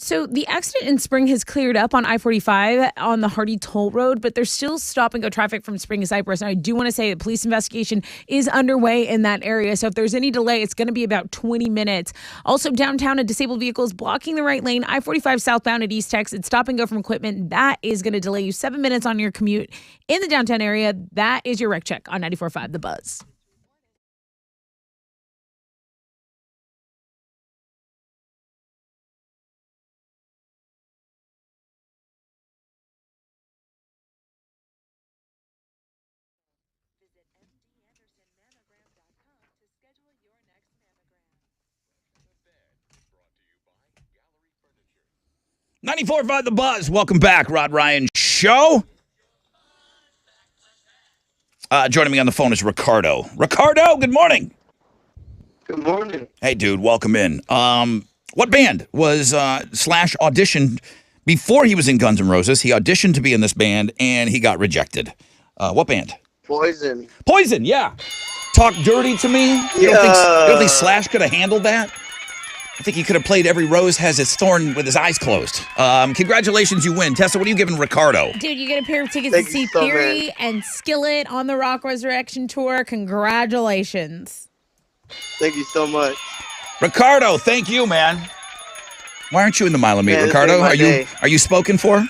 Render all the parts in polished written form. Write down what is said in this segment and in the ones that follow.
So the accident in Spring has cleared up on I-45 on the Hardy Toll Road, but there's still stop-and-go traffic from Spring to Cypress. And I do want to say that police investigation is underway in that area. So if there's any delay, it's going to be about 20 minutes. Also, downtown, a disabled vehicle is blocking the right lane. I-45 southbound at East Texas. Stop-and-go from equipment. That is going to delay you 7 minutes on your commute in the downtown area. That is your wreck check on 94.5 The Buzz. Visit mdandersonmammogram.com to schedule your next mammogram. The bed brought to you by Gallery Furniture. 94.5 The Buzz. Welcome back, Rod Ryan Show. Joining me on the phone is Ricardo. Ricardo, good morning. Good morning. Hey, dude, welcome in. What band was Slash auditioned before he was in Guns N' Roses? He auditioned to be in this band, and he got rejected. What band? Poison. Poison, yeah. Talk dirty to me? You don't think Slash could have handled that? I think he could have played Every Rose Has Its Thorn with his eyes closed. Congratulations, you win. Tessa, what are you giving Ricardo? Dude, you get a pair of tickets Thank to see you so Theory much. and Skillet on the Rock Resurrection Tour. Congratulations. Thank you so much. Ricardo, thank you, man. Why aren't you in the Mile of Meat, Man, this Ricardo? made my day. Are you spoken for?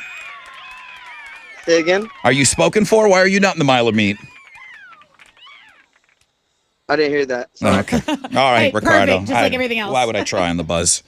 Say again? Are you spoken for? Why are you not in the Mile of Meat? I didn't hear that. Oh, okay. All right, Hey, Ricardo. perfect, just like everything else. Why would I try on the Buzz?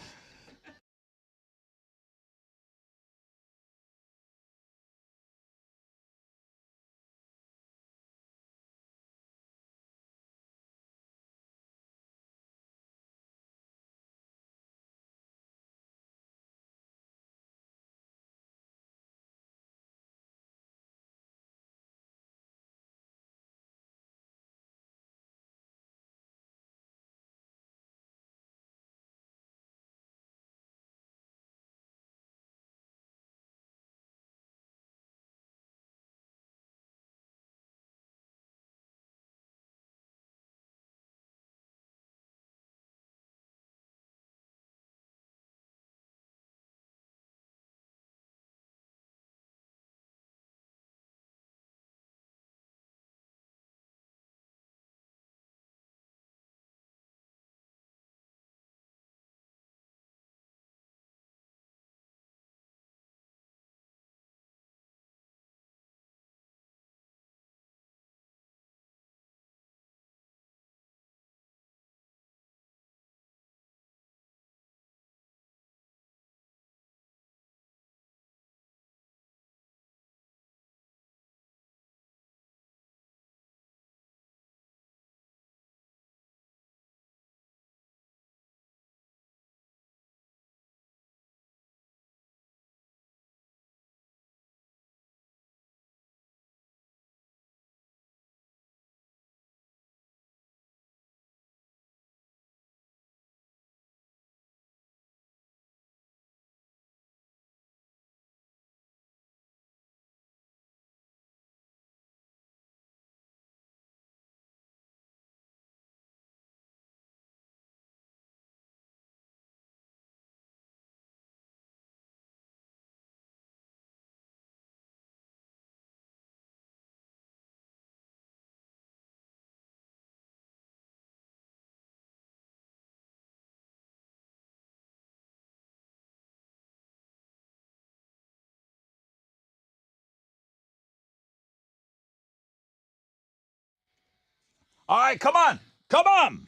All right, come on. Come on.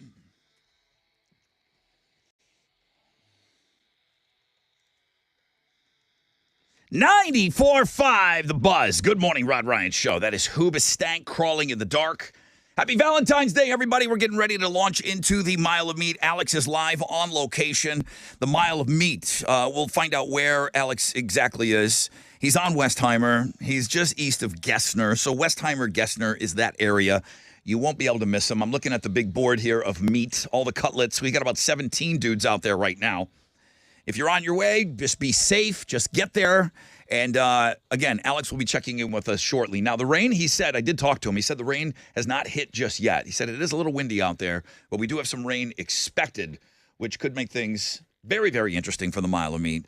$94.5 The Buzz. Good morning, Rod Ryan Show. That is Hoobastank crawling in the dark. Happy Valentine's Day, everybody. We're getting ready to launch into the Mile of Meat. Alex is live on location. The Mile of Meat. We'll find out where Alex exactly is. He's on Westheimer. He's just east of Gessner. So Westheimer, Gessner is that area. You won't be able to miss him. I'm looking at the big board here of meat, all the cutlets. We got about 17 dudes out there right now. If you're on your way, just be safe. Just get there. And again, Alex will be checking in with us shortly. Now, the rain, he said, I did talk to him. He said the rain has not hit just yet. He said it is a little windy out there, but we do have some rain expected, which could make things Very, very interesting for the mile of meat.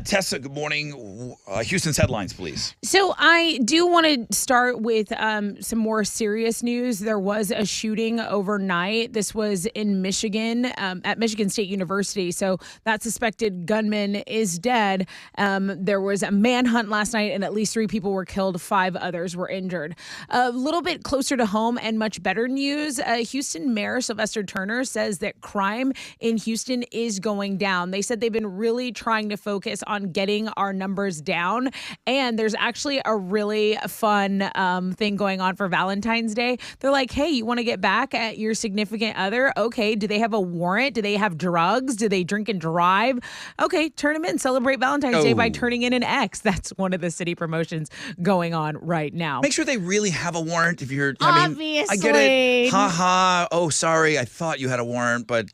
Tessa, good morning. Houston's headlines, please. So I do want to start with some more serious news. There was a shooting overnight. This was in Michigan, at Michigan State University. So that suspected gunman is dead. There was a manhunt last night, and at least 3 people were killed. 5 others were injured. A little bit closer to home and much better news. Houston Mayor Sylvester Turner says that crime in Houston is going down. They said they've been really trying to focus on getting our numbers down. And there's actually a really fun thing going on for Valentine's Day. They're like, hey, you want to get back at your significant other? Okay. Do they have a warrant? Do they have drugs? Do they drink and drive? Okay, turn them in. Celebrate Valentine's Day by turning in an X. That's one of the city promotions going on right now. Make sure they really have a warrant if you're, Obviously. I get it. Ha ha. Oh, sorry. I thought you had a warrant, but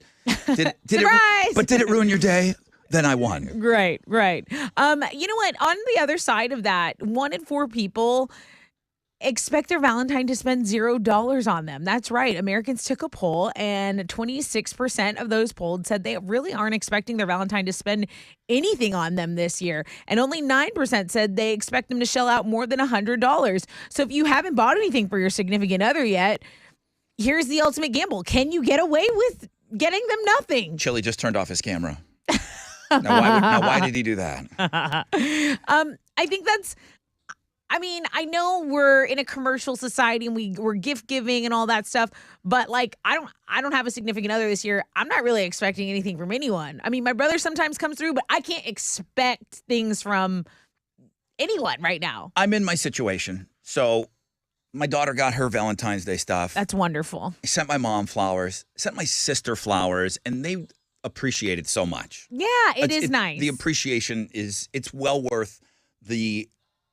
did it ruin your day? Then I won. Right. You know what? On the other side of that, 1 in 4 people expect their Valentine to spend $0 on them. That's right. Americans took a poll, and 26% of those polled said they really aren't expecting their Valentine to spend anything on them this year. And only 9% said they expect them to shell out more than $100. So if you haven't bought anything for your significant other yet, here's the ultimate gamble. Can you get away with getting them nothing? Chili just turned off his camera. Now, why did he do that? I think that's, I know we're in a commercial society and we're gift giving and all that stuff, but like, I don't have a significant other this year. I'm not really expecting anything from anyone. I mean, my brother sometimes comes through, but I can't expect things from anyone right now. I'm in my situation. So my daughter got her Valentine's Day stuff. That's wonderful. I sent my mom flowers, sent my sister flowers, and they appreciate it so much. Yeah, it is nice. The appreciation it's well worth the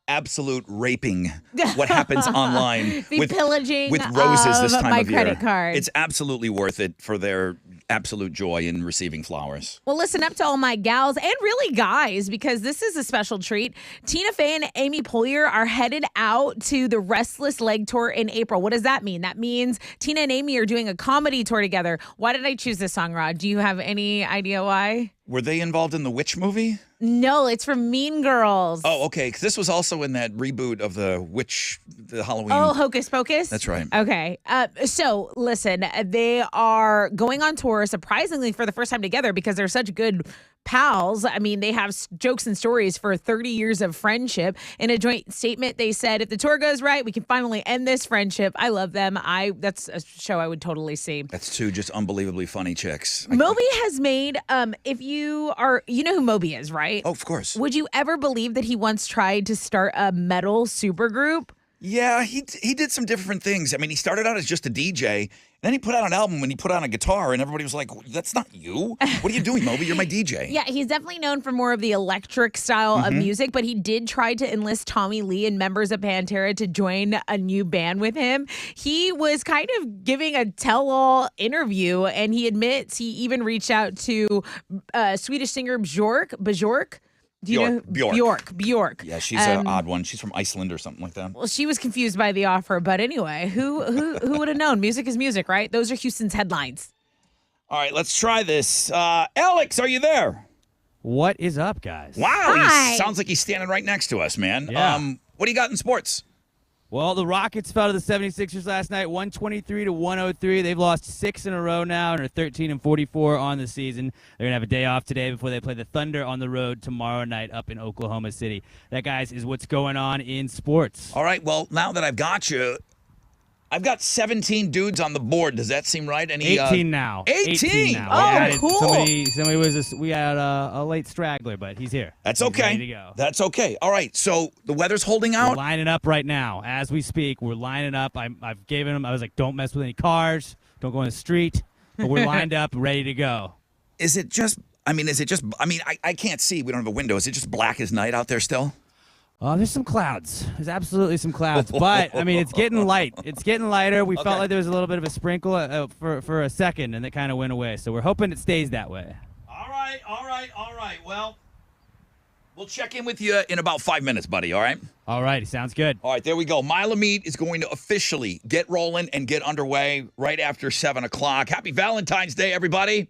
absolute raping what happens online with pillaging with roses this time my of year. credit card. It's absolutely worth it for their absolute joy in receiving flowers. Well, listen up to all my gals and really guys, because this is a special treat. Tina Fey and Amy Poehler are headed out to the Restless Leg Tour in April. What does that mean? That means Tina and Amy are doing a comedy tour together. Why did I choose this song, Rod? Do you have any idea why? Were they involved in the Witch movie? No, it's from Mean Girls. Oh, okay. Because this was also in that reboot of the Halloween. Oh, Hocus Pocus? That's right. Okay. So, listen, they are going on tour, surprisingly, for the first time together because they're such good pals. I mean, they have jokes and stories for 30 years of friendship. In a joint statement, they said, if the tour goes right, we can finally end this friendship. I love them. That's a show I would totally see. That's 2 just unbelievably funny chicks. Moby has made, you know who Moby is, right? Oh, of course. Would you ever believe that he once tried to start a metal supergroup? Yeah, he did some different things. I mean, he started out as just a DJ, and then he put out an album when he put on a guitar, and everybody was like, that's not you. What are you doing, Moby? You're my DJ. Yeah, he's definitely known for more of the electric style of music, but he did try to enlist Tommy Lee and members of Pantera to join a new band with him. He was kind of giving a tell-all interview, and he admits he even reached out to Swedish singer Björk. Do you know Björk? Yeah, she's an odd one. She's from Iceland or something like that. Well, she was confused by the offer, but anyway, who would have known? Music is music, right? Those are Houston's headlines. All right, let's try this. Alex, are you there? What is up, guys? Wow, Hi. he sounds like he's standing right next to us, man. Yeah. What do you got in sports? Well, the Rockets fell to the 76ers last night, 123-103. They've lost 6 in a row now and are 13-44 on the season. They're going to have a day off today before they play the Thunder on the road tomorrow night up in Oklahoma City. That, guys, is what's going on in sports. All right, well, now that I've got you, I've got 17 dudes on the board. Does that seem right? 18 now. 18 now. Oh, cool. Somebody we had a late straggler, but he's here. That's He's okay. ready to go. That's okay. All right, so the weather's holding We're out. lining up right now as we speak. We're lining up. I've given him. I was like, don't mess with any cars. Don't go in the street. But we're lined up, ready to go. Is it just, I can't see. We don't have a window. Is it just black as night out there still? There's some clouds. There's absolutely some clouds. But, it's getting light. It's getting lighter. We felt like there was a little bit of a sprinkle for a second, and it kind of went away. So we're hoping it stays that way. All right. Well, we'll check in with you in about 5 minutes, buddy, all right? All right. Sounds good. All right, there we go. Mile of Meat is going to officially get rolling and get underway right after 7 o'clock. Happy Valentine's Day, everybody.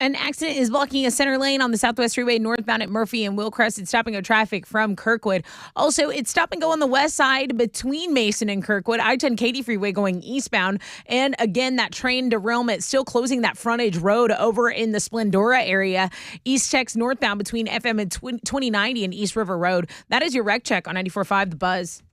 An accident is blocking a center lane on the Southwest Freeway northbound at Murphy and Willcrest. It's stopping up traffic from Kirkwood. Also, it's stop and go on the west side between Mason and Kirkwood. I-10 Katy Freeway going eastbound. And again, that train derailment still closing that frontage road over in the Splendora area. East Tech's northbound between FM and 2090 and East River Road. That is your wreck check on 94.5 The Buzz.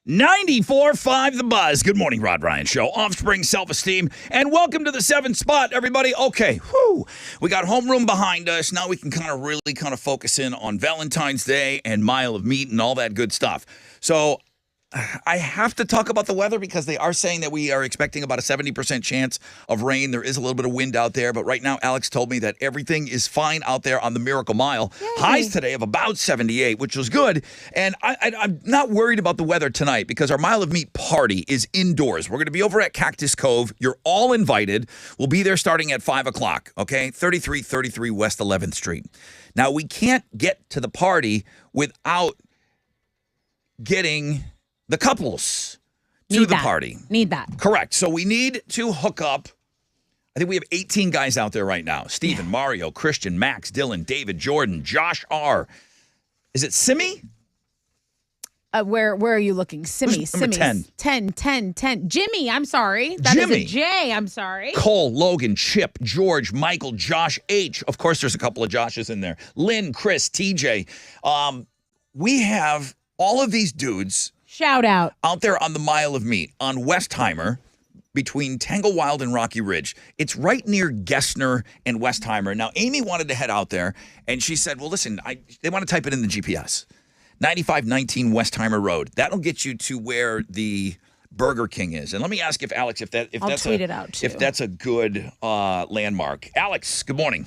94.5 The Buzz. Good morning, Rod Ryan Show. Offspring self-esteem. And welcome to the 7th spot, everybody. Okay, we got homeroom behind us. Now we can really focus in on Valentine's Day and Mile of Meat and all that good stuff. So I have to talk about the weather because they are saying that we are expecting about a 70% chance of rain. There is a little bit of wind out there, but right now Alex told me that everything is fine out there on the Miracle Mile. Yay. Highs today of about 78, which was good. And I'm not worried about the weather tonight because our Mile of Meat party is indoors. We're going to be over at Cactus Cove. You're all invited. We'll be there starting at 5 o'clock, okay? 3333 West 11th Street. Now, we can't get to the party without getting the couples to the party. Need that. Correct. So we need to hook up. I think we have 18 guys out there right now. Steven, Mario, Christian, Max, Dylan, David, Jordan, Josh R. Is it Simi? Where are you looking? Simi. Number 10. 10. Jimmy, I'm sorry. That Jimmy. is a J, I'm sorry. Cole, Logan, Chip, George, Michael, Josh H. Of course, there's a couple of Joshes in there. Lynn, Chris, TJ. We have all of these dudes. Shout out. Out there on the Mile of Meat on Westheimer between Tanglewild and Rocky Ridge. It's right near Gessner and Westheimer. Now, Amy wanted to head out there, and she said, well, listen, they want to type it in the GPS. 9519 Westheimer Road. That'll get you to where the Burger King is. And let me ask if Alex, if I'll tweet it out too. If that's a good landmark. Alex, good morning.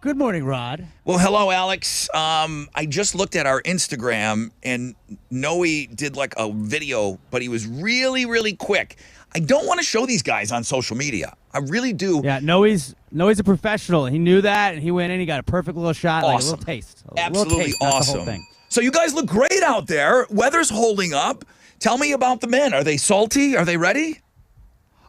Good morning, Rod. Well, hello, Alex. I just looked at our Instagram, and Noe did like a video, but he was really, really quick. I don't want to show these guys on social media. I really do. Yeah, Noe's a professional. He knew that, and he went in. He got a perfect little shot, Awesome. like a little taste. Absolutely little taste, not the awesome. whole thing. So you guys look great out there. Weather's holding up. Tell me about the men. Are they salty? Are they ready?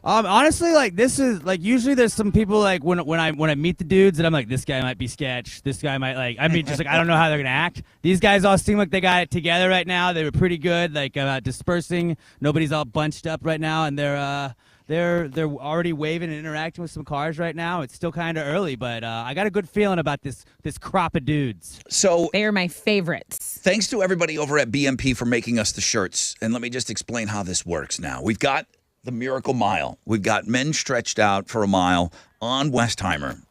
Honestly, like this is like usually there's some people like when I meet the dudes and I'm like, this guy might be sketch. This guy might just like I don't know how they're gonna act. These guys all seem like they got it together right now. They were pretty good, like dispersing. Nobody's all bunched up right now, and they're already waving and interacting with some cars right now. It's still kind of early, but I got a good feeling about this crop of dudes. So they are my favorites. Thanks to everybody over at BMP for making us the shirts. And let me just explain how this works now. We've got the Miracle Mile. We've got men stretched out for a mile on Westheimer.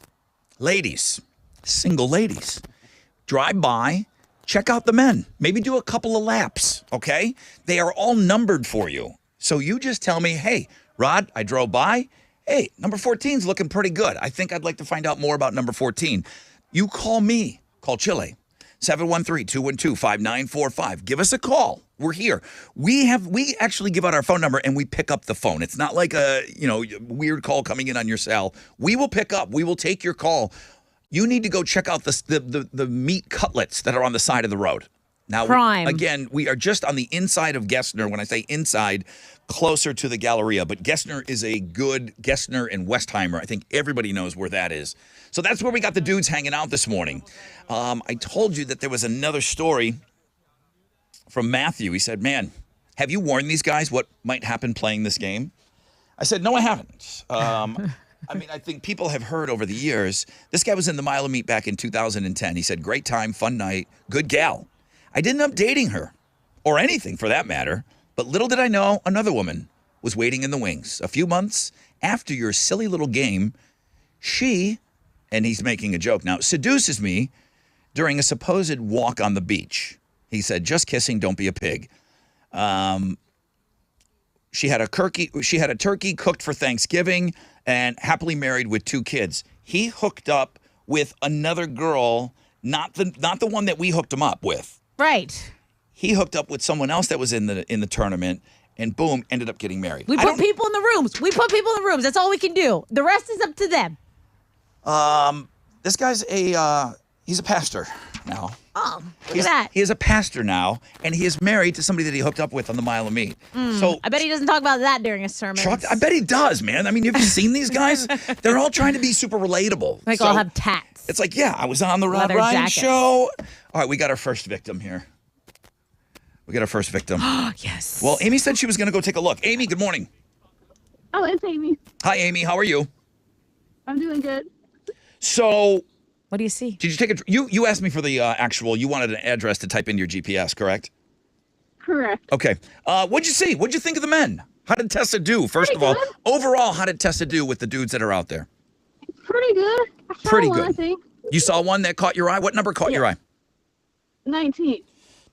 Ladies, single ladies, drive by, check out the men. Maybe do a couple of laps, okay? They are all numbered for you. So you just tell me, hey, Rod, I drove by. Hey, number 14's looking pretty good. I think I'd like to find out more about number 14. You call me. Call Chile. 713-212-5945. Give us a call. We're here. We actually give out our phone number and we pick up the phone. It's not like a, weird call coming in on your cell. We will pick up. We will take your call. You need to go check out the meat cutlets that are on the side of the road. Now, again, we are just on the inside of Gessner. When I say inside, closer to the Galleria. But Gessner is a good Gessner and Westheimer. I think everybody knows where that is. So that's where we got the dudes hanging out this morning. I told you that there was another story from Matthew. He said, man, have you warned these guys what might happen playing this game? I said, no, I haven't. I think people have heard over the years. This guy was in the Mile of Meat back in 2010. He said, great time, fun night, good gal. I didn't end up dating her, or anything for that matter, but little did I know another woman was waiting in the wings. A few months after your silly little game, she, and he's making a joke now, seduces me during a supposed walk on the beach. He said, just kissing, don't be a pig. She had a turkey cooked for Thanksgiving and happily married with 2 kids. He hooked up with another girl, not the one that we hooked him up with. Right. He hooked up with someone else that was in the tournament, and boom, ended up getting married. We put people in the rooms. That's all we can do. The rest is up to them. This guy's he's a pastor now. Oh, look at that. He is a pastor now, and he is married to somebody that he hooked up with on the Mile of Meat. So I bet he doesn't talk about that during his sermons. I bet he does, man. I mean, have you seen these guys? They're all trying to be super relatable. Like all have tats. It's like, yeah, I was on the Rod Leather Ryan jackets. show. All right, we got our first victim here. Yes. Well, Amy said she was going to go take a look. Amy, good morning. Oh, it's Amy. Hi, Amy. How are you? I'm doing good. So, what do you see? did you take you asked me for the actual, you wanted an address to type into your GPS, correct? Correct. Okay. What'd you see? What'd you think of the men? How did Tessa do? First of all, good. overall, how did Tessa do with the dudes that are out there? Pretty good. I saw Pretty one, good. I think. You saw one that caught your eye? What number caught your eye? 19.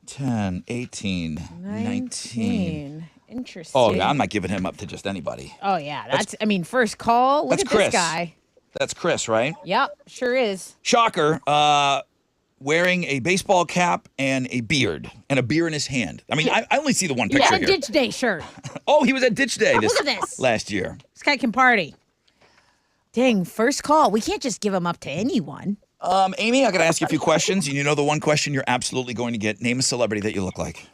10, 18, 19. Interesting. Oh, yeah, I'm not giving him up to just anybody. Oh, yeah. That's, I mean, first call. Look That's at Chris. this guy. That's Chris, right? Yep, sure is. Shocker. Wearing a baseball cap and a beard, and a beer in his hand. I mean, I only see the one picture Yeah, a here. ditch day shirt. Oh, he was at Ditch Day Look at this. last year. This guy can party. Dang, first call. We can't just give him up to anyone. Amy, I got to ask you a few questions. And you know the one question you're absolutely going to get. Name a celebrity that you look like.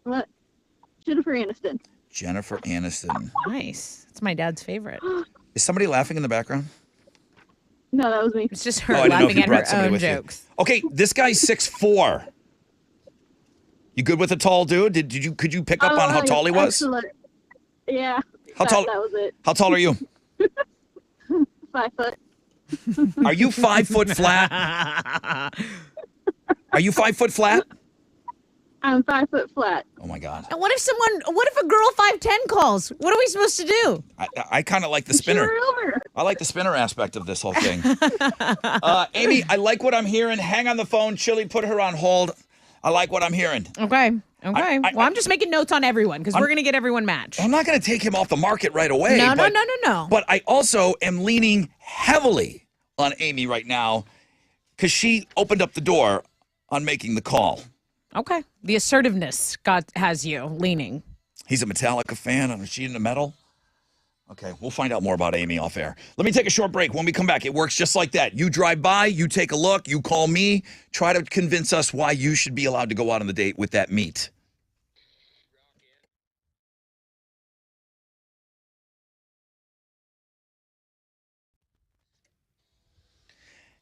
What? Jennifer Aniston. Jennifer Aniston. Nice. It's my dad's favorite. Is somebody laughing in the background? No, that was me. It's just her Oh, I didn't know if laughing you at brought her somebody own with you. jokes. Okay, this guy's 6'4". You good with a tall dude? Could you pick up on how tall he was? Excellent. Yeah. How tall? That was it. How tall are you? 5 foot. Are you 5 foot flat? Are you 5 foot flat? I'm 5 foot flat. Oh my God. And what if a girl 5'10" calls? What are we supposed to do? I kind of like the spinner. Over. I like the spinner aspect of this whole thing. Amy, I like what I'm hearing. Hang on the phone. Chili, put her on hold. I like what I'm hearing. Okay. Well, I'm just making notes on everyone because we're going to get everyone matched. I'm not going to take him off the market right away. No. But I also am leaning heavily on Amy right now because she opened up the door on making the call. Okay. The assertiveness has you leaning. He's a Metallica fan. Is she into metal? Okay, we'll find out more about Amy off air. Let me take a short break. When we come back, it works just like that. You drive by, you take a look, you call me, try to convince us why you should be allowed to go out on the date with that meat.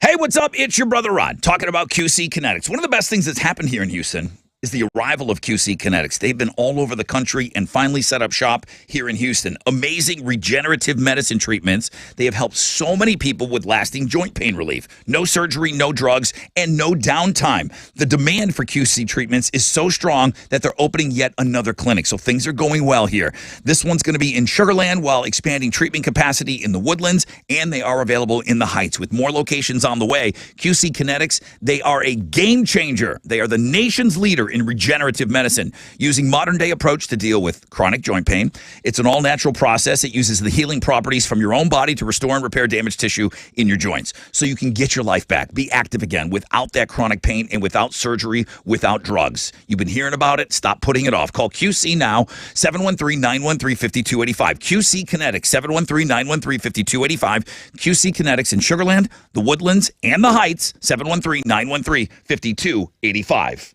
Hey, what's up? It's your brother Rod talking about QC Kinetics. One of the best things that's happened here in Houston is the arrival of QC Kinetics. They've been all over the country and finally set up shop here in Houston. Amazing regenerative medicine treatments. They have helped so many people with lasting joint pain relief. No surgery, no drugs, and no downtime. The demand for QC treatments is so strong that they're opening yet another clinic. So things are going well here. This one's going to be in Sugarland while expanding treatment capacity in the Woodlands, and they are available in the Heights with more locations on the way. QC Kinetics, they are a game changer. They are the nation's leader in regenerative medicine, using modern-day approach to deal with chronic joint pain. It's an all-natural process. It uses the healing properties from your own body to restore and repair damaged tissue in your joints so you can get your life back, be active again without that chronic pain and without surgery, without drugs. You've been hearing about it. Stop putting it off. Call QC now, 713-913-5285. QC Kinetics, 713-913-5285. QC Kinetics in Sugarland, the Woodlands, and the Heights, 713-913-5285.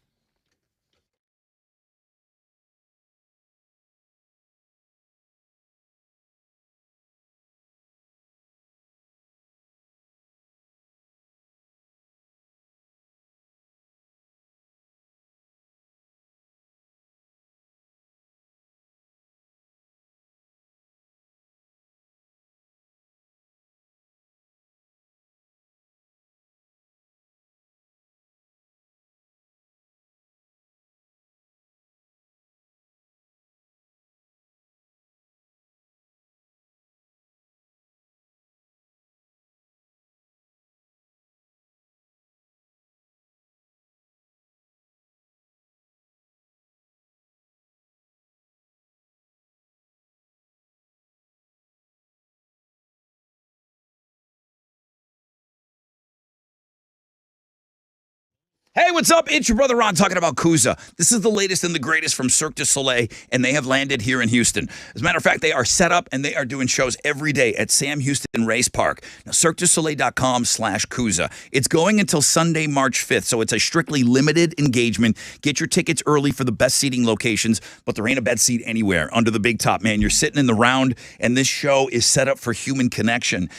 Hey, what's up? It's your brother Ron talking about Kuza. This is the latest and the greatest from Cirque du Soleil, and they have landed here in Houston. As a matter of fact, they are set up and they are doing shows every day at Sam Houston Race Park. Now, CirqueDuSoleil.com/Kuza. It's going until Sunday, March 5th, so it's a strictly limited engagement. Get your tickets early for the best seating locations, but there ain't a bed seat anywhere under the big top, man. You're sitting in the round, and this show is set up for human connection.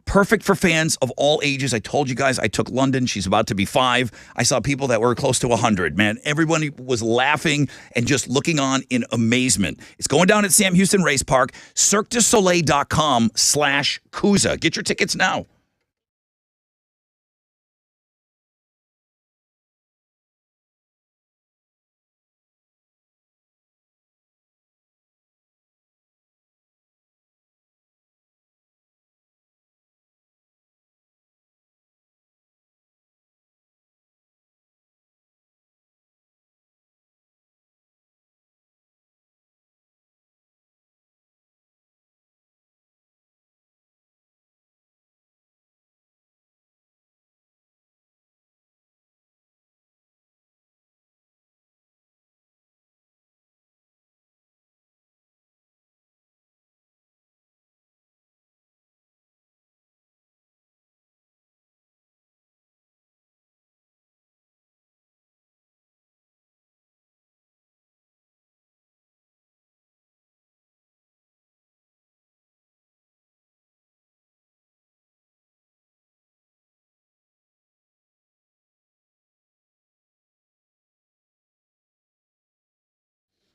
Perfect for fans of all ages. I told you guys I took London. She's about to be 5. I saw people that were close to 100, man. Everybody was laughing and just looking on in amazement. It's going down at Sam Houston Race Park. CirqueDuSoleil.com/Kuza. Get your tickets now.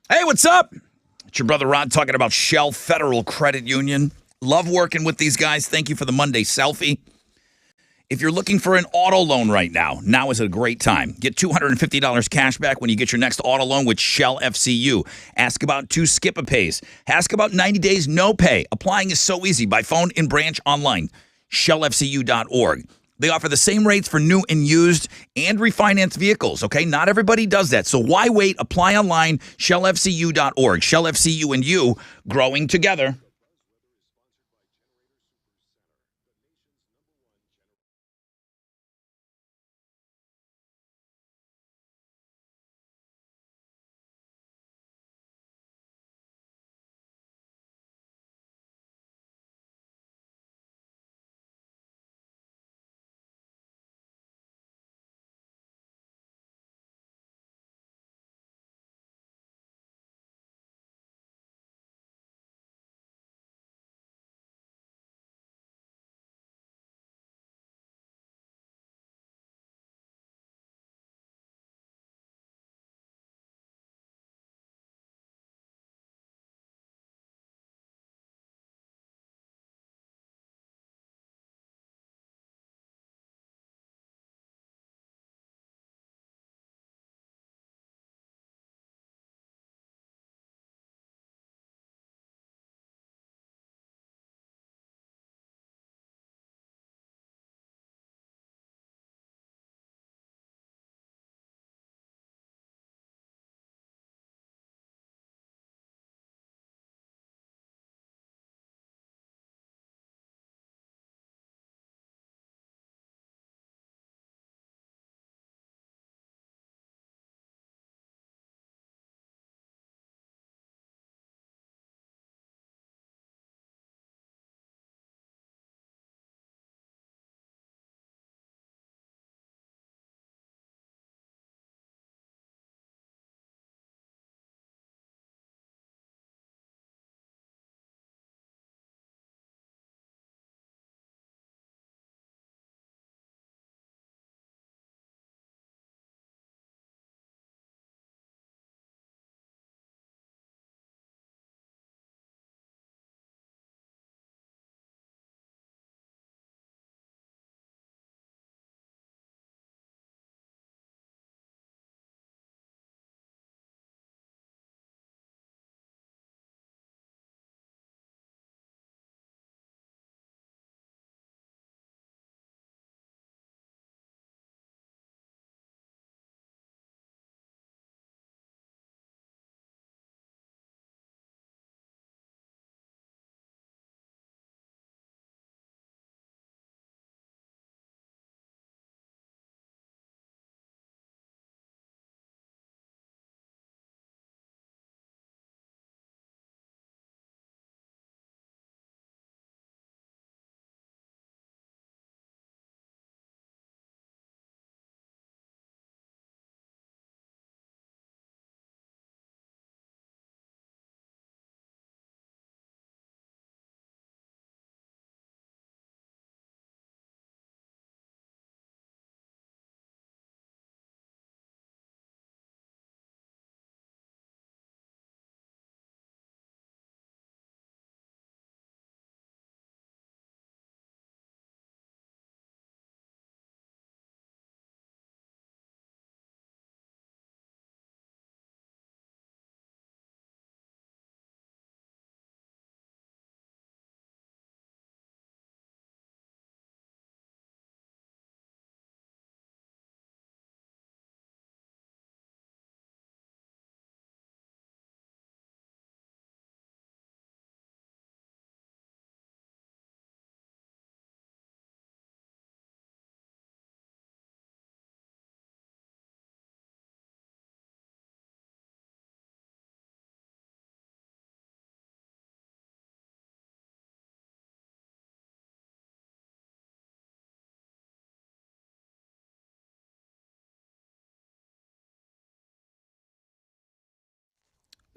Hey, what's up? It's your brother Rod talking about Shell Federal Credit Union. Love working with these guys. Thank you for the Monday selfie. If you're looking for an auto loan right now is a great time. Get $250 cash back when you get your next auto loan with Shell FCU. Ask about 2 skip-a-pays. Ask about 90 days no pay. Applying is so easy by phone, in branch, online. ShellFCU.org. They offer the same rates for new and used and refinance vehicles, okay? Not everybody does that. So why wait? Apply online, ShellFCU.org. Shell FCU and you growing together.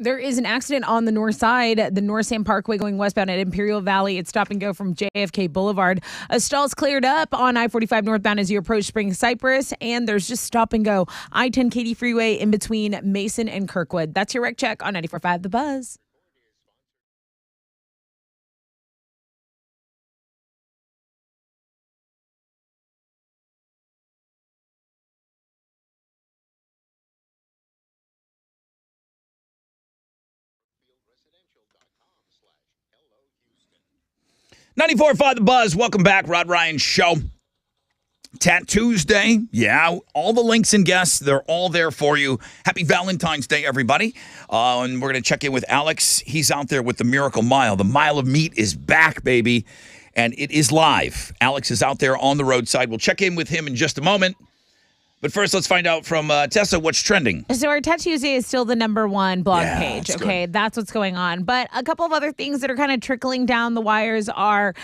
There is an accident on the north side, the North Sam Parkway going westbound at Imperial Valley. It's stop and go from JFK Boulevard. A stall's cleared up on I-45 northbound as you approach Spring Cypress, and there's just stop and go. I-10 Katy Freeway in between Mason and Kirkwood. That's your wreck check on 94.5 The Buzz. Ninety-four 94.5 The Buzz. Welcome back, Rod Ryan Show. Tattoos Day. Yeah, all the links and guests, they're all there for you. Happy Valentine's Day, everybody. And we're going to check in with Alex. He's out there with the Miracle Mile. The Mile of Meat is back, baby, and it is live. Alex is out there on the roadside. We'll check in with him in just a moment. But first, let's find out from Tessa what's trending. So our Tattoos Day is still the #1 blog page. That's Okay, good. that's what's going on. But a couple of other things that are kind of trickling down the wires are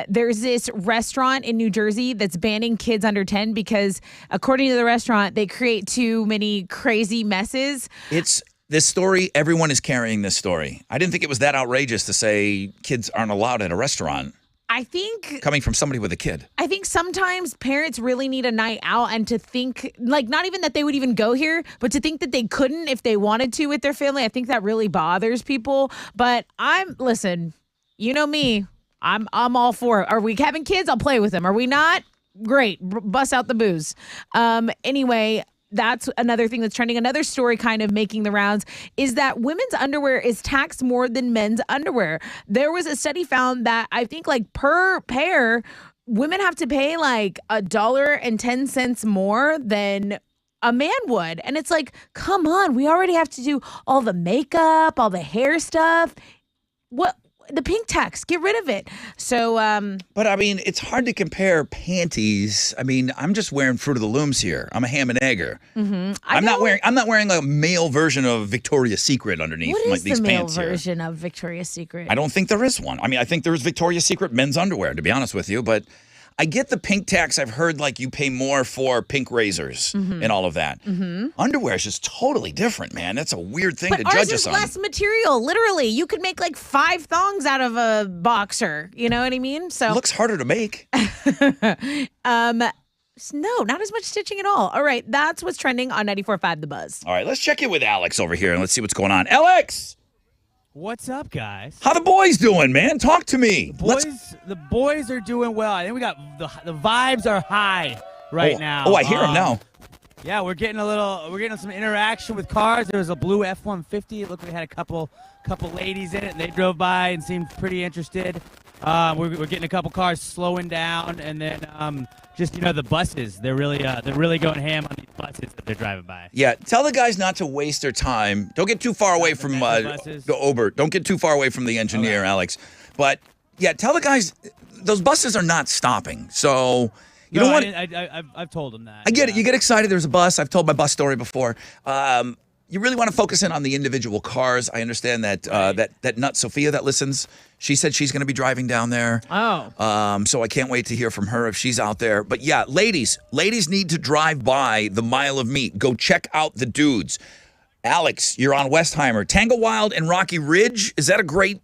there's this restaurant in New Jersey that's banning kids under 10 because, according to the restaurant, they create too many crazy messes. It's this story. Everyone is carrying this story. I didn't think it was that outrageous to say kids aren't allowed at a restaurant. I think Coming from somebody with a kid. sometimes parents really need a night out and to think, like, not even that they would even go here, but to think that they couldn't if they wanted to with their family. I think that really bothers people. But listen, you know me, I'm all for it. Are we having kids? I'll play with them. Are we not? Great. Bust out the booze. Anyway, that's another thing that's trending. Another story kind of making the rounds is that women's underwear is taxed more than men's underwear. There was a study found that I think like per pair, women have to pay like $1.10 more than a man would. And it's like, come on, we already have to do all the makeup, all the hair stuff. What? The pink tax, get rid of it. So, But I mean, it's hard to compare panties. I mean, I'm just wearing Fruit of the Looms here. I'm a ham and egger. I'm not wearing a male version of Victoria's Secret underneath what is these the male pants here. version of Victoria's Secret? I don't think there is one. I mean, I think there's Victoria's Secret men's underwear, to be honest with you. But I get the pink tax. I've heard like you pay more for pink razors and all of that. Underwear is just totally different, man. That's a weird thing But to ours judge is us on. less material. Literally, you could make like 5 thongs out of a boxer. You know what I mean? So, Looks harder to make. no, not as much stitching at all. All right, that's what's trending on 94.5 The Buzz. All right, let's check in with Alex over here and let's see what's going on. Alex, What's up, guys? how the boys doing, man? Talk to me. The boys are doing well. I think we got the vibes are high right now. Oh, I hear them now. Yeah, we're getting some interaction with cars. There was a blue F-150. It looked like it had a couple ladies in it, and they drove by and seemed pretty interested. We're getting a couple cars slowing down, and then just the buses. They're really going ham on these buses that they're driving by. Yeah, tell the guys not to waste their time. Don't get too far away from buses. the Ober. Don't get too far away from the engineer, Alex. But yeah, tell the guys those buses are not stopping. So you don't want. I've told them that. I get it. You get excited. There's a bus. I've told my bus story before. You really want to focus in on the individual cars. I understand that that nut Sophia that listens. She said she's going to be driving down there. Oh. So I can't wait to hear from her if she's out there. But yeah, ladies need to drive by the Mile of Meat. Go check out the dudes. Alex, you're on Westheimer, Tango Wild, and Rocky Ridge. Is that a great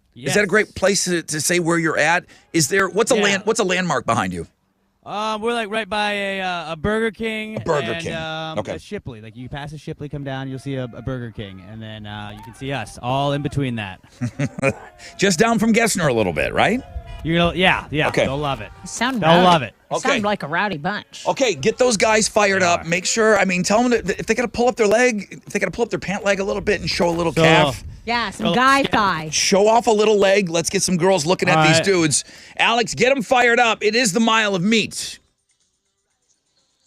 place to say where you're at? Is there what's a landmark behind you? We're like right by a Burger King. King. Okay. A Shipley. Like you pass a Shipley, come down, you'll see a Burger King, and then you can see us all in between that. Just down from Gessner a little bit, right? Yeah. Okay. They'll love it. They'll love it. Okay. Sound like a rowdy bunch. Okay, get those guys fired They up. are. Make sure, tell them that if they got to pull up their leg, if they got to pull up their pant leg a little bit and show a little calf. Yeah, some Oh, guy yeah. thigh. Show off a little leg. Let's get some girls looking at All these right. dudes. Alex, get them fired up. It is the Mile of Meat.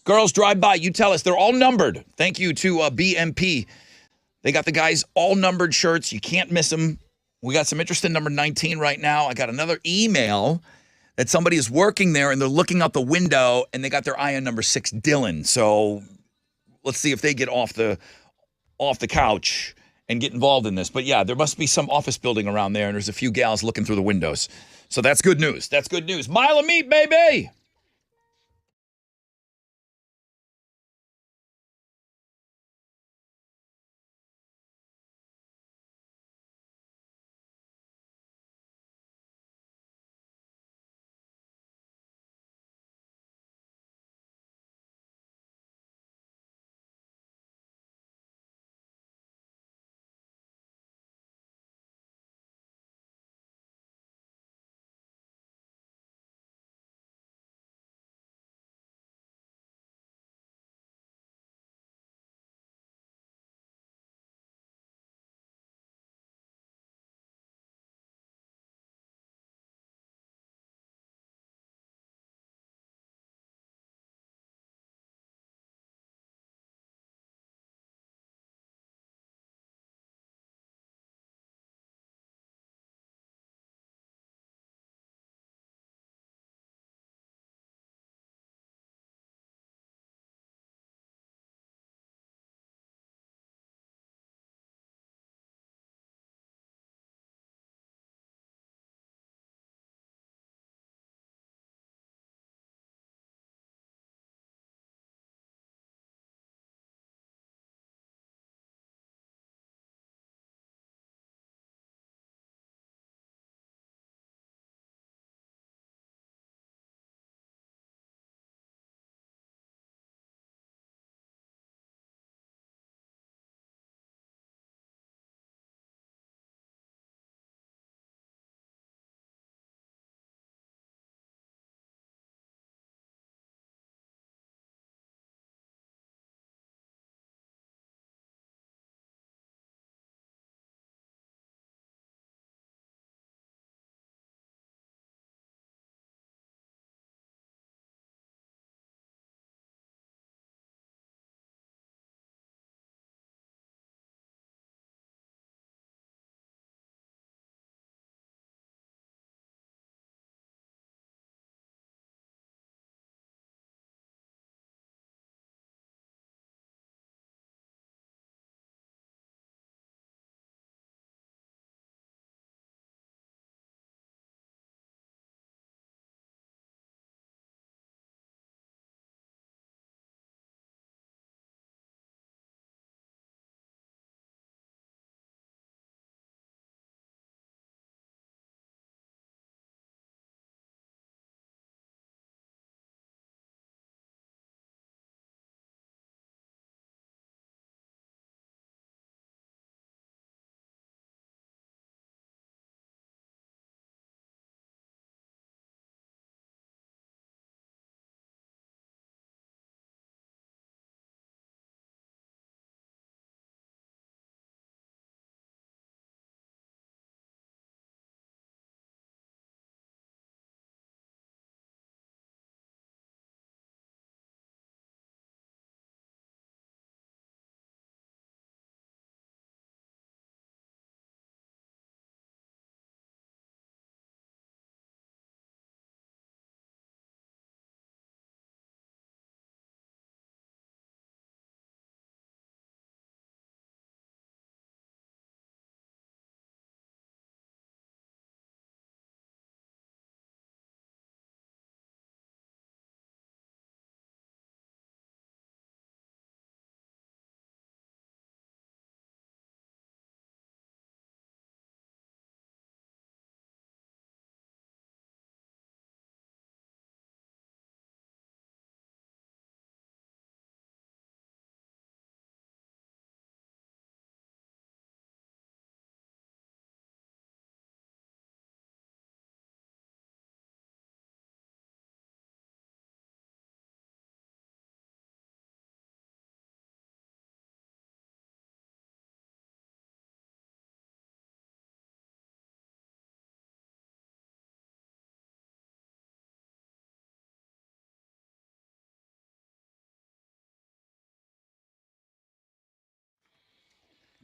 Girls, drive by. You tell us. They're all numbered. Thank you to BMP. They got the guys all numbered shirts. You can't miss them. We got some interest in number 19 right now. I got another email that somebody is working there and they're looking out the window and they got their eye on number 6, Dylan. So let's see if they get off the couch and get involved in this. But yeah, there must be some office building around there and there's a few gals looking through the windows. So that's good news. That's good news. Mile of Meat, baby.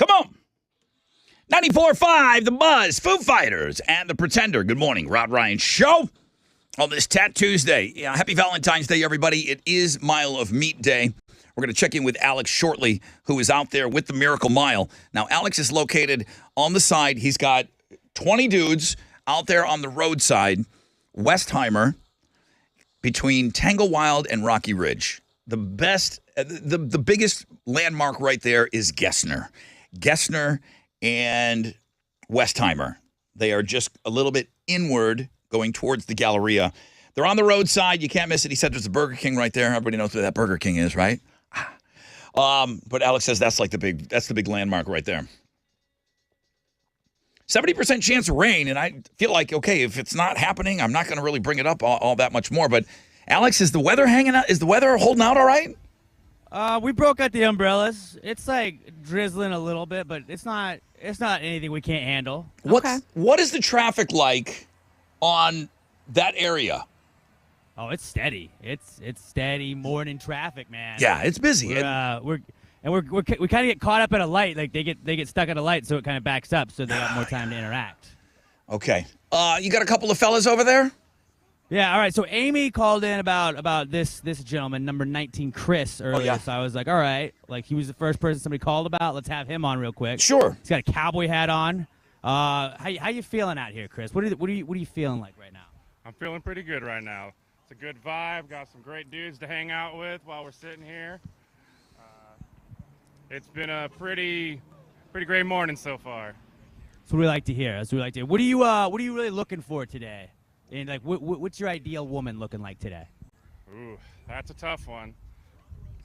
Come on. 94.5, The Buzz, Foo Fighters, and The Pretender. Good morning, Rod Ryan Show on this Tat Tuesday. Yeah, happy Valentine's Day, everybody. It is Mile of Meat Day. We're going to check in with Alex shortly, who is out there with the Miracle Mile. Now, Alex is located on the side. He's got 20 dudes out there on the roadside, Westheimer, between Tanglewild and Rocky Ridge. The best, the biggest landmark right there is Gessner. Gessner and Westheimer. They are just a little bit inward going towards the Galleria. They're on the roadside. You can't miss it. He said there's a Burger King right there. Everybody knows where that Burger King is, right? But Alex says that's the big landmark right there. 70% chance of rain, and I feel like, okay, if it's not happening, I'm not going to really bring it up all that much more. But Alex, is the weather hanging out? Is the weather holding out all right? We broke out the umbrellas. It's like drizzling a little bit, but it's not anything we can't handle. What is the traffic like on that area? Oh, it's steady. It's steady morning traffic, man. Yeah, it's busy. We kind of get caught up at a light. Like they get stuck at a light, so it kind of backs up, so they have more time to interact. Okay. You got a couple of fellas over there? Yeah. All right. So Amy called in about this gentleman, number 19, Chris, earlier. yeah. So I was like, all right, like he was the first person somebody called about. Let's have him on real quick. Sure. He's got a cowboy hat on. How you feeling out here, Chris? What are you feeling like right now? I'm feeling pretty good right now. It's a good vibe. Got some great dudes to hang out with while we're sitting here. It's been a pretty great morning so far. That's what we like to hear. What are you really looking for today? And like, what's your ideal woman looking like today? Ooh, that's a tough one.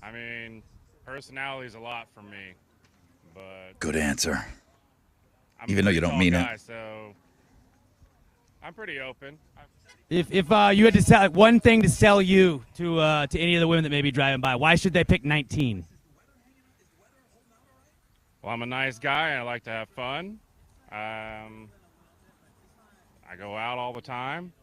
I mean, personality's a lot for me, but Good answer. I'm Even though you don't mean it. So I'm pretty open. If you had to sell one thing to sell you to any of the women that may be driving by, why should they pick 19? Well, I'm a nice guy and I like to have fun. I go out all the time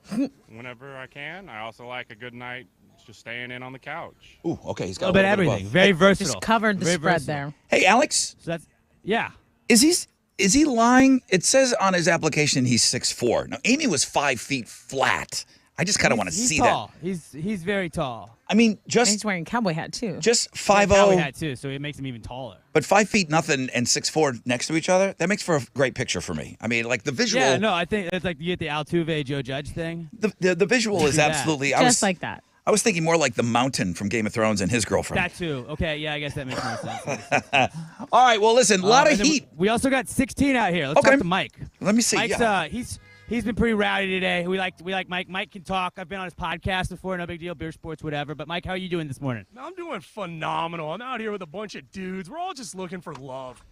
whenever I can. I also like a good night just staying in on the couch. Ooh, okay. He's A got little bit of everything. both. Very versatile. Just covered the Very spread versatile. there. Hey, Alex, So that's yeah. is he lying? It says on his application he's 6'4". Now, Amy was 5 feet flat. I just kind of want to He's see tall. that. He's very tall. I mean, And just he's wearing a cowboy hat, too. 5'0", Cowboy hat too, so it makes him even taller. but 5 feet nothing and 6'4" next to each other. That makes for a great picture for me. I mean, like the visual. Yeah, no, I think it's like you get the Altuve Joe Judge thing. The visual is Yeah. absolutely. Just like that. I was thinking more like the Mountain from Game of Thrones and his girlfriend. That too. Okay, yeah, I guess that makes more sense. All right, well, listen, a lot of And then heat. We also got 16 out here. Let's Okay. talk to Mike. Let me see. Mike's yeah. he's been pretty rowdy today. We like Mike. Mike can talk. I've been on his podcast before. No big deal. Beer sports, whatever. But Mike, how are you doing this morning? I'm doing phenomenal. I'm out here with a bunch of dudes. We're all just looking for love.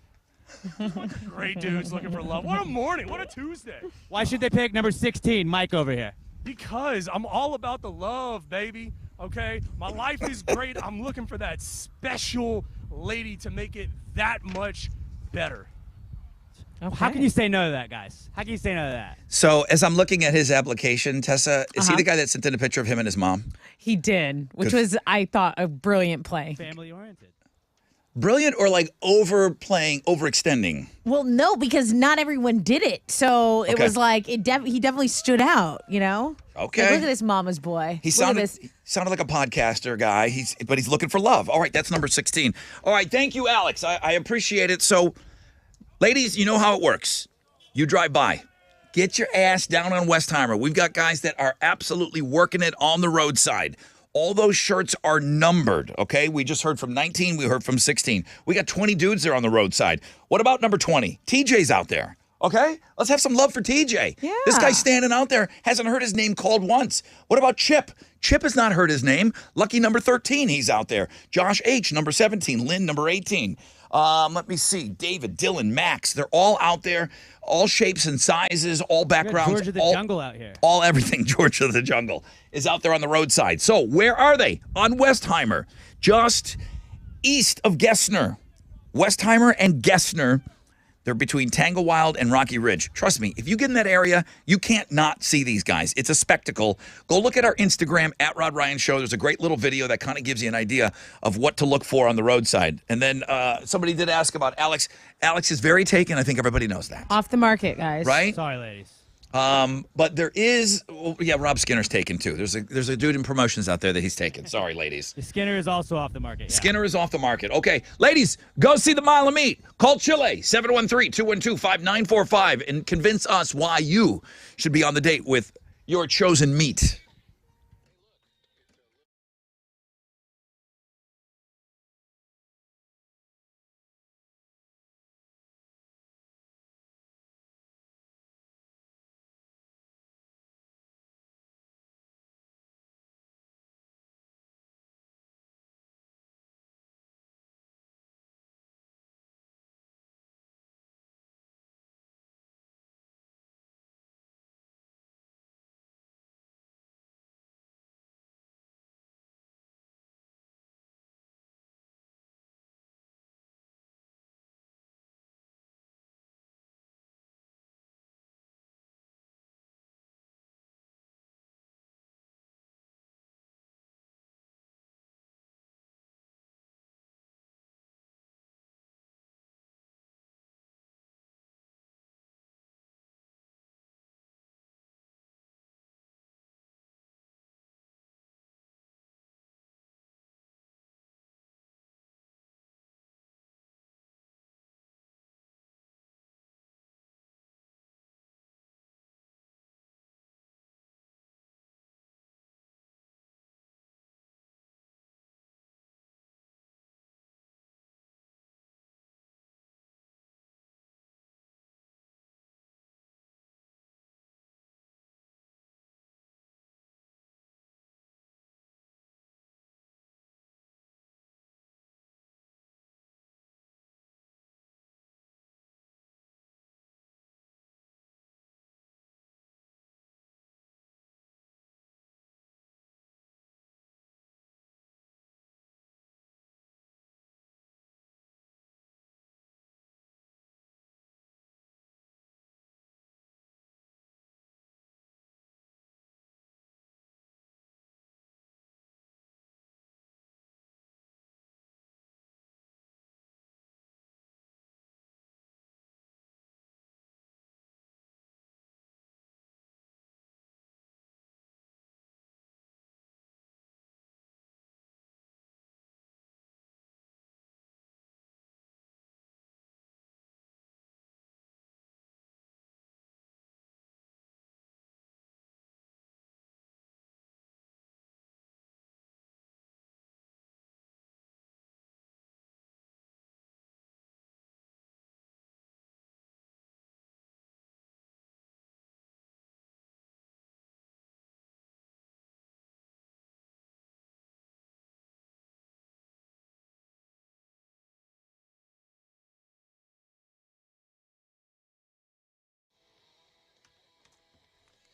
A bunch of great dudes looking for love. What a morning. What a Tuesday. Why should they pick number 16, Mike over here? Because I'm all about the love, baby. Okay? My life is great. I'm looking for that special lady to make it that much better. Okay. How can you say no to that, guys? How can you say no to that? So as I'm looking at his application, Tessa, is he Uh-huh. the guy that sent in a picture of him and his mom? He did, which Good. was, I thought, a brilliant play. Family oriented. Brilliant or like overextending? Well, no, because not everyone did it. So it Okay. was like, he definitely stood out, you know? Okay. Like, look at this mama's boy. He Look at sounded like a podcaster guy. But he's looking for love. All right, that's number 16. All right, thank you, Alex. I appreciate it. So, ladies, you know how it works. You drive by. Get your ass down on Westheimer. We've got guys that are absolutely working it on the roadside. All those shirts are numbered, okay? We just heard from 19. We heard from 16. We got 20 dudes there on the roadside. What about number 20? TJ's out there, okay? Let's have some love for TJ. Yeah. This guy's standing out there, hasn't heard his name called once. What about Chip? Chip has not heard his name. Lucky number 13, he's out there. Josh H, number 17. Lynn, number 18. Let me see. David, Dylan, Max. They're all out there, all shapes and sizes, all backgrounds. George of the all, Jungle out here. All everything George of the Jungle is out there on the roadside. So where are they? On Westheimer, just east of Gessner. Westheimer and Gessner. They're between Tanglewild and Rocky Ridge. Trust me, if you get in that area, you can't not see these guys. It's a spectacle. Go look at our Instagram, at Rod Ryan Show. There's a great little video that kind of gives you an idea of what to look for on the roadside. And then somebody did ask about Alex. Alex is very taken. I think everybody knows that. Off the market, guys. Right? Sorry, ladies. But there is, Rob Skinner's taken too. There's a dude in promotions out there that he's taken. Sorry, ladies. Skinner is also off the market. Yeah. Skinner is off the market. Okay, ladies, go see the Mile of Meat. Call Chile, 713-212-5945, and convince us why you should be on the date with your chosen meat.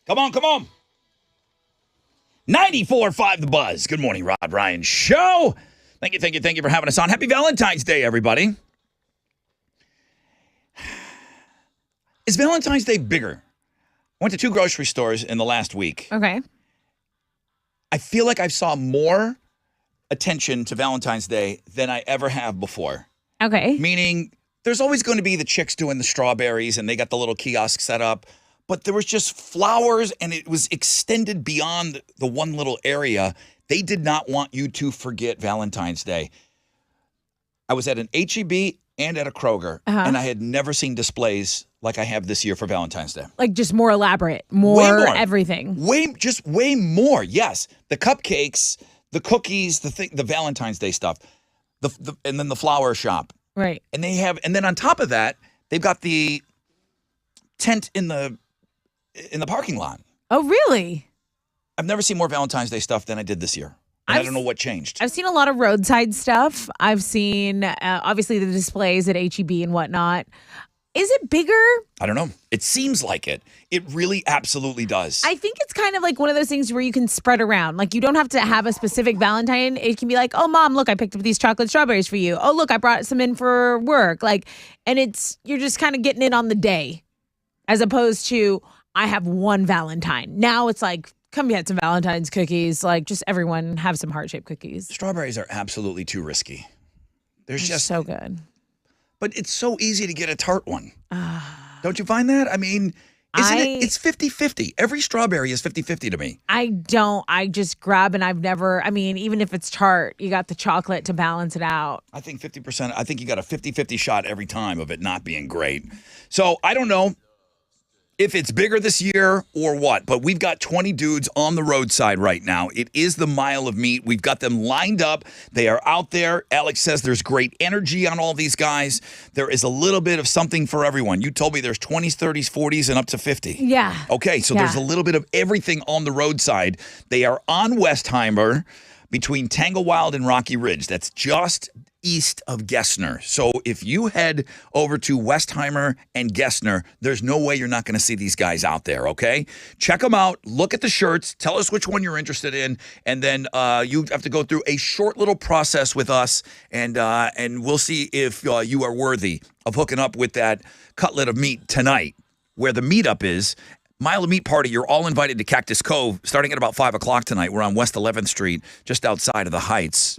Come on, come on. 94.5 The Buzz. Good morning, Rod Ryan Show. Thank you for having us on. Happy Valentine's Day, everybody. Is Valentine's Day bigger? I went to 2 grocery stores in the last week. Okay. I feel like I saw more attention to Valentine's Day than I ever have before. Okay. Meaning, there's always going to be the chicks doing the strawberries, and they got the little kiosk set up. But there was just flowers, and it was extended beyond the one little area. They did not want you to forget Valentine's Day. I was at an H-E-B and at a Kroger, and I had never seen displays like I have this year for Valentine's Day. Like just more elaborate, more everything. Way more. Yes, the cupcakes, the cookies, the Valentine's Day stuff, and then the flower shop. Right. And then on top of that, they've got the tent in the parking lot. Oh, really? I've never seen more Valentine's Day stuff than I did this year. And I don't know what changed. I've seen a lot of roadside stuff. I've seen, obviously, the displays at H-E-B and whatnot. Is it bigger? I don't know. It seems like it. It really absolutely does. I think it's kind of like one of those things where you can spread around. Like you don't have to have a specific Valentine. It can be like, oh, Mom, look, I picked up these chocolate strawberries for you. Oh, look, I brought some in for work. Like, and you're just kind of getting it on the day as opposed to I have one Valentine. Now it's like, come get some Valentine's cookies. Like just everyone have some heart-shaped cookies. Strawberries are absolutely too risky. There's They're just so good. But it's so easy to get a tart one. Don't you find that? I mean, isn't it? It's 50-50. Every strawberry is 50-50 to me. I don't. I just grab and even if it's tart, you got the chocolate to balance it out. I think 50%, I think you got a 50-50 shot every time of it not being great. So I don't know if it's bigger this year or what, but we've got 20 dudes on the roadside right now. It is the Mile of Meat. We've got them lined up. They are out there. Alex says there's great energy on all these guys. There is a little bit of something for everyone. You told me there's 20s, 30s, 40s, and up to 50. Yeah. Okay, so there's a little bit of everything on the roadside. They are on Westheimer between Tanglewild and Rocky Ridge. That's just east of Gessner. So if you head over to Westheimer and Gessner, there's no way you're not going to see these guys out there, okay? Check them out. Look at the shirts. Tell us which one you're interested in. And then you have to go through a short little process with us, and we'll see if you are worthy of hooking up with that cutlet of meat tonight, where the meetup is. Mile of Meat Party, you're all invited to Cactus Cove starting at about 5 o'clock tonight. We're on West 11th Street, just outside of the Heights.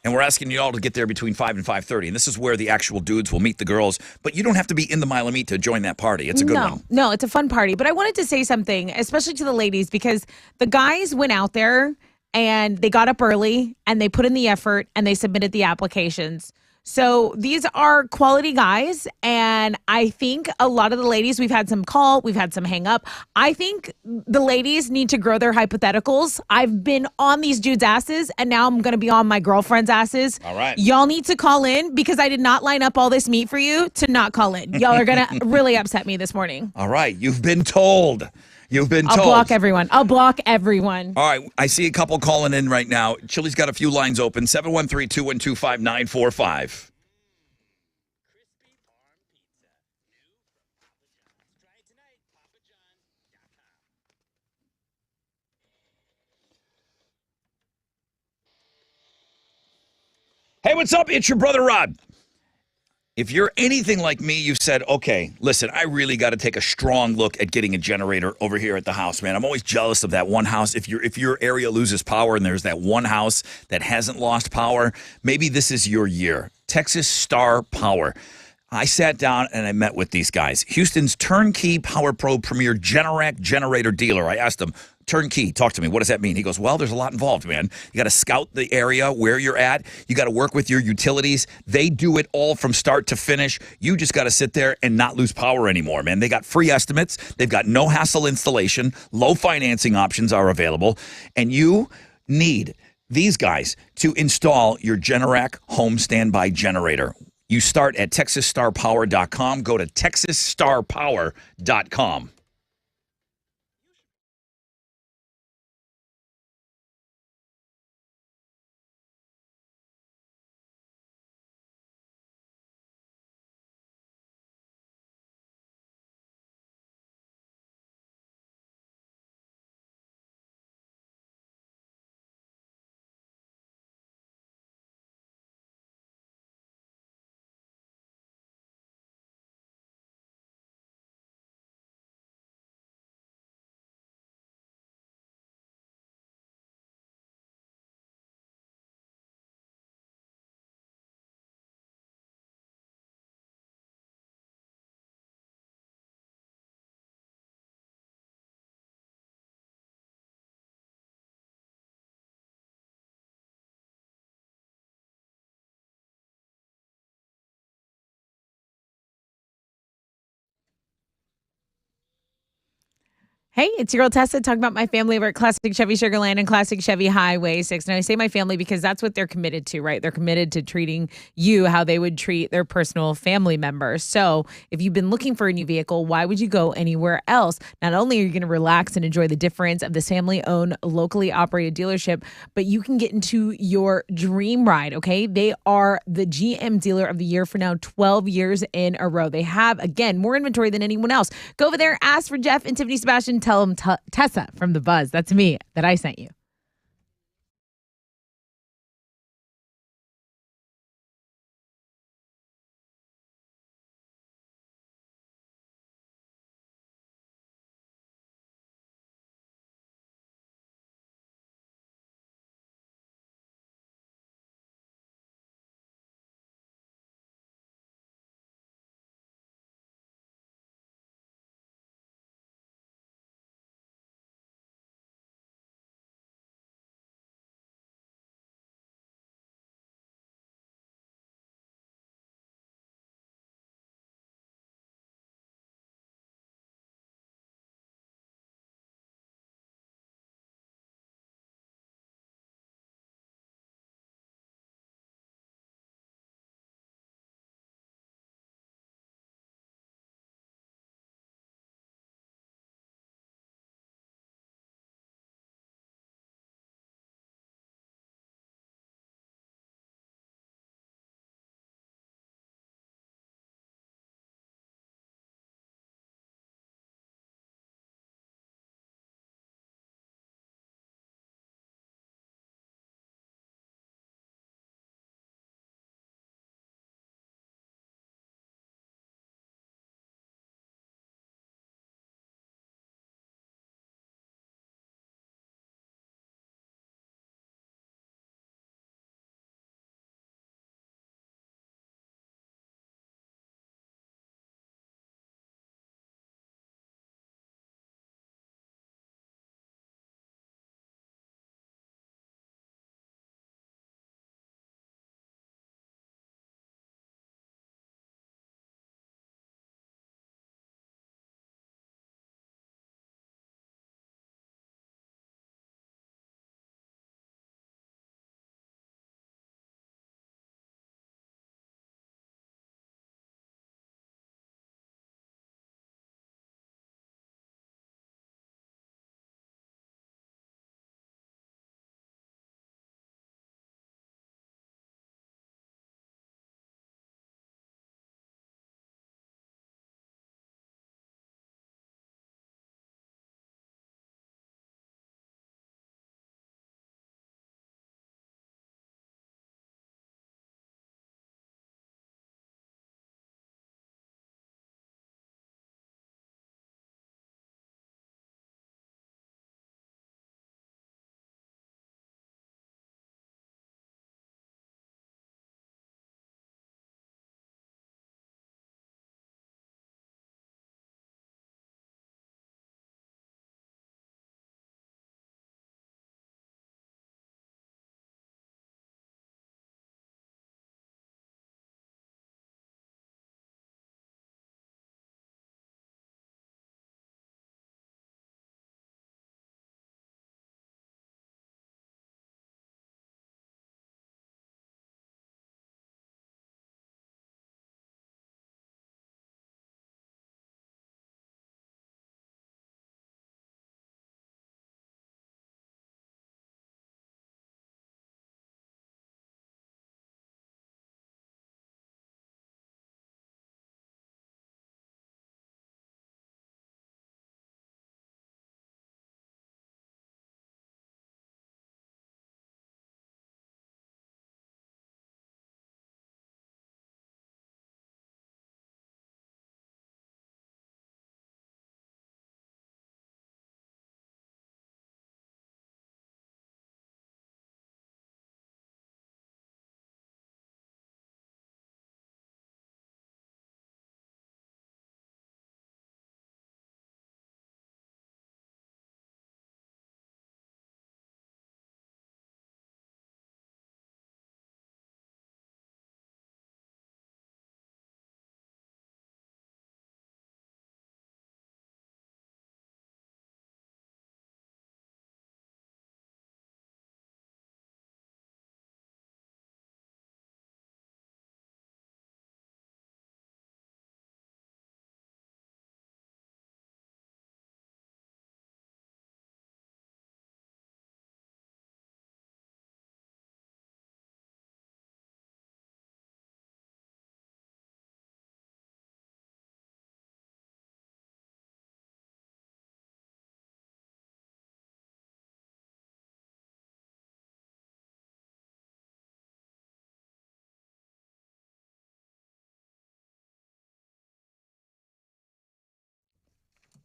And we're asking you all to get there between 5 and 5:30. And this is where the actual dudes will meet the girls. But you don't have to be in the Mile of Meat to join that party. It's a good one. No, it's a fun party. But I wanted to say something, especially to the ladies, because the guys went out there and they got up early and they put in the effort and they submitted the applications. So these are quality guys, and I think a lot of the ladies, we've had some call, we've had some hang up. I think the ladies need to grow their hypotheticals. I've been on these dudes' asses, and now I'm going to be on my girlfriend's asses. All right. Y'all need to call in because I did not line up all this meat for you to not call in. Y'all are going to really upset me this morning. All right. You've been told. You've been told. I'll block everyone. All right. I see a couple calling in right now. Chili's got a few lines open. 713-212-5945. Hey, what's up? It's your brother Rod. If you're anything like me, you've said, okay, listen, I really got to take a strong look at getting a generator over here at the house, man. I'm always jealous of that one house. If your area loses power and there's that one house that hasn't lost power, maybe this is your year. Texas Star Power. I sat down and I met with these guys. Houston's turnkey Power Pro Premier Generac generator dealer. I asked him, turnkey, talk to me. What does that mean? He goes, well, there's a lot involved, man. You got to scout the area where you're at. You got to work with your utilities. They do it all from start to finish. You just got to sit there and not lose power anymore, man. They got free estimates. They've got no hassle installation. Low financing options are available. And you need these guys to install your Generac home standby generator. You start at TexasStarPower.com. Go to TexasStarPower.com. Hey, it's your girl Tessa talking about my family over at Classic Chevy Sugarland and Classic Chevy Highway 6. And I say my family because that's what they're committed to, right? They're committed to treating you how they would treat their personal family members. So if you've been looking for a new vehicle, why would you go anywhere else? Not only are you going to relax and enjoy the difference of this family-owned, locally operated dealership, but you can get into your dream ride, okay? They are the GM Dealer of the Year for now 12 years in a row. They have, again, more inventory than anyone else. Go over there, ask for Jeff and Tiffany Sebastian. Tell them Tessa from The Buzz. That's me that I sent you.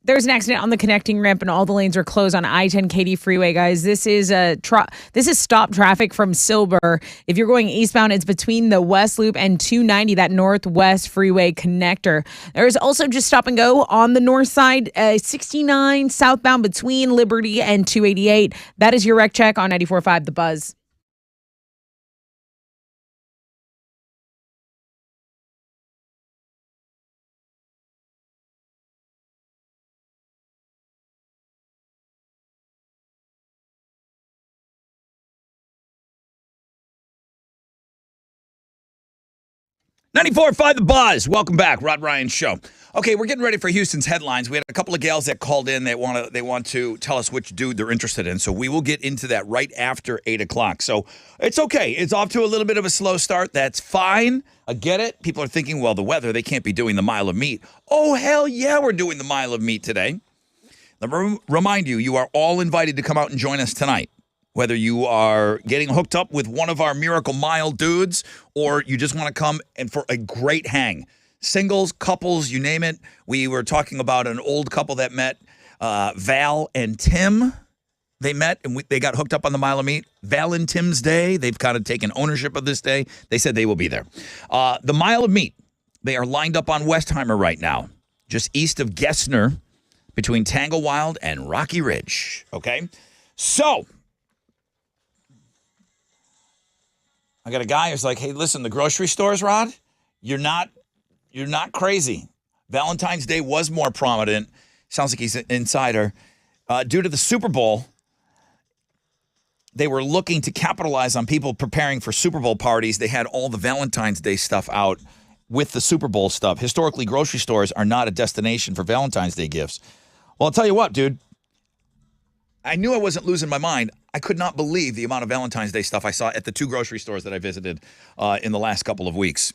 There's an accident on the connecting ramp, and all the lanes are closed on I-10 Katy Freeway, guys. This is stop traffic from Silver. If you're going eastbound, it's between the West Loop and 290, that Northwest Freeway connector. There's also just stop and go on the north side, 69 southbound between Liberty and 288. That is your wreck check on 94.5 The Buzz. $94.5 The Buzz. Welcome back, Rod Ryan Show. Okay, we're getting ready for Houston's headlines. We had a couple of gals that called in. They want to tell us which dude they're interested in. So we will get into that right after 8 o'clock. So it's okay. It's off to a little bit of a slow start. That's fine. I get it. People are thinking, well, the weather, they can't be doing the mile of meat. Oh, hell yeah, we're doing the mile of meat today. Let me remind you, you are all invited to come out and join us tonight. Whether you are getting hooked up with one of our Miracle Mile dudes or you just want to come and for a great hang. Singles, couples, you name it. We were talking about an old couple that met, Val and Tim. They met and they got hooked up on the Mile of Meat. Valentine's Day, they've kind of taken ownership of this day. They said they will be there. The Mile of Meat, they are lined up on Westheimer right now, just east of Gessner, between Tanglewild and Rocky Ridge. Okay? So I got a guy who's like, hey, listen, the grocery stores, Rod, you're not crazy. Valentine's Day was more prominent. Sounds like he's an insider. Due to the Super Bowl, they were looking to capitalize on people preparing for Super Bowl parties. They had all the Valentine's Day stuff out with the Super Bowl stuff. Historically, grocery stores are not a destination for Valentine's Day gifts. Well, I'll tell you what, dude. I knew I wasn't losing my mind. I could not believe the amount of Valentine's Day stuff I saw at the 2 grocery stores that I visited in the last couple of weeks.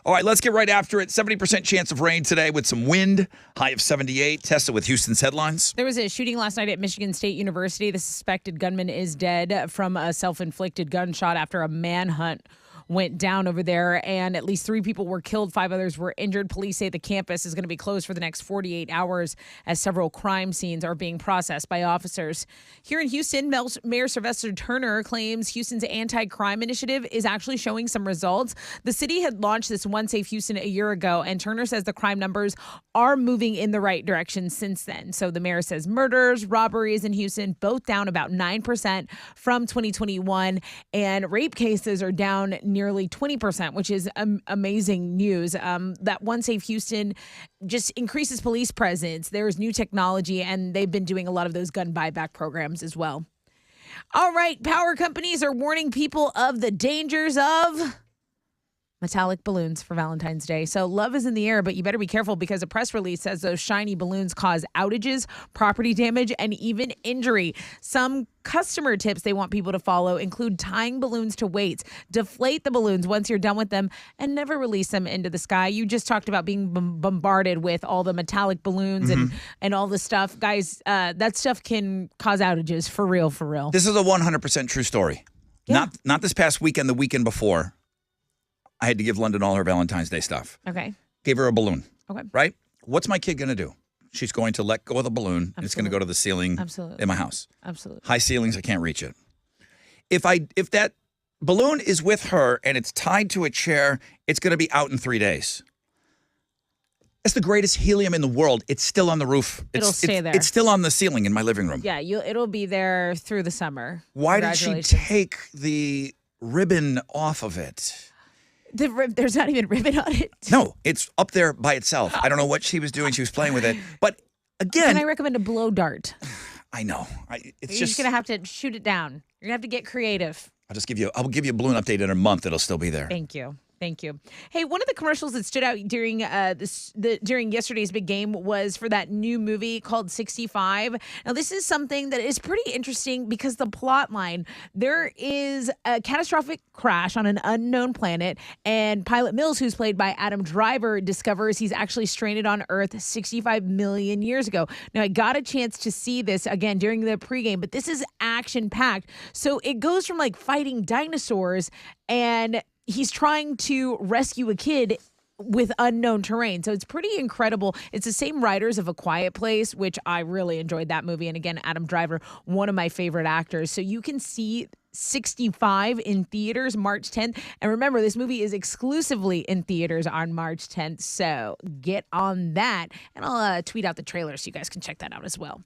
All right, let's get right after it. 70% chance of rain today with some wind, high of 78. Tested with Houston's headlines. There was a shooting last night at Michigan State University. The suspected gunman is dead from a self-inflicted gunshot after a manhunt went down over there, and at least 3 people were killed. 5 others were injured. Police say the campus is going to be closed for the next 48 hours as several crime scenes are being processed by officers. Here in Houston, Mayor Sylvester Turner claims Houston's anti-crime initiative is actually showing some results. The city had launched this One Safe Houston a year ago, and Turner says the crime numbers are moving in the right direction since then. So the mayor says murders, robberies in Houston, both down about 9% from 2021, and rape cases are down nearly 20%, which is amazing news. That One Safe Houston just increases police presence. There's new technology, and they've been doing a lot of those gun buyback programs as well. All right, power companies are warning people of the dangers of metallic balloons for Valentine's Day. So love is in the air, but you better be careful because a press release says those shiny balloons cause outages, property damage, and even injury. Some customer tips they want people to follow include tying balloons to weights, deflate the balloons once you're done with them, and never release them into the sky. You just talked about being bombarded with all the metallic balloons and all the stuff. Guys, that stuff can cause outages for real, for real. This is a 100% true story. Yeah. Not this past weekend, the weekend before. I had to give London all her Valentine's Day stuff. Okay. Gave her a balloon. Okay. Right? What's my kid going to do? She's going to let go of the balloon, and it's going to go to the ceiling in my house. Absolutely. High ceilings, I can't reach it. If that balloon is with her and it's tied to a chair, it's going to be out in 3 days. It's the greatest helium in the world. It's still on the roof. It'll stay there. It's still on the ceiling in my living room. Yeah, it'll be there through the summer. Why did she take the ribbon off of it? There's not even ribbon on it. No, it's up there by itself. I don't know what she was doing. She was playing with it. But again, can I recommend a blow dart? I know. You're just going to have to shoot it down. You're going to have to get creative. I'll give you a balloon update in a month. It'll still be there. Thank you. Thank you. Hey, one of the commercials that stood out during during yesterday's big game was for that new movie called 65. Now, this is something that is pretty interesting because the plot line, there is a catastrophic crash on an unknown planet, and Pilot Mills, who's played by Adam Driver, discovers he's actually stranded on Earth 65 million years ago. Now, I got a chance to see this again during the pregame, but this is action-packed. So it goes from like fighting dinosaurs and he's trying to rescue a kid with unknown terrain. So it's pretty incredible. It's the same writers of A Quiet Place, which I really enjoyed that movie. And again, Adam Driver, one of my favorite actors. So you can see 65 in theaters March 10th. And remember, this movie is exclusively in theaters on March 10th. So get on that. And I'll tweet out the trailer so you guys can check that out as well.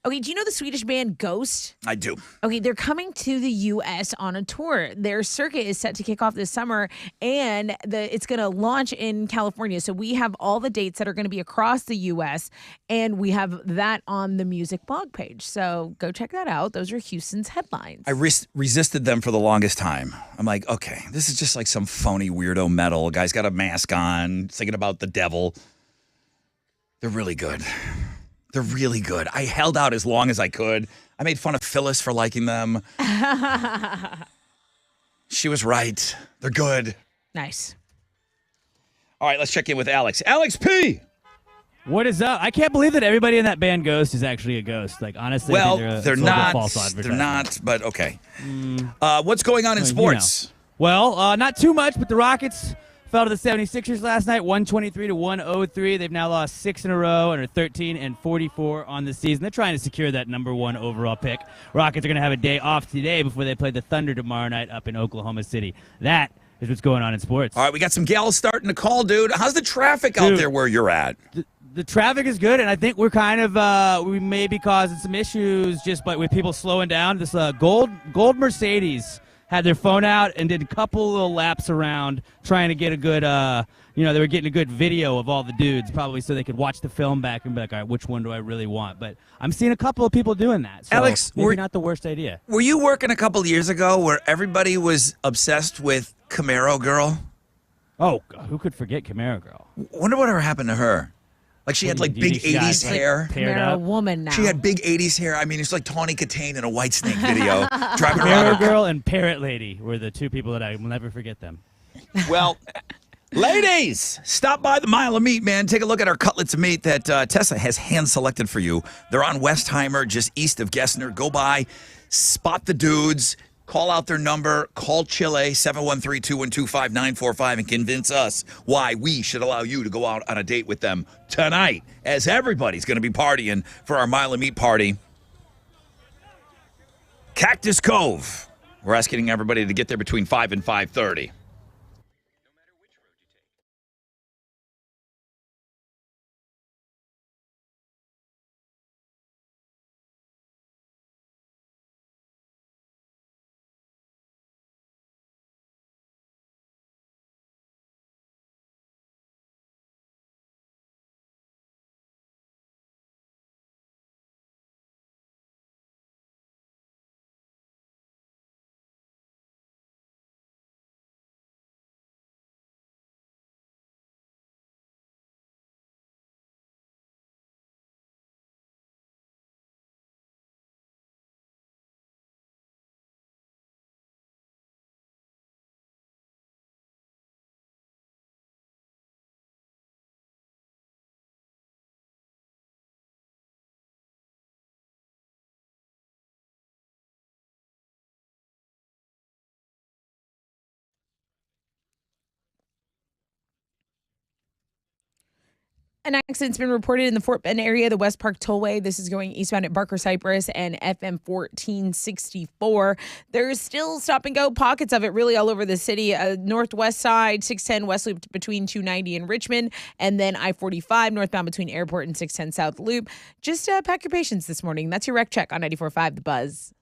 Okay, do you know the Swedish band Ghost? I do. Okay, they're coming to the U.S. on a tour. Their circuit is set to kick off this summer, and it's going to launch in California. So we have all the dates that are going to be across the U.S., and we have that on the music blog page. So go check that out. Those are Houston's headlines. I resisted them for the longest time. I'm like, okay, this is just like some phony weirdo metal. Guy's got a mask on, singing about the devil. They're really good. They're really good. I held out as long as I could. I made fun of Phyllis for liking them. She was right. They're good. Nice. All right, let's check in with Alex. Alex P. What is up? I can't believe that everybody in that band Ghost is actually a ghost. Like, honestly, I Well, think they're it's a little bit not. false They're advertising. not, but okay. What's going on in sports? Well, not too much, but the Rockets fell to the 76ers last night, 123 to 103. They've now lost 6 in a row and are 13-44 on the season. They're trying to secure that number 1 overall pick. Rockets are going to have a day off today before they play the Thunder tomorrow night up in Oklahoma City. That is what's going on in sports. All right, we got some gals starting to call, dude. How's the traffic out there where you're at? The traffic is good, and I think we're kind of we may be causing some issues just with people slowing down. This gold Mercedes had their phone out and did a couple little laps around trying to get a good, they were getting a good video of all the dudes, probably so they could watch the film back and be like, all right, which one do I really want? But I'm seeing a couple of people doing that. So Alex, maybe not the worst idea. Were you working a couple years ago where everybody was obsessed with Camaro Girl? Oh, who could forget Camaro Girl? Wonder whatever happened to her. Like she had like Do you big think she got, 80s hair. paired They're a up? woman now. She had big 80s hair. I mean, it's like Tawny Katane in a Whitesnake video. Driving around. Camaro Girl and Parrot Lady were the two people that I will never forget them. Well, ladies, stop by the Mile of Meat, man. Take a look at our cutlets of meat that Tessa has hand-selected for you. They're on Westheimer, just east of Gessner. Go by, spot the dudes, call out their number, call Chile, 713-212-5945, and convince us why we should allow you to go out on a date with them tonight, as everybody's going to be partying for our Mile of Meat party. Cactus Cove. We're asking everybody to get there between 5 and 5:30. An accident's been reported in the Fort Bend area, the West Park Tollway. This is going eastbound at Barker Cypress and FM 1464. There's still stop and go pockets of it really all over the city. Northwest side, 610 West Loop between 290 and Richmond, and then I-45 northbound between Airport and 610 South Loop. Just pack your patience this morning. That's your rec check on 94.5 The Buzz.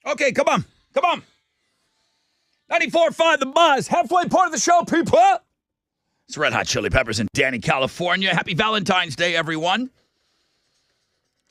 Okay, come on. Come on. 94.5 The Buzz. Halfway point of the show, people. It's Red Hot Chili Peppers in Danny, California. Happy Valentine's Day, everyone.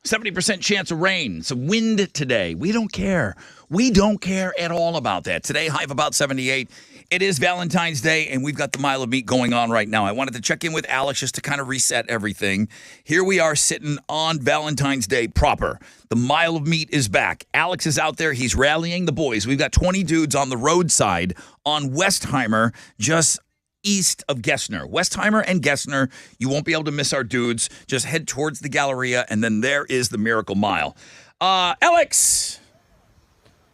70% chance of rain. Some wind today. We don't care. We don't care at all about that. Today, high of about 78. It is Valentine's Day, and we've got the Mile of Meat going on right now. I wanted to check in with Alex just to kind of reset everything. Here we are sitting on Valentine's Day proper. The Mile of Meat is back. Alex is out there. He's rallying the boys. We've got 20 dudes on the roadside on Westheimer, just east of Gessner. Westheimer and Gessner. You won't be able to miss our dudes. Just head towards the Galleria, and then there is the Miracle Mile. Alex.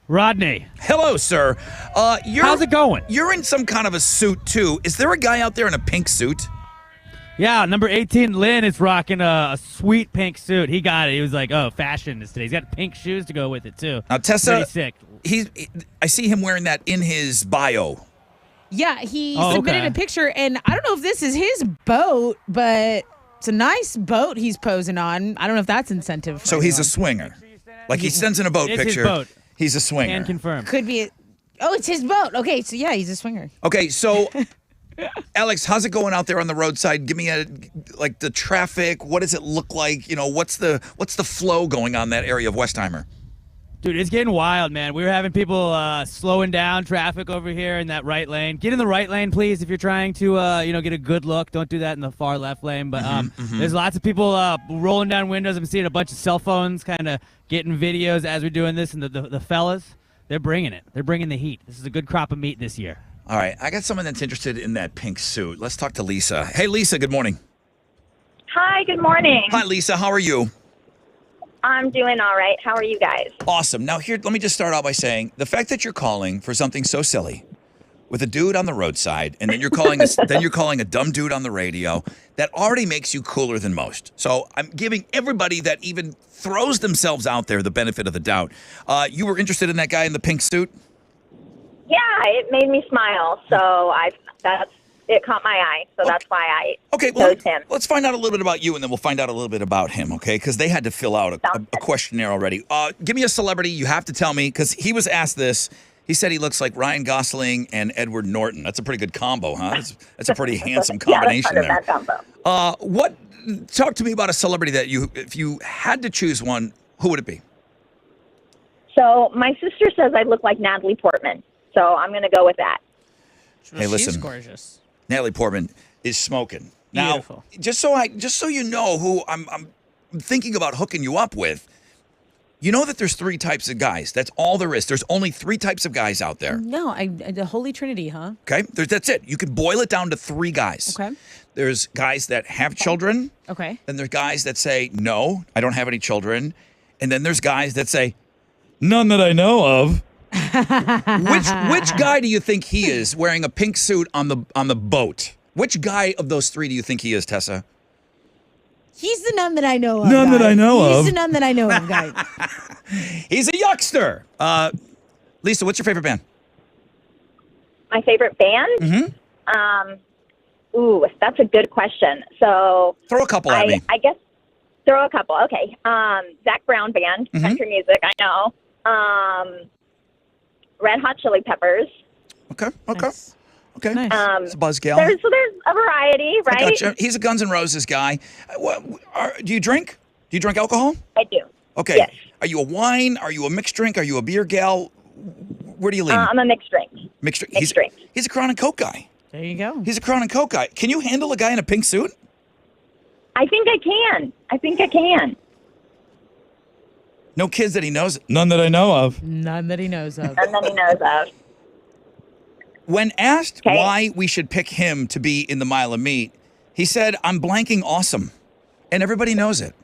Rodney. Hello, sir. How's it going? You're in some kind of a suit, too. Is there a guy out there in a pink suit? Yeah, number 18, Lynn, is rocking a sweet pink suit. He got it. He was like, oh, fashion is today. He's got pink shoes to go with it, too. Now, Tessa, sick. I see him wearing that in his bio. Yeah, he submitted a picture, and I don't know if this is his boat, but it's a nice boat he's posing on. I don't know if that's incentive for So he's a anyone. swinger. Like he sends in a boat It's his picture. boat. He's a swinger. Can confirm. Could be. It's his boat. Okay, so yeah, he's a swinger. Okay, so Alex, how's it going out there on the roadside? Give me the traffic. What does it look like? You know, what's the flow going on in that area of Westheimer? Dude, it's getting wild, man. We were having people slowing down traffic over here in that right lane. Get in the right lane, please, if you're trying to, get a good look. Don't do that in the far left lane. But there's lots of people rolling down windows. I'm seeing a bunch of cell phones kind of getting videos as we're doing this. And the fellas, they're bringing it. They're bringing the heat. This is a good crop of meat this year. All right, I got someone that's interested in that pink suit. Let's talk to Lisa. Hey, Lisa, good morning. Hi, good morning. Hi, Lisa. How are you? I'm doing all right. How are you guys? Awesome. Now, here, let me just start out by saying the fact that you're calling for something so silly with a dude on the roadside, and then you're calling a dumb dude on the radio, that already makes you cooler than most. So I'm giving everybody that even throws themselves out there the benefit of the doubt. You were interested in that guy in the pink suit? Yeah, it made me smile. So it caught my eye. So that's why I chose him. Let's find out a little bit about you, and then we'll find out a little bit about him, okay? Because they had to fill out a questionnaire already. Give me a celebrity. You have to tell me, because he was asked this. He said he looks like Ryan Gosling and Edward Norton. That's a pretty good combo, huh? That's a pretty handsome combination there. That's part of that combo. Talk to me about a celebrity that if you had to choose one, who would it be? So my sister says I look like Natalie Portman. So I'm going to go with that. Hey, listen. She's gorgeous. Natalie Portman is smoking. Now, Beautiful. just so you know who I'm thinking about hooking you up with, you know that there's 3 types of guys. That's all there is. There's only 3 types of guys out there. No, the Holy Trinity, huh? Okay? That's it. You can boil it down to 3 guys. Okay. There's guys that have children. Okay. Then there's guys that say, no, I don't have any children. And then there's guys that say, none that I know of. Which guy do you think he is wearing a pink suit on the boat? Which guy of those 3 do you think he is, Tessa? He's the none that I know of. None guy. that I know of. He's the none that I know of, guy. He's a yuckster. Lisa, what's your favorite band? My favorite band? Mm-hmm. That's a good question. So throw a couple at me. I guess throw a couple. Okay. Zach Brown Band, country music. I know. Red Hot Chili Peppers. Okay. Nice. Okay. Nice. It's a buzzkill. There's a variety, right? I gotcha. He's a Guns N' Roses guy. Do you drink? Do you drink alcohol? I do. Okay. Yes. Are you a wine? Are you a mixed drink? Are you a beer gal? Where do you lean? I'm a mixed drink. Mixed drink. Mixed drink. He's a Crown and Coke guy. There you go. He's a Crown and Coke guy. Can you handle a guy in a pink suit? I think I can. No kids that he knows? None that I know of. None that he knows of. And then he knows of. When asked why we should pick him to be in the Mile of Meat, he said, I'm blanking awesome. And everybody knows it.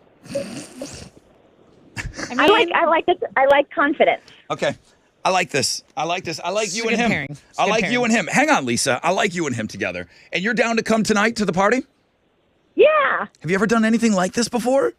I like this. I like confidence. Okay. I like this. I like you and good him. pairing. I Good like pairing. you and him. Hang on, Lisa. I like you and him together. And you're down to come tonight to the party? Yeah. Have you ever done anything like this before?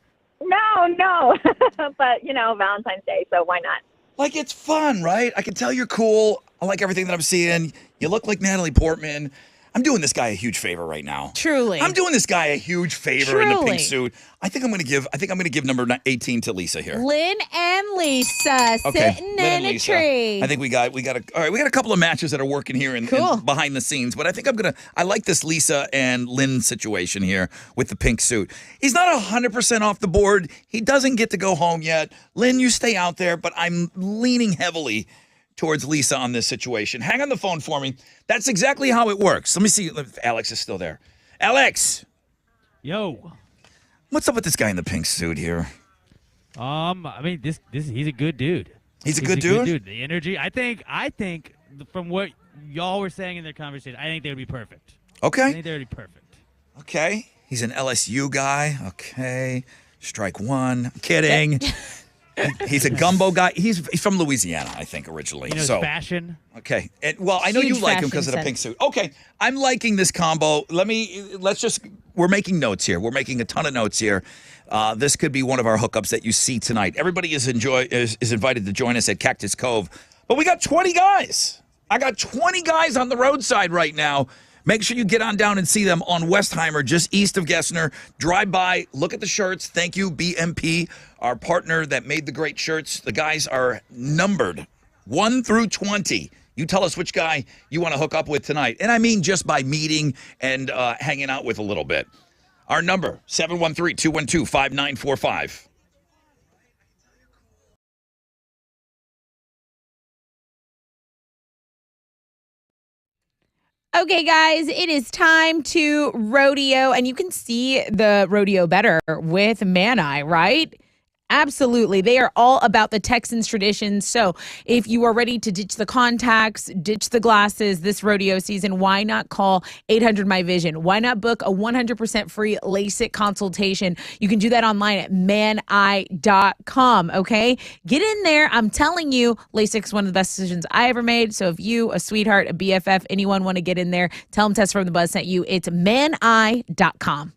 No. But, Valentine's Day, so why not? Like, it's fun, right? I can tell you're cool. I like everything that I'm seeing. You look like Natalie Portman. I'm doing this guy a huge favor right now. Truly. I'm doing this guy a huge favor in the Truly. pink suit. I think I'm going to give number 18 to Lisa here. Lynn and Lisa sitting Lynn and in a Lisa. tree. I think we got a couple of matches that are working here in behind the scenes, but I think I like this Lisa and Lynn situation here with the pink suit. He's not 100% off the board. He doesn't get to go home yet. Lynn, you stay out there, but I'm leaning heavily towards Lisa on this situation. Hang on the phone for me. That's exactly how it works. Let me see if Alex is still there. Alex. Yo. What's up with this guy in the pink suit here? I mean, this he's a good dude. He's a good dude? The energy. I think from what y'all were saying in their conversation, I think they would be perfect. Okay. I think they would be perfect. Okay. He's an LSU guy. Okay. Strike one. I'm kidding. He's a gumbo guy. He's from Louisiana, I think, originally. He knows fashion. Okay. I know you Huge like him because of the fashion pink suit. Okay. I'm liking this combo. We're making notes here. We're making a ton of notes here. This could be one of our hookups that you see tonight. Everybody is invited to join us at Cactus Cove. But we got 20 guys. I got 20 guys on the roadside right now. Make sure you get on down and see them on Westheimer, just east of Gessner. Drive by, look at the shirts. Thank you, BMP, our partner that made the great shirts. The guys are numbered 1 through 20. You tell us which guy you want to hook up with tonight. And I mean just by meeting and hanging out with a little bit. Our number, 713-212-5945. Okay, guys, it is time to rodeo, and you can see the rodeo better with Man-Eye, right? Absolutely. They are all about the Texans traditions. So if you are ready to ditch the contacts, ditch the glasses this rodeo season, why not call 800-MY-VISION? Why not book a 100% free LASIK consultation? You can do that online at maneye.com, okay? Get in there. I'm telling you, LASIK is one of the best decisions I ever made. So if you, a sweetheart, a BFF, anyone want to get in there, tell them Tess from the Buzz sent you. It's maneye.com.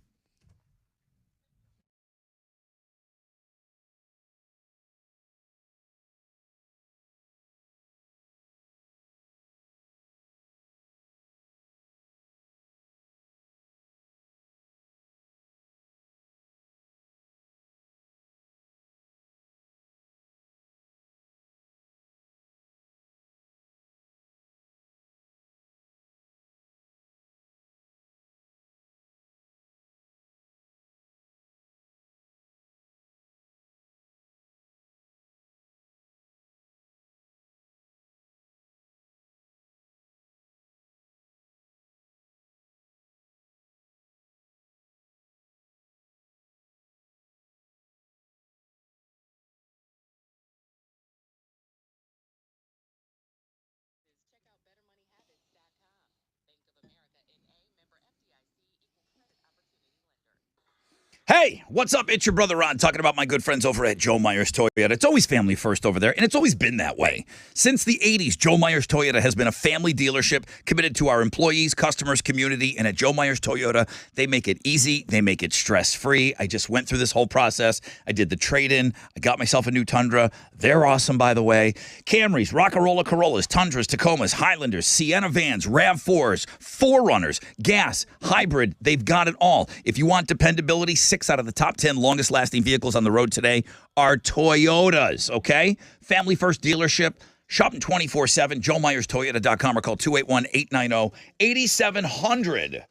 Hey, what's up? It's your brother Ron talking about my good friends over at Joe Myers Toyota. It's always family first over there, and it's always been that way. Since the 80s, Joe Myers Toyota has been a family dealership committed to our employees, customers, community, and at Joe Myers Toyota, they make it easy. They make it stress-free. I just went through this whole process. I did the trade-in. I got myself a new Tundra. They're awesome, by the way. Camrys, Rockarola Corollas, Tundras, Tacomas, Highlanders, Sienna vans, RAV4s, 4Runners, gas, hybrid. They've got it all. If you want dependability, 6 out of the top 10 longest lasting vehicles on the road today are Toyotas, okay? Family first dealership. Shopping 24/7, joemyerstoyota.com or call 281-890-8700.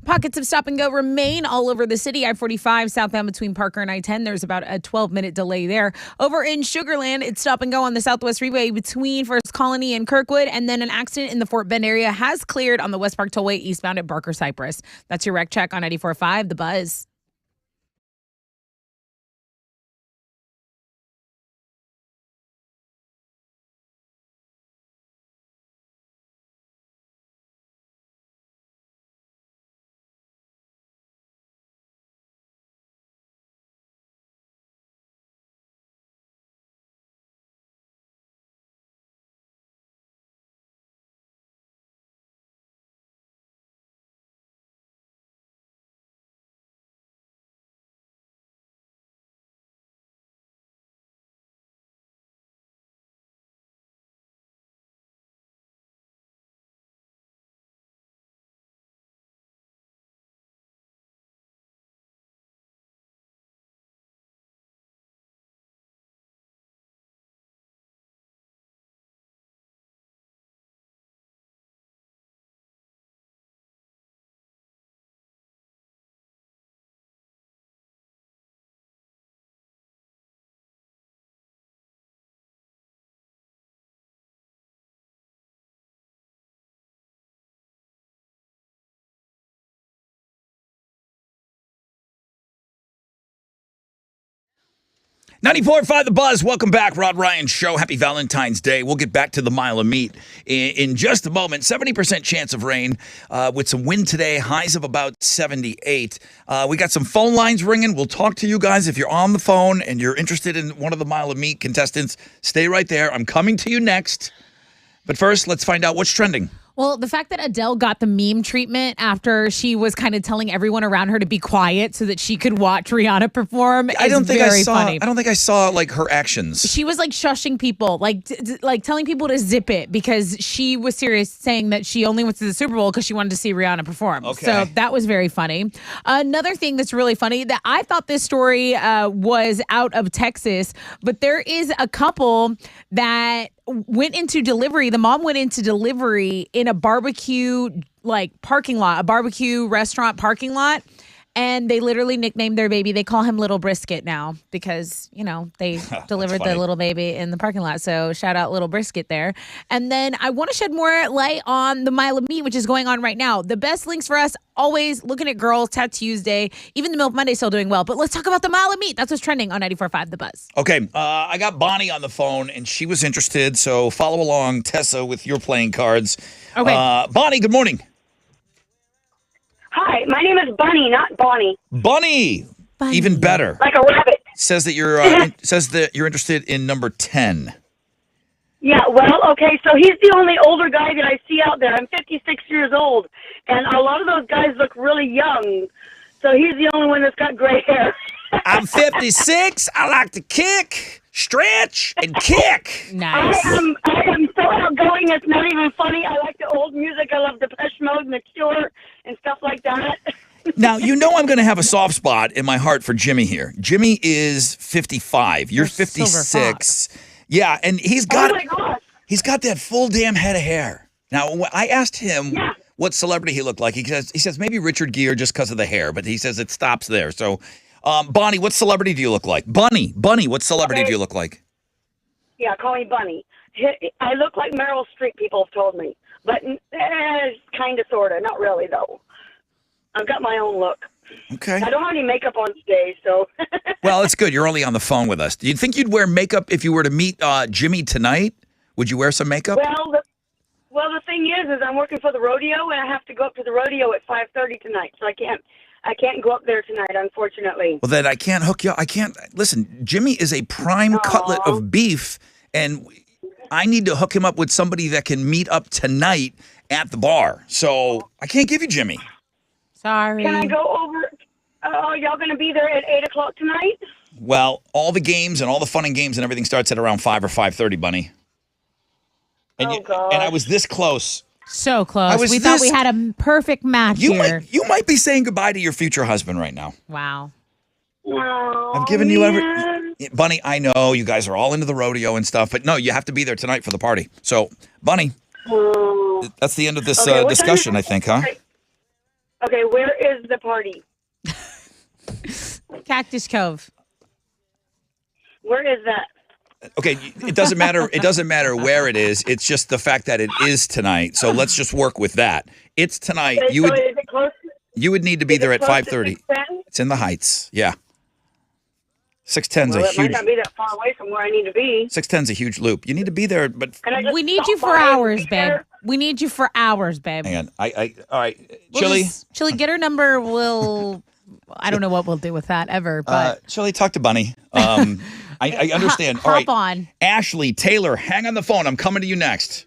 Pockets of stop and go remain all over the city. I-45 southbound between Parker and I-10. There's about a 12-minute delay there. Over in Sugar Land, it's stop and go on the Southwest Freeway between First Colony and Kirkwood. And then an accident in the Fort Bend area has cleared on the West Park Tollway eastbound at Barker Cypress. That's your wreck check on 94.5 The Buzz. .94.5 The Buzz. Welcome back, Rod Ryan Show. Happy Valentine's Day. We'll get back to the mile of meat in just a moment. 70% chance of rain with some wind today. Highs of about 78. We got some phone lines ringing. We'll talk to you guys. If you're on the phone and you're interested in one of the mile of meat contestants, stay right there. I'm coming to you next. But first, let's find out what's trending. Well, the fact that Adele got the meme treatment after she was kind of telling everyone around her to be quiet so that she could watch Rihanna perform is very funny. I don't think I saw like her actions. She was like shushing people, like telling people to zip it because she was serious, saying that she only went to the Super Bowl because she wanted to see Rihanna perform. Okay. So that was very funny. Another thing that's really funny that I thought this story was out of Texas, but there is a couple that went into delivery. The mom went into delivery in a barbecue parking lot, a barbecue restaurant parking lot. And they literally nicknamed their baby. They call him Little Brisket now because, they delivered the little baby in the parking lot. So shout out Little Brisket there. And then I want to shed more light on the Mile of Meat, which is going on right now. The best links for us, always looking at girls, Tat Tuesday, even the Milk Monday still doing well. But let's talk about the Mile of Meat. That's what's trending on 94.5 The Buzz. Okay, I got Bonnie on the phone, and she was interested. So follow along, Tessa, with your playing cards. Okay. Bonnie, good morning. Hi, my name is Bunny, not Bonnie. Bunny. Even better. Like a rabbit. Says that you're interested in number 10. Yeah, well, okay, so he's the only older guy that I see out there. I'm 56 years old, and a lot of those guys look really young. So he's the only one that's got gray hair. I'm 56. I like to kick, stretch, and kick. Nice. I am so outgoing, it's not even funny. I like the old music. I love Depeche Mode and The Cure and stuff like that. Now, I'm going to have a soft spot in my heart for Jimmy here. Jimmy is 55. You're 56. Yeah, and he's got that full damn head of hair. Now, when I asked him what celebrity he looked like, he says maybe Richard Gere just because of the hair, but he says it stops there. So, Bonnie, what celebrity do you look like? Bunny, what celebrity do you look like? Yeah, call me Bunny. I look like Meryl Streep, people have told me. But kind of, sort of. Not really, though. I've got my own look. Okay. I don't have any makeup on today, so. Well, it's good. You're only on the phone with us. Do you think you'd wear makeup if you were to meet Jimmy tonight? Would you wear some makeup? Well, the thing is I'm working for the rodeo, and I have to go up to the rodeo at 5:30 tonight, so I can't go up there tonight, unfortunately. Well, then I can't hook you. I can't. Listen, Jimmy is a prime cutlet of beef, and I need to hook him up with somebody that can meet up tonight at the bar. So I can't give you Jimmy. Sorry. Can I go over? Y'all going to be there at 8 o'clock tonight? Well, all the games and all the fun and games and everything starts at around 5 or 5:30, Bunny. And God. And I was this close. So close. We thought we had a perfect match here. You might be saying goodbye to your future husband right now. Wow. Oh, I've given you Bunny, I know you guys are all into the rodeo and stuff, but no, you have to be there tonight for the party. So, Bunny, that's the end of this discussion, I think, huh? Okay, where is the party? Cactus Cove. Where is that? Okay, it doesn't matter. It doesn't matter where it is. It's just the fact that it is tonight. So let's just work with that. It's tonight. So is it close? You would need to be there at 5:30. It's in the Heights. Yeah. 610's Well, a it might huge. not be that far away from where I need to be. 610's a huge loop. You need to be there, but We need you for hours, babe. We need you for hours, babe. hang on. All right. Chili. Chili, get her number. I don't know what we'll do with that ever, but Chili, talk to Bunny. I understand. All right. hop on. Ashley, Taylor, hang on the phone. I'm coming to you next.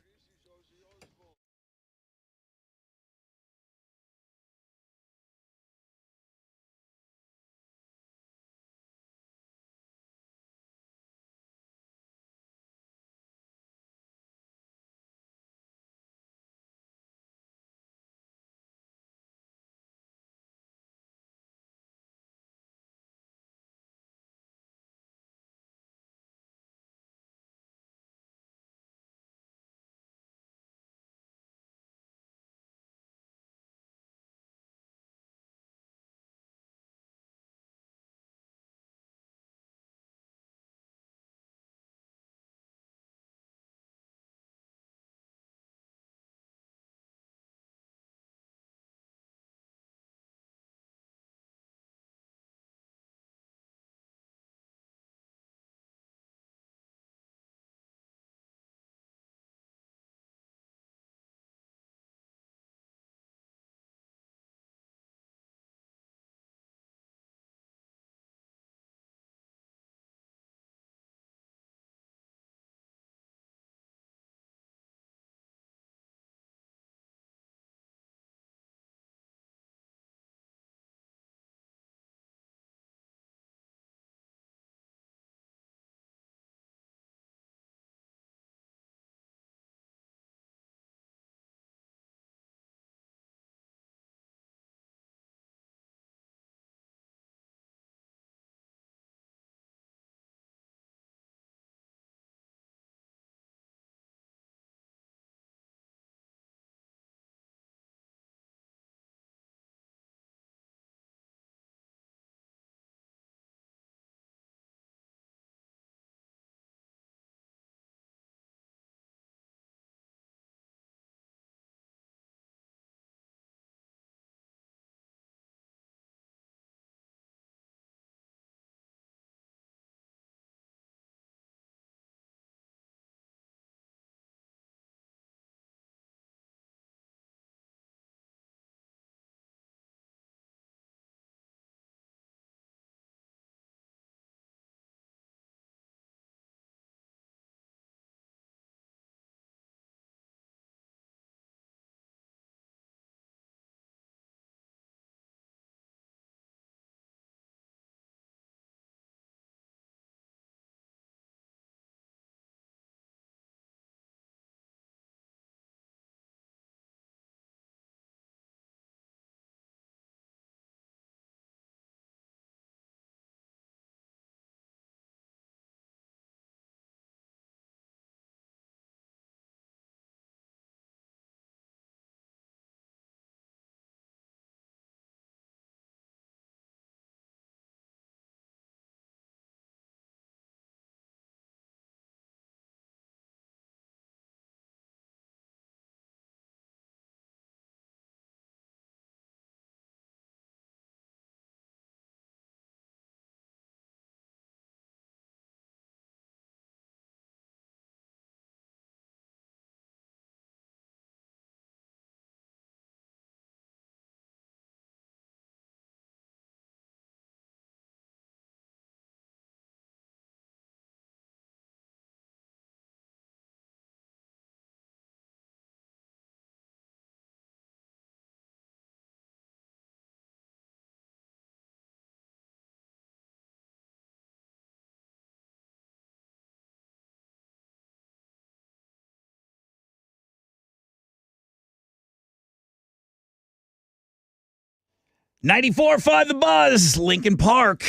.94.5 The Buzz, Lincoln Park,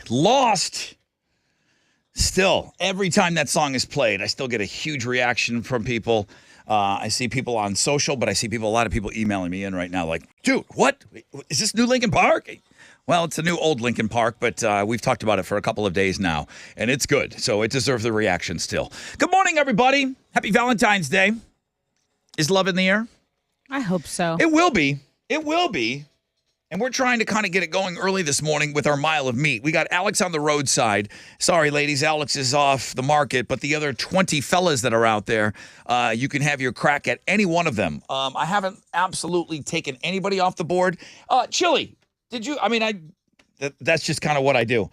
Lost. Still, every time that song is played, I still get a huge reaction from people. I see people on social, but I see a lot of people emailing me in right now like, dude, what? Is this new Lincoln Park? Well, it's a new old Lincoln Park, but we've talked about it for a couple of days now, and it's good, so it deserves the reaction still. Good morning, everybody. Happy Valentine's Day. Is love in the air? I hope so. It will be. It will be. And we're trying to kind of get it going early this morning with our mile of meat. We got Alex on the roadside. Sorry, ladies, Alex is off the market, but the other 20 fellas that are out there, you can have your crack at any one of them. I haven't absolutely taken anybody off the board. Chili, did you? I mean, that's just kind of what I do.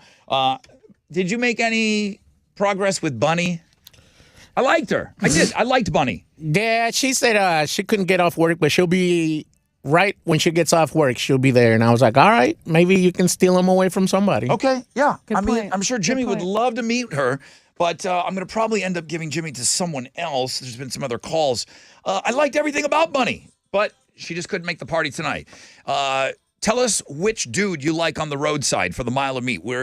Did you make any progress with Bunny? I liked her. I did. I liked Bunny. Yeah, she said she couldn't get off work, but she'll be right when she gets off work. She'll be there. And I was like, all right, maybe you can steal him away from somebody. Okay, yeah. Good I mean, point. I'm sure Jimmy would love to meet her, but I'm going to probably end up giving Jimmy to someone else. There's been some other calls. I liked everything about Bunny, but she just couldn't make the party tonight. Tell us which dude you like on the roadside for the mile of meat. We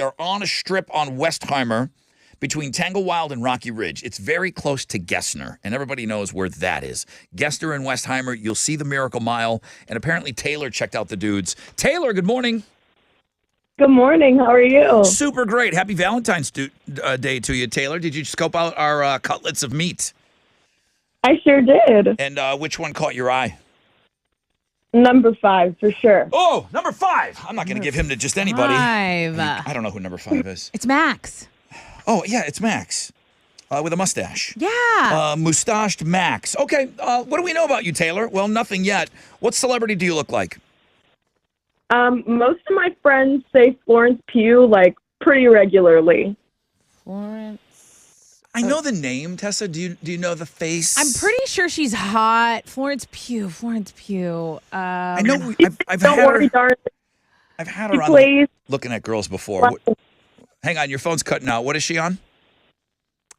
are on a strip on Westheimer between Tanglewild and Rocky Ridge. It's very close to Gessner, and everybody knows where that is. Gessner and Westheimer, you'll see the Miracle Mile, and apparently Taylor checked out the dudes. Taylor, good morning. Good morning. How are you? Super great. Happy Valentine's Day to you, Taylor. Did you scope out our cutlets of meat? I sure did. And which one caught your eye? Number 5 for sure. Oh, number 5. I'm not going to give him to just anybody. 5. I don't know who number 5 is. It's Max. Oh, yeah, it's Max with a mustache. Yeah. Mustached Max. Okay, what do we know about you, Taylor? Well, nothing yet. What celebrity do you look like? Most of my friends say Florence Pugh like pretty regularly. Florence. I know the name, Tessa. Do you know the face? I'm pretty sure she's hot. Florence Pugh. I know. I've Don't had worry, her. darling. I've had She her on plays. looking at girls before. Hang on, your phone's cutting out. What is she on?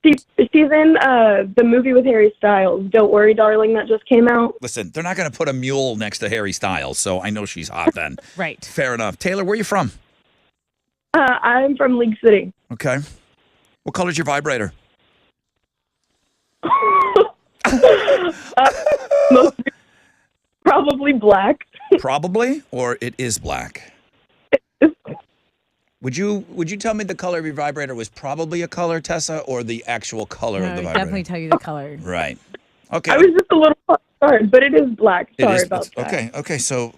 She's in the movie with Harry Styles. Don't worry, darling. That just came out. Listen, they're not going to put a mule next to Harry Styles, so I know she's hot then. Right. Fair enough. Taylor, where are you from? I'm from League City. Okay. What color's your vibrator? Probably black. Probably, or it is black. Would you tell me the color of your vibrator was probably a color, Tessa, or the actual color No, of the I vibrator? definitely tell you the color. Right. Okay. I was just a little hard, but it is black. It Sorry is- about that. Okay. Okay. So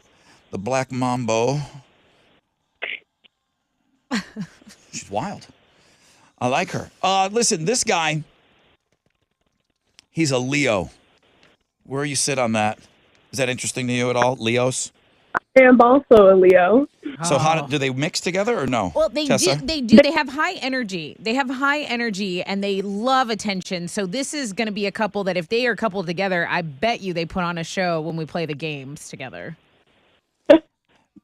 the black mambo. She's wild. I like her. Listen, this guy, he's a Leo. Where you sit on that? Is that interesting to you at all? Leos? I am also a Leo. So how do they mix together or no? Well, they Tessa? do. They do. They have high energy. They have high energy, and they love attention. So this is going to be a couple that, if they are coupled together, I bet you they put on a show when we play the games together.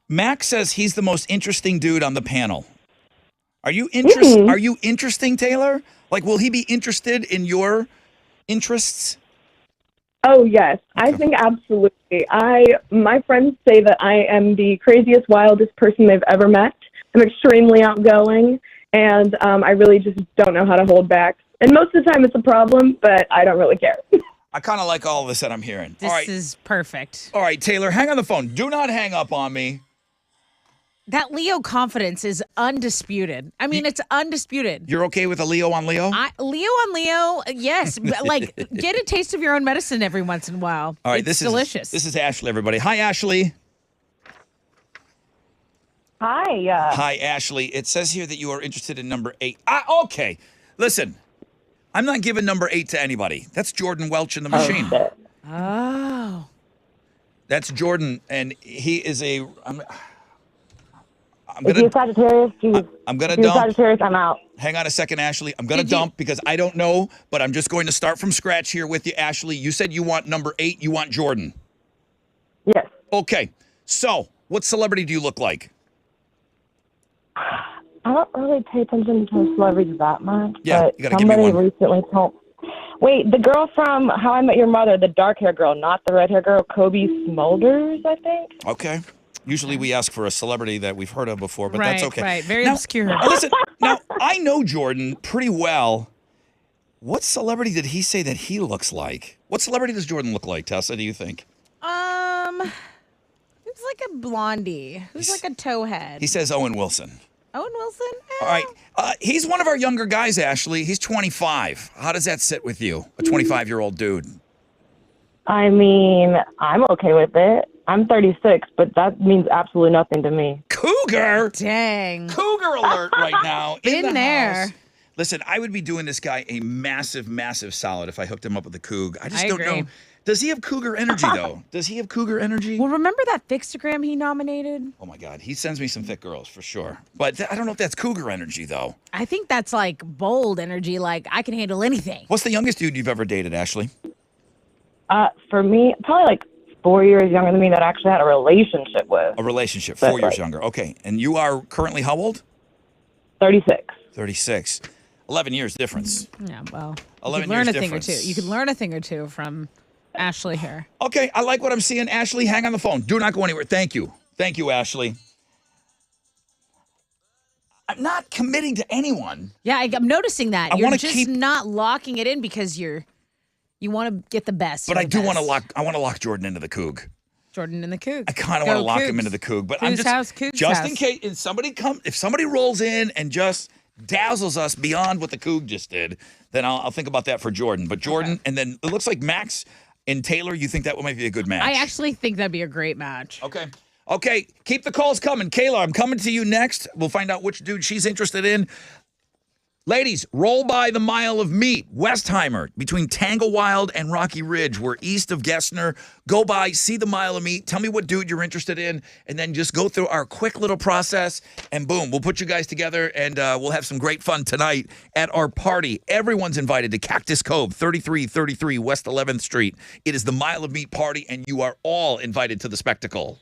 Max says he's the most interesting dude on the panel. Are you Are you interesting, Taylor? Like, will he be interested in your interests? Oh yes, I think absolutely. My friends say that I am the craziest, wildest person they've ever met. I'm extremely outgoing, and I really just don't know how to hold back. And most of the time, it's a problem, but I don't really care. I kind of like all of this that I'm hearing. This All right. is perfect. All right, Taylor, hang on the phone. Do not hang up on me. That Leo confidence is undisputed. I mean, it's undisputed. You're okay with a Leo on Leo? Leo on Leo, yes. But, like, get a taste of your own medicine every once in a while. All right, it's this delicious. This is Ashley, everybody. Hi, Ashley. Hi. Hi, Ashley. It says here that you are interested in number 8. Okay. Listen, I'm not giving number 8 to anybody. That's Jordan Welch in the machine. Oh. That's Jordan, and he is a... If you're Sagittarius, I'm going to if you're dump. Sagittarius, I'm out. Hang on a second, Ashley. I'm going to dump because I don't know, but I'm just going to start from scratch here with you, Ashley. You said you want number 8. You want Jordan. Yes. Okay. So, what celebrity do you look like? I don't really pay attention to celebrities that much. Yeah, but you gotta give me somebody one. recently told. Wait, the girl from How I Met Your Mother, the dark hair girl, not the red hair girl, Kobe Smulders, I think. Okay. Usually we ask for a celebrity that we've heard of before, but right, that's okay. Right, very now, obscure. Listen, now, I know Jordan pretty well. What celebrity did he say that he looks like? What celebrity does Jordan look like, Tessa, do you think? Who's like a blondie? Who's like a towhead? He says Owen Wilson. Owen Wilson? All right. He's one of our younger guys, Ashley. He's 25. How does that sit with you, a 25-year-old dude? I mean, I'm okay with it. I'm 36, but that means absolutely nothing to me. Cougar? Dang. Cougar alert right now. Been in the there. House. Listen, I would be doing this guy a massive, massive solid if I hooked him up with a Coug. I just don't agree. know. Does he have Cougar energy, though? Does he have Cougar energy? Well, remember that Fixtagram he nominated? Oh, my God. He sends me some thick girls, for sure. But I don't know if that's Cougar energy, though. I think that's like bold energy, like I can handle anything. What's the youngest dude you've ever dated, Ashley? For me, probably like 4 years younger than me that I actually had a relationship with. A relationship, 4 years younger. Okay. And you are currently how old? 36. 36. 11 years difference. Yeah, well, 11 you could learn years a thing or difference. two. You could learn a thing or two from Ashley here. Okay, I like what I'm seeing. Ashley, hang on the phone. Do not go anywhere. Thank you. Thank you, Ashley. I'm not committing to anyone. Yeah, I'm noticing that. I You're wanna just keep- not locking it in because you want to get the best. But of I the do want to best. lock Jordan into the Coug. Jordan and the Coug. I kind of want to lock him into the Coug, but I'm just in case if somebody rolls in and just dazzles us beyond what the Coug just did, then I'll think about that for Jordan. But Jordan, and then it looks like Max and Taylor, you think that might be a good match? I actually think that'd be a great match. Okay, keep the calls coming. Kayla, I'm coming to you next. We'll find out which dude she's interested in. Ladies, roll by the Mile of Meat, Westheimer, between Tanglewild and Rocky Ridge. We're east of Gessner. Go by, see the Mile of Meat. Tell me what dude you're interested in, and then just go through our quick little process, and boom, we'll put you guys together, and we'll have some great fun tonight at our party. Everyone's invited to Cactus Cove, 3333 West 11th Street. It is the Mile of Meat party, and you are all invited to the spectacle.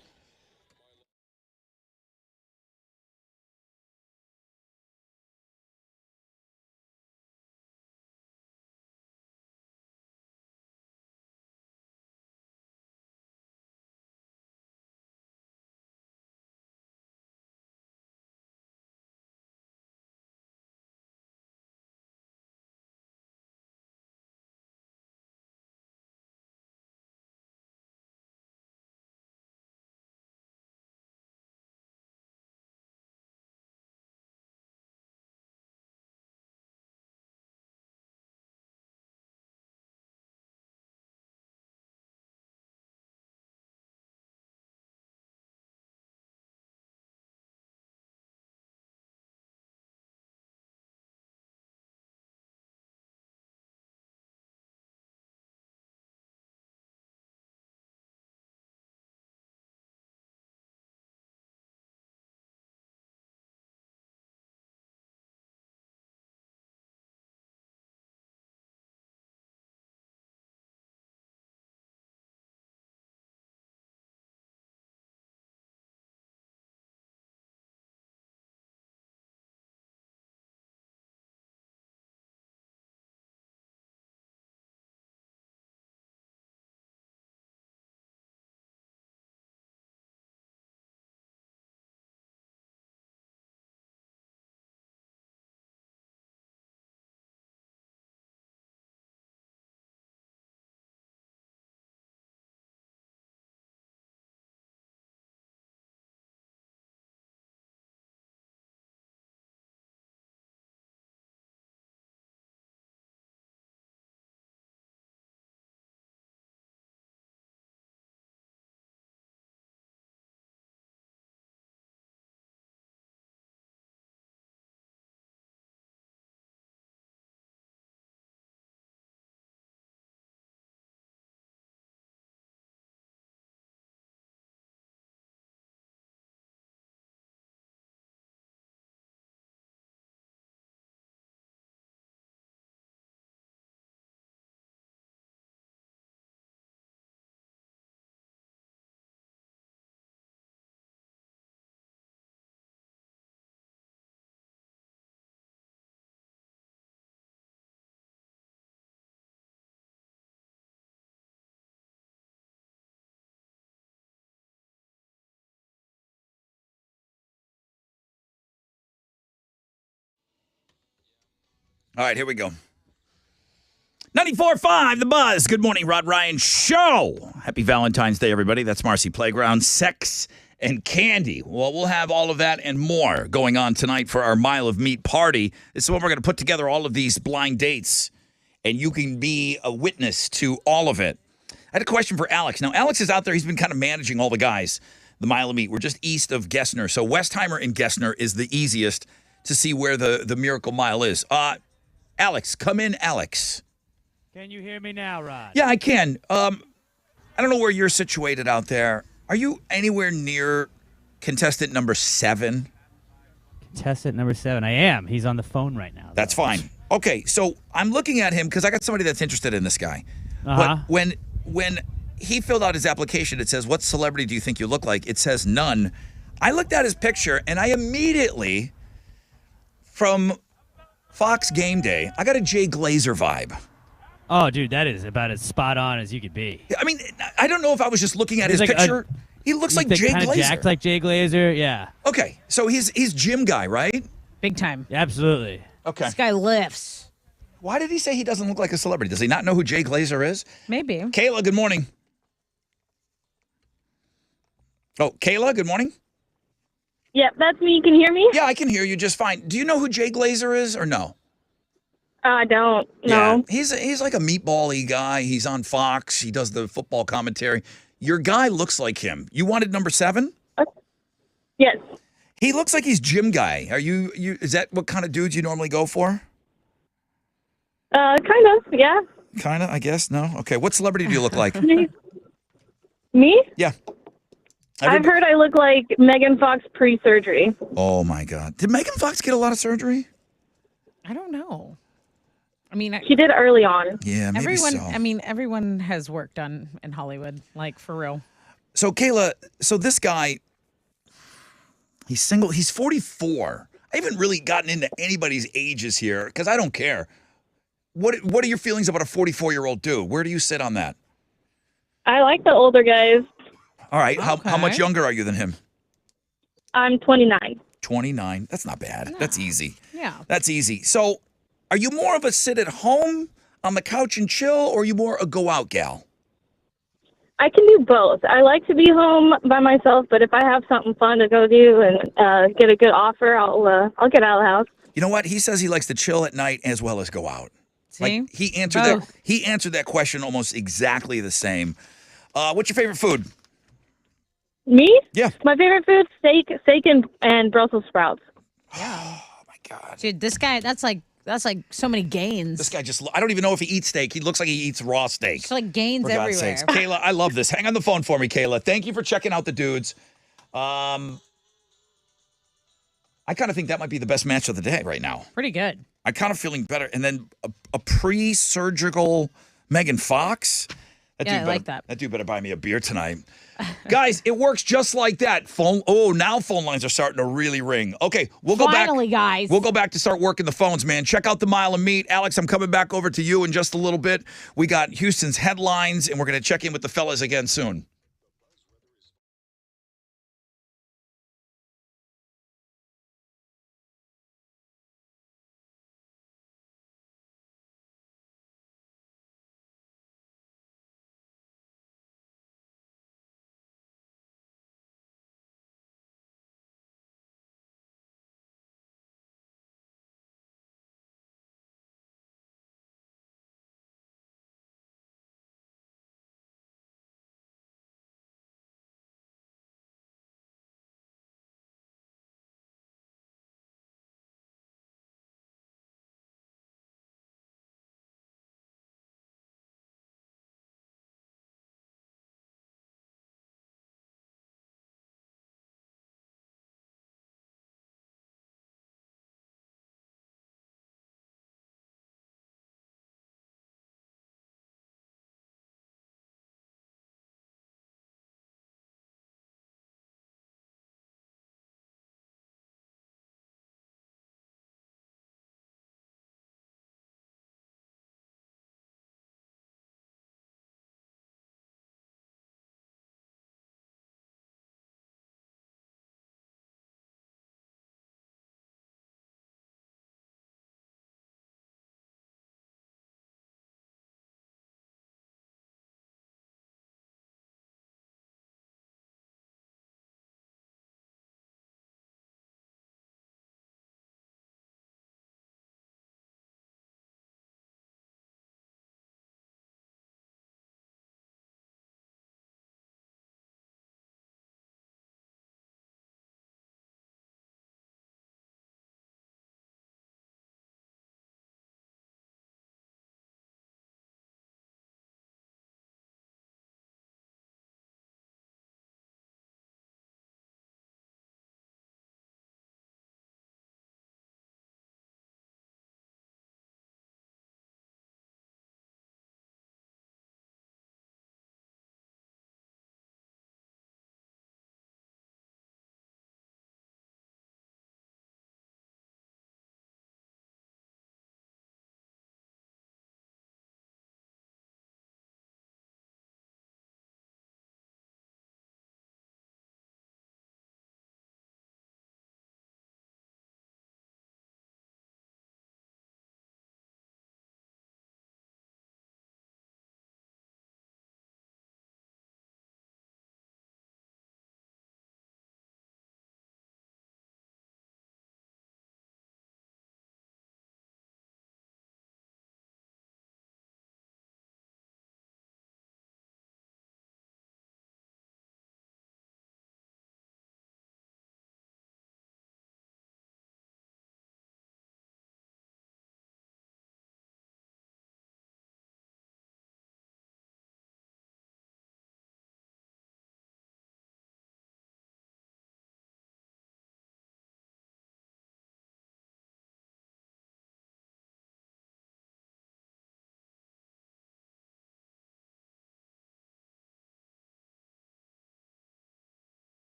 All right, here we go. 94.5, The Buzz. Good morning, Rod Ryan Show. Happy Valentine's Day, everybody. That's Marcy Playground. Sex and candy. Well, we'll have all of that and more going on tonight for our Mile of Meat party. This is when we're going to put together all of these blind dates, and you can be a witness to all of it. I had a question for Alex. Now, Alex is out there. He's been kind of managing all the guys, the Mile of Meat. We're just east of Gessner. So Westheimer and Gessner is the easiest to see where the Miracle Mile is. Alex, come in, Alex. Can you hear me now, Rod? Yeah, I can. I don't know where you're situated out there. Are you anywhere near contestant number 7? Contestant number 7. I am. He's on the phone right now. That's fine. Okay, so I'm looking at him because I got somebody that's interested in this guy. Uh-huh. But when he filled out his application, it says, "What celebrity do you think you look like?" It says none. I looked at his picture, and I immediately, from Fox Game Day, I got a Jay Glazer vibe. Oh, dude, that is about as spot on as you could be. I mean, I don't know if I was just looking at his He's like picture. He looks like Jay kind of Glazer. jacked like Jay Glazer, yeah. Okay, so he's gym guy, right? Big time. Absolutely. Okay. This guy lifts. Why did he say he doesn't look like a celebrity? Does he not know who Jay Glazer is? Maybe. Kayla, good morning. Oh, Kayla, good morning. Yep, that's me. Can you hear me? Yeah, I can hear you just fine. Do you know who Jay Glazer is or no? I don't. Yeah, No. he's like a meatball-y guy. He's on Fox. He does the football commentary. Your guy looks like him. You wanted number 7? Yes. He looks like he's gym guy. Are you? Is that what kind of dudes you normally go for? Kind of. Yeah. Kind of, I guess. No. Okay. What celebrity do you look like? Me? Yeah. I've heard I look like Megan Fox pre-surgery. Oh my God! Did Megan Fox get a lot of surgery? I don't know. I mean, She did early on. Yeah, maybe everyone. so. I mean, everyone has work done in Hollywood, like for real. So Kayla, so this guy, he's single. He's 44. I haven't really gotten into anybody's ages here because I don't care. What are your feelings about a 44-year-old dude? Where do you sit on that? I like the older guys. All right. How much younger are you than him? I'm 29. 29. That's not bad. That's easy. Yeah. That's easy. So are you more of a sit at home on the couch and chill, or are you more a go out gal? I can do both. I like to be home by myself, but if I have something fun to go do and get a good offer, I'll get out of the house. You know what? He says he likes to chill at night as well as go out. See? Like he answered that question almost exactly the same. What's your favorite food? Me? Yeah. My favorite food, steak and Brussels sprouts. Oh my God. Dude, this guy, that's like so many gains. This guy I don't even know if he eats steak. He looks like he eats raw steak. It's like gains For God's everywhere. sakes. Kayla, I love this. Hang on the phone for me, Kayla. Thank you for checking out the dudes. I kind of think that might be the best match of the day right now. Pretty good. I'm kind of feeling better. And then a pre-surgical Megan Fox. I like that. That dude better buy me a beer tonight. Guys, it works just like that. Now phone lines are starting to really ring. Okay, we'll go back. Finally, guys. We'll go back to start working the phones, man. Check out the Mile of Meat. Alex, I'm coming back over to you in just a little bit. We got Houston's headlines, and we're going to check in with the fellas again soon.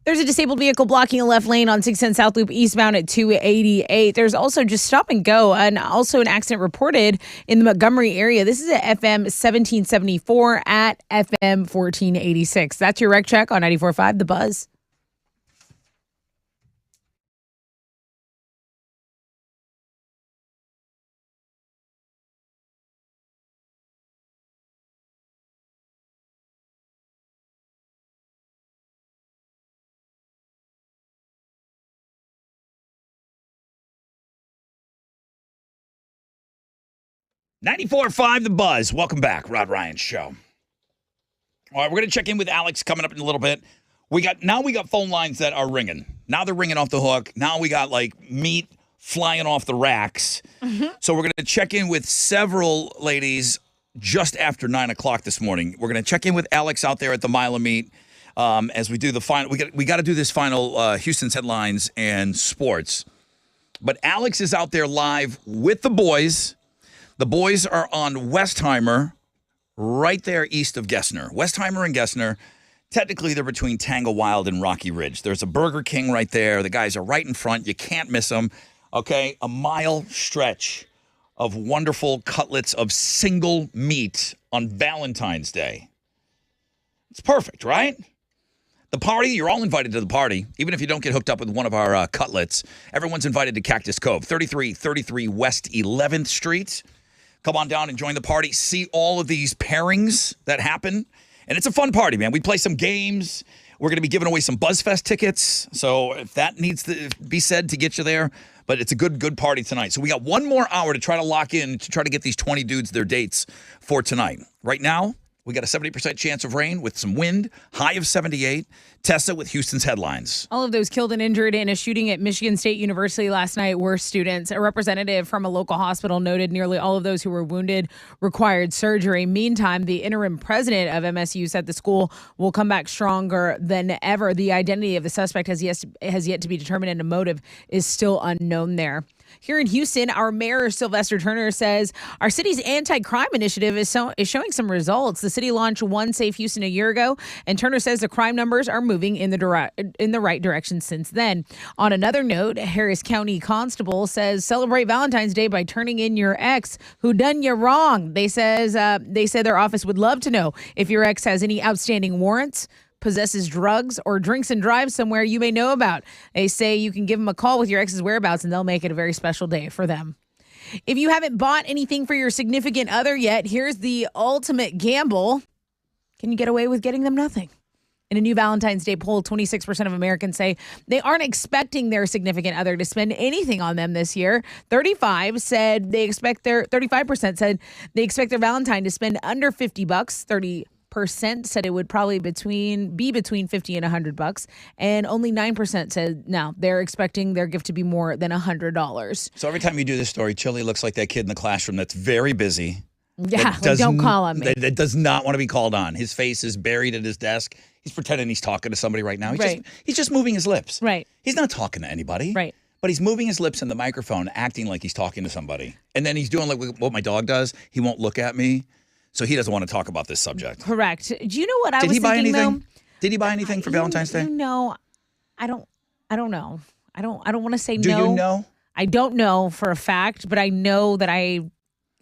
There's a disabled vehicle blocking a left lane on 610 South Loop eastbound at 288. There's also just stop and go, and also an accident reported in the Montgomery area. This is at FM 1774 at FM 1486. That's your wreck check on 94.5 The Buzz. .94.5 The Buzz. Welcome back, Rod Ryan Show. All right, we're going to check in with Alex coming up in a little bit. We got phone lines that are ringing. Now they're ringing off the hook. Now we got meat flying off the racks. So we're going to check in with several ladies just after 9 o'clock this morning. We're going to check in with Alex out there at the Mile of Meat as we do the final. We got to do this final Houston's headlines and sports. But Alex is out there live with the boys. The boys are on Westheimer, right there east of Gessner. Westheimer and Gessner, technically they're between Tango Wild and Rocky Ridge. There's a Burger King right there. The guys are right in front. You can't miss them. Okay, a mile stretch of wonderful cutlets of single meat on Valentine's Day. It's perfect, right? The party, you're all invited to the party, even if you don't get hooked up with one of our cutlets. Everyone's invited to Cactus Cove, 3333 West 11th Street. Come on down and join the party. See all of these pairings that happen. And it's a fun party, man. We play some games. We're going to be giving away some BuzzFest tickets. So if that needs to be said to get you there. But it's a good party tonight. So we got one more hour to try to lock in, to try to get these 20 dudes their dates for tonight. Right now, we got a 70% chance of rain with some wind, high of 78. Tessa with Houston's headlines. All of those killed and injured in a shooting at Michigan State University last night were students. A representative from a local hospital noted nearly all of those who were wounded required surgery. Meantime, the interim president of MSU said the school will come back stronger than ever. The identity of the suspect has yet to be determined, and a motive is still unknown there. Here in Houston, our mayor, Sylvester Turner, says our city's anti-crime initiative is showing some results. The city launched One Safe Houston a year ago, and Turner says the crime numbers are moving in the right direction since then. On another note, Harris County Constable says celebrate Valentine's Day by turning in your ex who done you wrong. They said their office would love to know if your ex has any outstanding warrants, possesses drugs, or drinks and drives somewhere you may know about. They say you can give them a call with your ex's whereabouts, and they'll make it a very special day for them. If you haven't bought anything for your significant other yet, here's the ultimate gamble. Can you get away with getting them nothing? In a new Valentine's Day poll, 26% of Americans say they aren't expecting their significant other to spend anything on them this year. 35% said they expect their Valentine to spend under $50. 30% said it would probably be between $50 and $100, and only 9% said no, they're expecting their gift to be more than $100. So every time you do this story, Chili looks like that kid in the classroom that's very busy. Yeah, don't call on me. That does not want to be called on. His face is buried at his desk. He's pretending he's talking to somebody right now. He's just moving his lips. Right. He's not talking to anybody. Right. But he's moving his lips in the microphone, acting like he's talking to somebody. And then he's doing like what my dog does. He won't look at me. So he doesn't want to talk about this subject. Correct. Do you know what I was thinking, thinking, anything? though? Did he buy anything for Valentine's Day? No, I don't know. I don't want to say no. Do you know? I don't know for a fact, but I know that I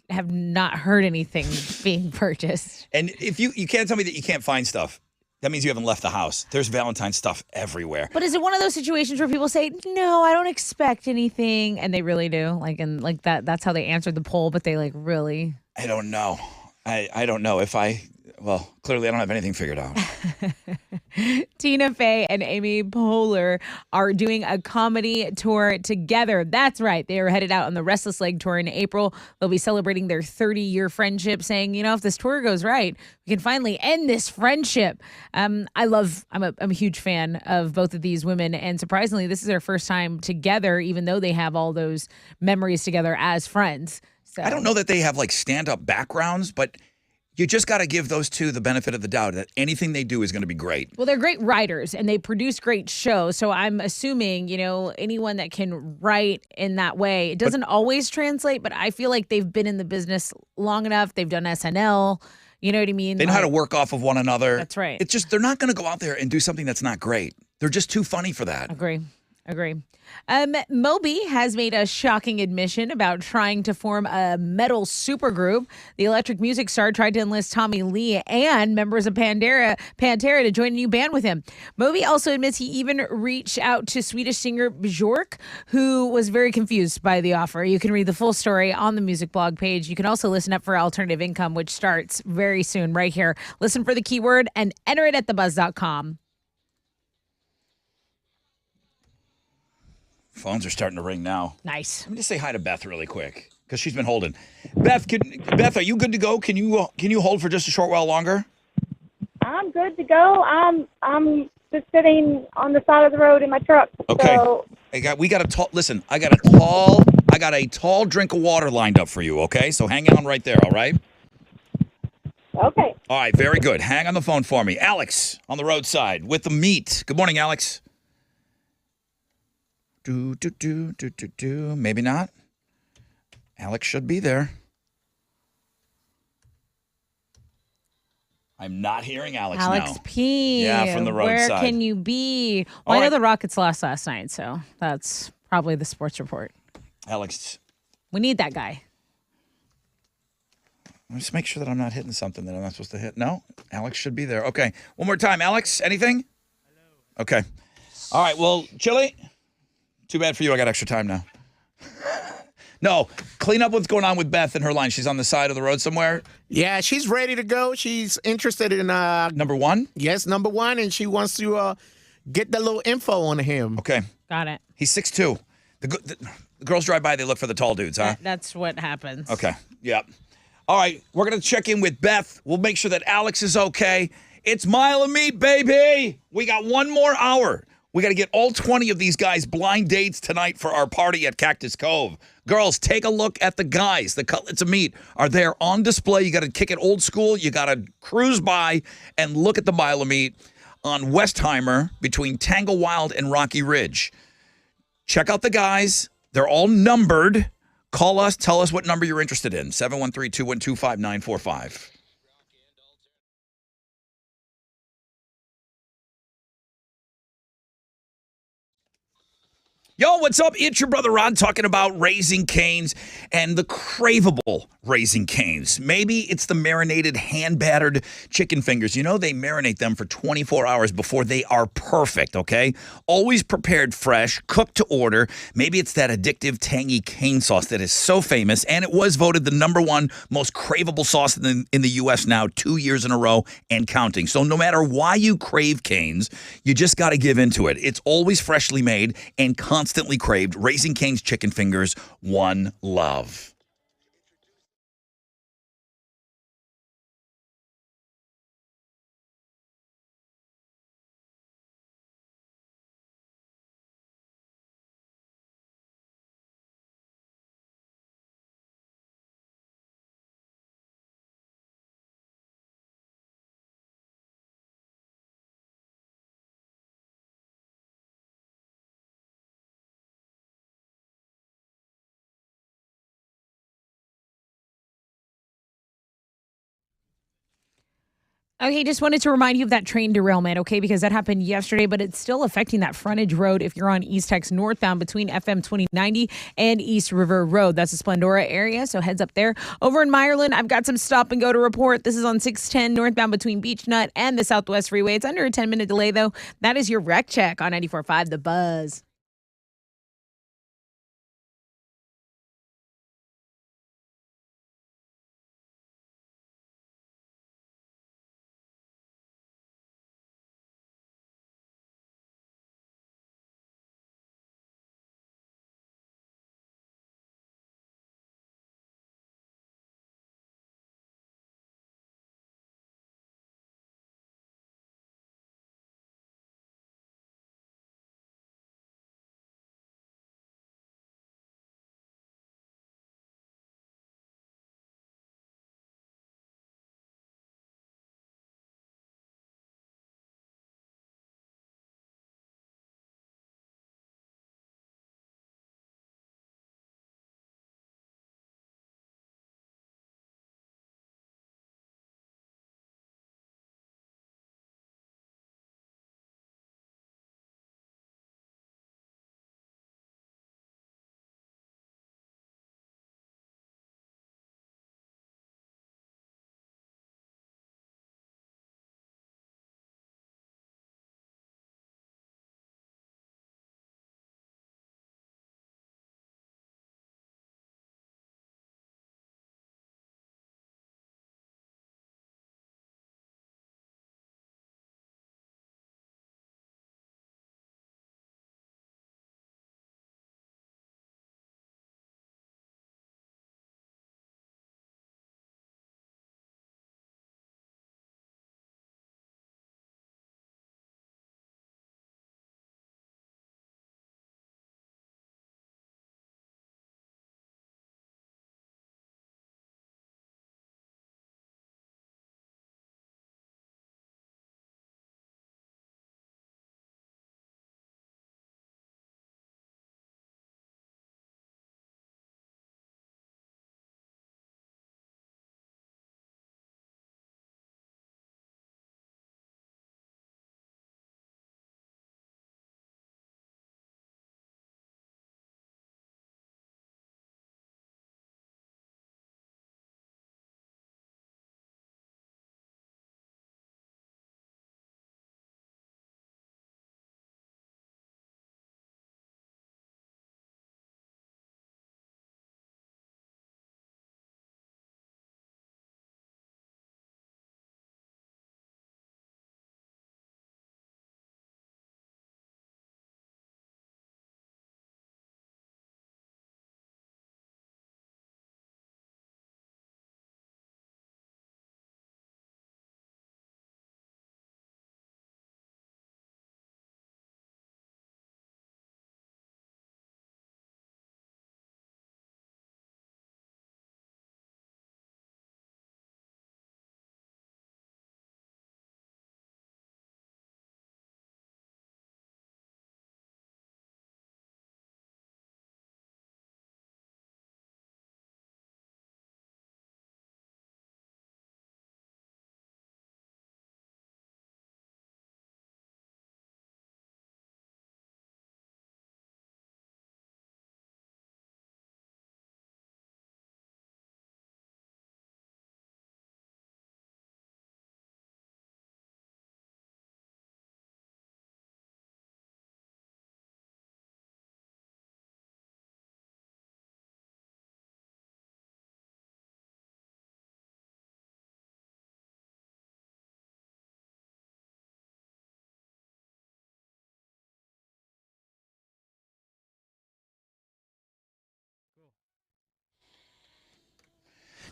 have not heard anything being purchased. And if you can't tell me that you can't find stuff, that means you haven't left the house. There's Valentine's stuff everywhere. But is it one of those situations where people say, no, I don't expect anything, and they really do? That's how they answered the poll, but they really... I don't know. I don't know clearly I don't have anything figured out. Tina Fey and Amy Poehler are doing a comedy tour together. That's right. They are headed out on the Restless Leg tour in April. They'll be celebrating their 30-year friendship, saying, if this tour goes right, we can finally end this friendship. I'm a huge fan of both of these women, and surprisingly, this is their first time together, even though they have all those memories together as friends. So. I don't know that they have stand-up backgrounds, but you just got to give those two the benefit of the doubt that anything they do is going to be great. Well, they're great writers and they produce great shows. So I'm assuming, anyone that can write in that way, it doesn't always translate, but I feel like they've been in the business long enough. They've done SNL. You know what I mean? They know how to work off of one another. That's right. It's just they're not going to go out there and do something that's not great. They're just too funny for that. Agree. Moby has made a shocking admission about trying to form a metal supergroup. The electric music star tried to enlist Tommy Lee and members of Pantera to join a new band with him. Moby also admits he even reached out to Swedish singer Björk, who was very confused by the offer. You can read the full story on the music blog page. You can also listen up for Alternative Income, which starts very soon right here. Listen for the keyword and enter it at thebuzz.com. Phones are starting to ring now. Nice. Let me just say hi to Beth really quick because she's been holding. Beth, are you good to go? Can you hold for just a short while longer? I'm good to go. I'm just sitting on the side of the road in my truck. Okay. So, I got a tall drink of water lined up for you. Okay, so hang on right there. All right. okay. All right. Very good. Hang on the phone for me, Alex, on the roadside with the meat. Good morning, Alex. Maybe not. Alex should be there. I'm not hearing Alex now. Alex P. Yeah, from the roadside. Where can you be? Well, I know the Rockets lost last night, so that's probably the sports report. Alex. We need that guy. Let's make sure that I'm not hitting something that I'm not supposed to hit. No, Alex should be there. Okay, one more time. Alex, anything? Hello. Okay. All right, well, Chili, too bad for you. I got extra time now. No, clean up what's going on with Beth and her line. She's on the side of the road somewhere. Yeah, she's ready to go. She's interested in number one. Yes, number one, and she wants to get the little info on him. Okay, got it. He's 6'2". The girls drive by, they look for the tall dudes, huh? That's what happens. Okay, yeah. All right, we're gonna check in with Beth. We'll make sure that Alex is okay. It's Mile of Meat, baby. We got one more hour. We got to get all 20 of these guys blind dates tonight for our party at Cactus Cove. Girls, take a look at the guys. The cutlets of meat are there on display. You got to kick it old school. You got to cruise by and look at the Mile of Meat on Westheimer between Tanglewild and Rocky Ridge. Check out the guys. They're all numbered. Call us. Tell us what number you're interested in. 713-212-5945. Yo, what's up? It's your brother Ron talking about Raising Cane's and the craveable Raising Cane's. Maybe it's the marinated, hand-battered chicken fingers. You know, they marinate them for 24 hours before they are perfect, okay? Always prepared fresh, cooked to order. Maybe it's that addictive, tangy cane sauce that is so famous, and it was voted the #1 most craveable sauce in the U.S. now 2 years in a row and counting. So no matter why you crave Cane's, you just got to give into it. It's always freshly made and constantly craved. Raising Cane's chicken fingers, one love. Okay, just wanted to remind you of that train derailment, okay, because that happened yesterday, but it's still affecting that frontage road if you're on East Tex northbound between FM 2090 and East River Road. That's the Splendora area, so heads up there. Over in Meyerland, I've got some stop and go to report. This is on 610 northbound between Beach Nut and the Southwest Freeway. It's under a 10-minute delay, though. That is your wreck check on 94.5 The Buzz.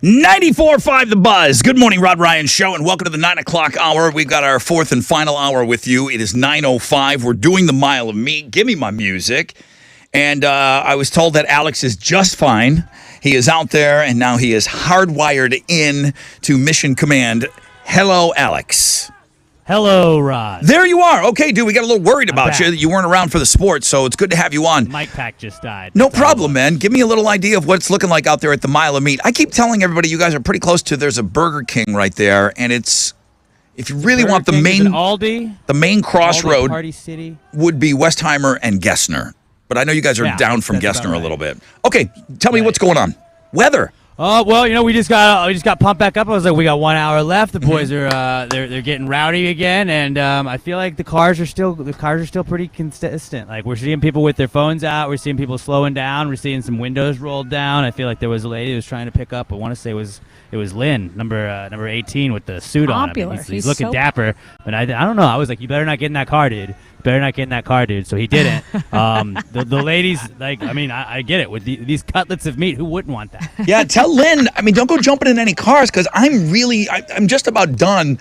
94.5 The Buzz. Good morning, Rod Ryan Show, and welcome to the 9 o'clock hour. We've got our fourth and final hour with you. It is 9:05. We're doing the Mile of Meat. Give me my music. And I was told that Alex is just fine. He is out there, and now he is hardwired in to Mission Command. Hello, Alex. Hello, Rod. There you are. Okay, dude, we got a little worried about you that you weren't around for the sports, so it's good to have you on. Mic pack just died. No problem, man. Give me a little idea of what it's looking like out there at the Mile of Meat. I keep telling everybody you guys are pretty close to, there's a Burger King right there, and it's, if you really want the main Aldi, the main crossroad Party City would be Westheimer and Gessner. But I know you guys are down from Gessner a little bit. Okay, tell me what's going on. Weather. Oh well, we just got pumped back up. I was like, we got 1 hour left. The boys are they're getting rowdy again, and I feel like the cars are still pretty consistent. Like we're seeing people with their phones out, we're seeing people slowing down, we're seeing some windows rolled down. I feel like there was a lady who was trying to pick up. I want to say it was Lynn, number 18 with the suit on. I mean, he's looking so dapper, but I don't know. I was like, you better not get in that car, dude. Better not get in that car, dude. So he didn't. The ladies, like, I mean, I get it. With these cutlets of meat, who wouldn't want that? Yeah, tell Lynn, I mean, don't go jumping in any cars because I'm just about done.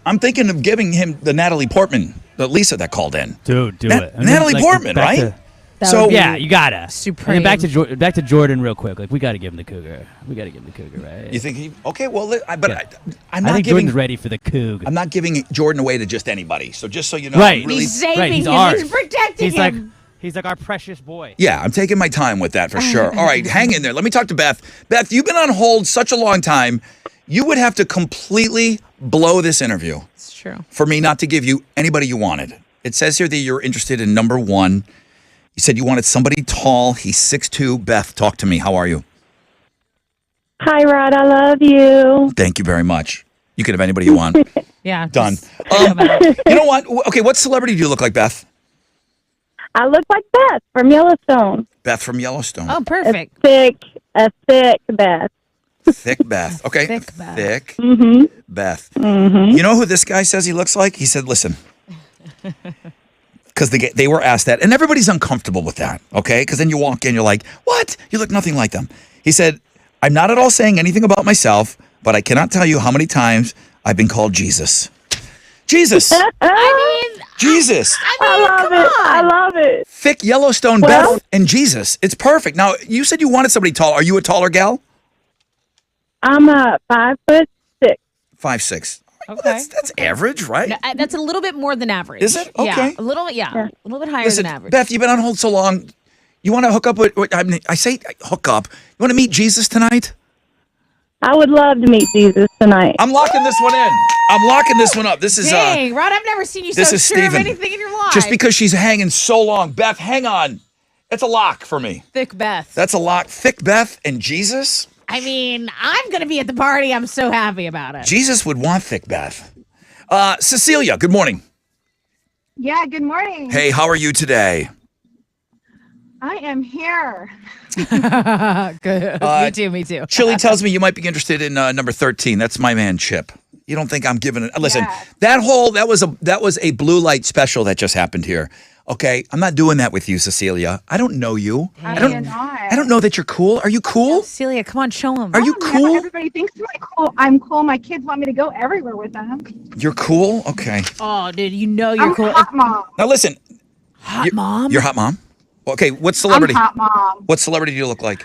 I'm thinking of giving him the Natalie Portman, the Lisa that called in. Dude, do it. Natalie Portman, right? So yeah, you gotta. Supreme. And then back to Jordan real quick. Like we gotta give him the cougar. Right? You think he? Okay, well, I'm I not think giving. Jordan's ready for the cougar. I'm not giving Jordan away to just anybody. So just so you know, right? I'm really, He's saving he's him. ours. He's protecting him. He's like our precious boy. Yeah, I'm taking my time with that for sure. All right, hang in there. Let me talk to Beth. Beth, you've been on hold such a long time. You would have to completely blow this interview. It's true. For me not to give you anybody you wanted. It says here that you're interested in number one. You said you wanted somebody tall. He's 6'2". Beth, talk to me. How are you? Hi, Rod. I love you. Thank you very much. You can have anybody you want. Yeah. Done. You know what? Okay, what celebrity do you look like, Beth? I look like Beth from Yellowstone. Beth from Yellowstone. Oh, perfect. A thick Beth. Thick Beth. Okay. Thick Beth. Thick Mm-hmm. Beth. Mm-hmm. You know who this guy says he looks like? He said, listen. Because they were asked that, and everybody's uncomfortable with that, okay? Because then you walk in, you're like, what? You look nothing like them. He said, I'm not at all saying anything about myself, but I cannot tell you how many times I've been called Jesus. Jesus. Jesus. I love it. Thick Yellowstone Beth and Jesus. It's perfect. Now, you said you wanted somebody tall. Are you a taller gal? I'm 5'6". 5'6". Okay. Well, that's average, right? No, that's a little bit more than average. Is it? Okay. Yeah, a little bit higher Listen, than average. Beth, you've been on hold so long. You want to hook up with, I say hook up. You want to meet Jesus tonight? I would love to meet Jesus tonight. I'm locking this one in. I'm locking this one up. This is Dang, Rod, I've never seen you this so is sure of Steven. anything in your life. Just because she's hanging so long. Beth, hang on. It's a lock for me. Thick Beth. That's a lock. Thick Beth and Jesus? I mean, I'm going to be at the party. I'm so happy about it. Jesus would want Thick Beth. Cecilia, good morning. Yeah, good morning. Hey, how are you today? I am here. Good. Me too. Chili tells me you might be interested in number 13. That's my man, Chip. You don't think I'm giving it? Listen, that was a blue light special that just happened here. Okay, I'm not doing that with you, Cecilia. I don't know you. I don't know that you're cool. Are you cool? Celia, come on, show them. Are you cool? Everybody thinks I'm cool. My kids want me to go everywhere with them. You're cool? Okay. Oh, dude, you know you're I'm cool. hot mom. Now listen. Hot mom? You're hot mom? Okay, what celebrity? I'm hot mom. What celebrity do you look like?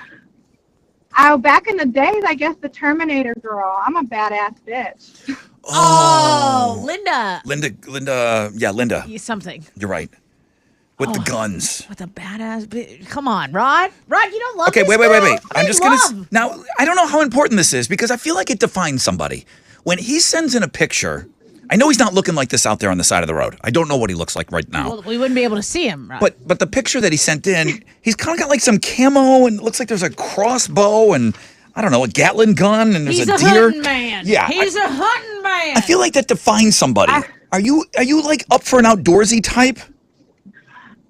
Oh, back in the days, I guess the Terminator girl. I'm a badass bitch. Oh, Linda. Linda. Something. You're right. With the guns. With a badass. Come on, Rod. Rod, you don't love Okay, this wait. girl? I'm just going to. Now, I don't know how important this is because I feel like it defines somebody. When he sends in a picture, I know he's not looking like this out there on the side of the road. I don't know what he looks like right now. Well, we wouldn't be able to see him, Rod. But the picture that he sent in, he's kind of got like some camo and it looks like there's a crossbow and, I don't know, a Gatling gun and there's He's a a deer. hunting man. Yeah. He's a hunting man. I feel like that defines somebody. Are you like up for an outdoorsy type?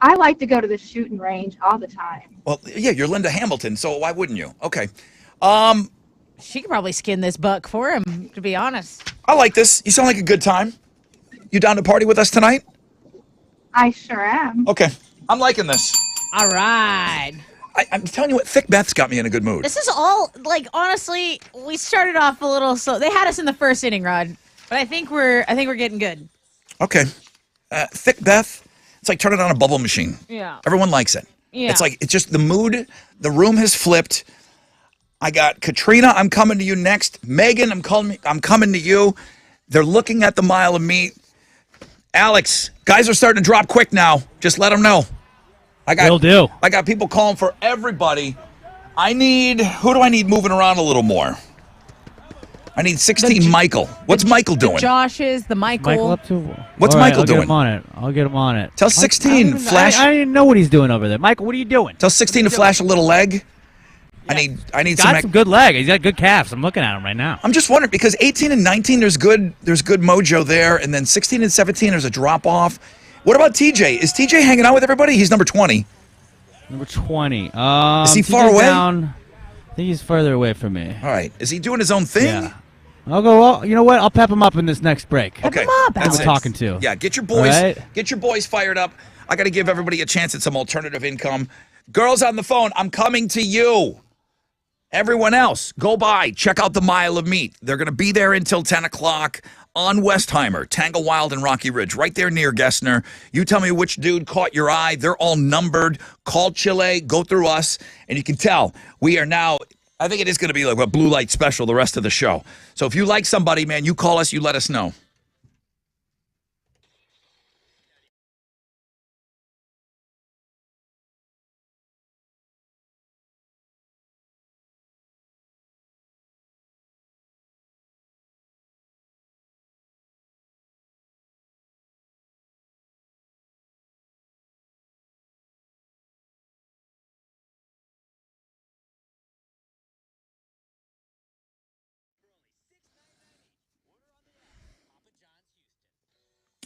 I like to go to the shooting range all the time. Well, yeah, you're Linda Hamilton, so why wouldn't you? Okay. She could probably skin this buck for him, to be honest. I like this. You sound like a good time. You down to party with us tonight? I sure am. Okay. I'm liking this. All right. I'm telling you what, Thick Beth's got me in a good mood. This is all like honestly, we started off a little slow. They had us in the first inning, Rod, but I think we're getting good. Okay. Thick Beth, it's like turning on a bubble machine. Yeah. Everyone likes it. Yeah. It's just the mood, the room has flipped. I got Katrina, I'm coming to you next. Megan, I'm coming to you. They're looking at the mile of meat. Alex, guys are starting to drop quick now. Just let them know. Will do. I got people calling for everybody. Who do I need moving around a little more? I need 16 Michael. What's Michael doing? The Joshes, the Michael. Michael up to. What's All right, Michael doing? I'll get him on it. Tell 16 flash. I don't even know what he's doing over there. Michael, what are you doing? Tell 16 to flash a little leg. I need He's got some good leg. He's got good calves. I'm looking at him right now. I'm just wondering because 18 and 19 there's good mojo there, and then 16 and 17 there's a drop off. What about TJ? Is TJ hanging out with everybody? He's number 20. Number 20. Is he TJ's far away? Down. I think he's further away from me. All right. Is he doing his own thing? Yeah. I'll go. Well, you know what? I'll pep him up in this next break. Okay. That's we're talking to. Yeah, get your boys All right. get your boys fired up. I got to give everybody a chance at some alternative income. Girls on the phone, I'm coming to you. Everyone else, go by. Check out the Mile of Meat. They're going to be there until 10 o'clock on Westheimer, Tangle Wild, and Rocky Ridge, right there near Gessner. You tell me which dude caught your eye. They're all numbered. Call Chile, go through us, and you can tell we are now, I think it is going to be like a blue light special the rest of the show. So if you like somebody, man, you call us, you let us know.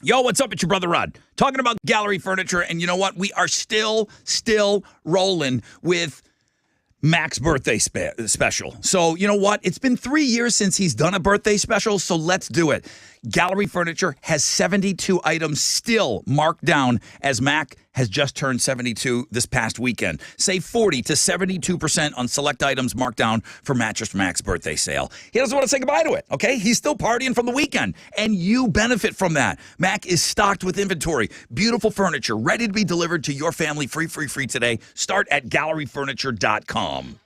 Yo, what's up? It's your brother Rod. Talking about gallery furniture, and you know what? We are still rolling with Mac's birthday special. So, you know what? It's been 3 years since he's done a birthday special, so let's do it. Gallery Furniture has 72 items still marked down as Mac has just turned 72 this past weekend. Save 40 to 72% on select items marked down for Mattress Mac's birthday sale. He doesn't want to say goodbye to it, okay? He's still partying from the weekend, and you benefit from that. Mac is stocked with inventory, beautiful furniture, ready to be delivered to your family free today. Start at galleryfurniture.com.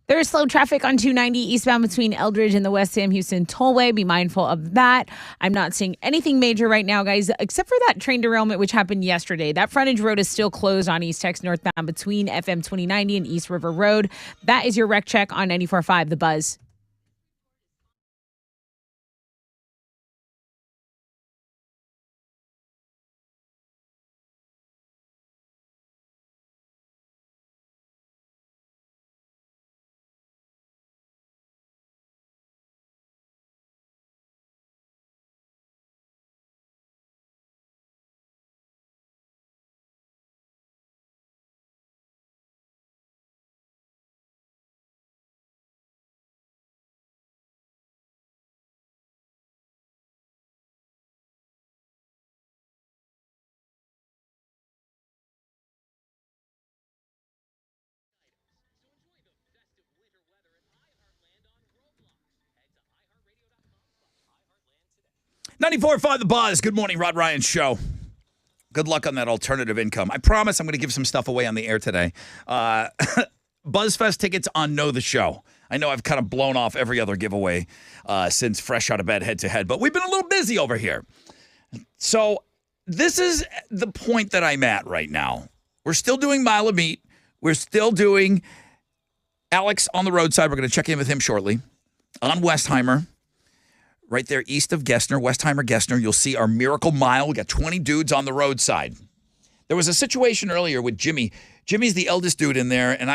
There is slow traffic on 290 eastbound between Eldridge and the West Sam Houston Tollway. Be mindful of that. I'm not seeing anything major right now, guys, except for that train derailment which happened yesterday. That frontage road is still closed on East Tex northbound between FM 2090 and East River Road. That is your wreck check on 94.5 The Buzz. .94.5 The Buzz. Good morning, Rod Ryan Show. Good luck on that alternative income. I promise I'm going to give some stuff away on the air today. BuzzFest tickets on Know the Show. I know I've kind of blown off every other giveaway since fresh out of bed head-to-head, but we've been a little busy over here. So this is the point that I'm at right now. We're still doing Mile of Meat. We're still doing Alex on the roadside. We're going to check in with him shortly. On Westheimer. Right there east of Gessner, Westheimer, Gessner, you'll see our Miracle Mile. We got 20 dudes on the roadside. There was a situation earlier with Jimmy. Jimmy's the eldest dude in there, and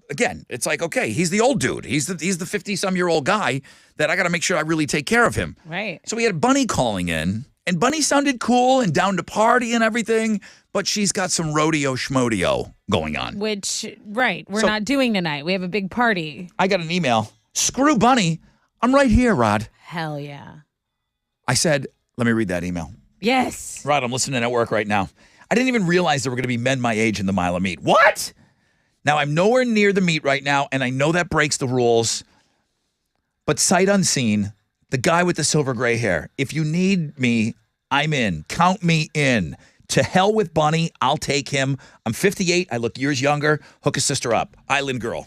again, it's like, okay, he's the old dude. He's the 50-some-year-old guy that I got to make sure I really take care of him. Right. So we had Bunny calling in, and Bunny sounded cool and down to party and everything, but she's got some rodeo schmodio going on. Which, right, we're not doing tonight. We have a big party. I got an email. Screw Bunny. I'm right here, Rod. Hell yeah. I said, let me read that email. Yes. Rod, I'm listening at work right now. I didn't even realize there were going to be men my age in the Mile of Meat. What? Now, I'm nowhere near the meet right now, and I know that breaks the rules. But sight unseen, the guy with the silver gray hair, if you need me, I'm in. Count me in. To hell with Bunny. I'll take him. I'm 58. I look years younger. Hook a sister up. Island girl.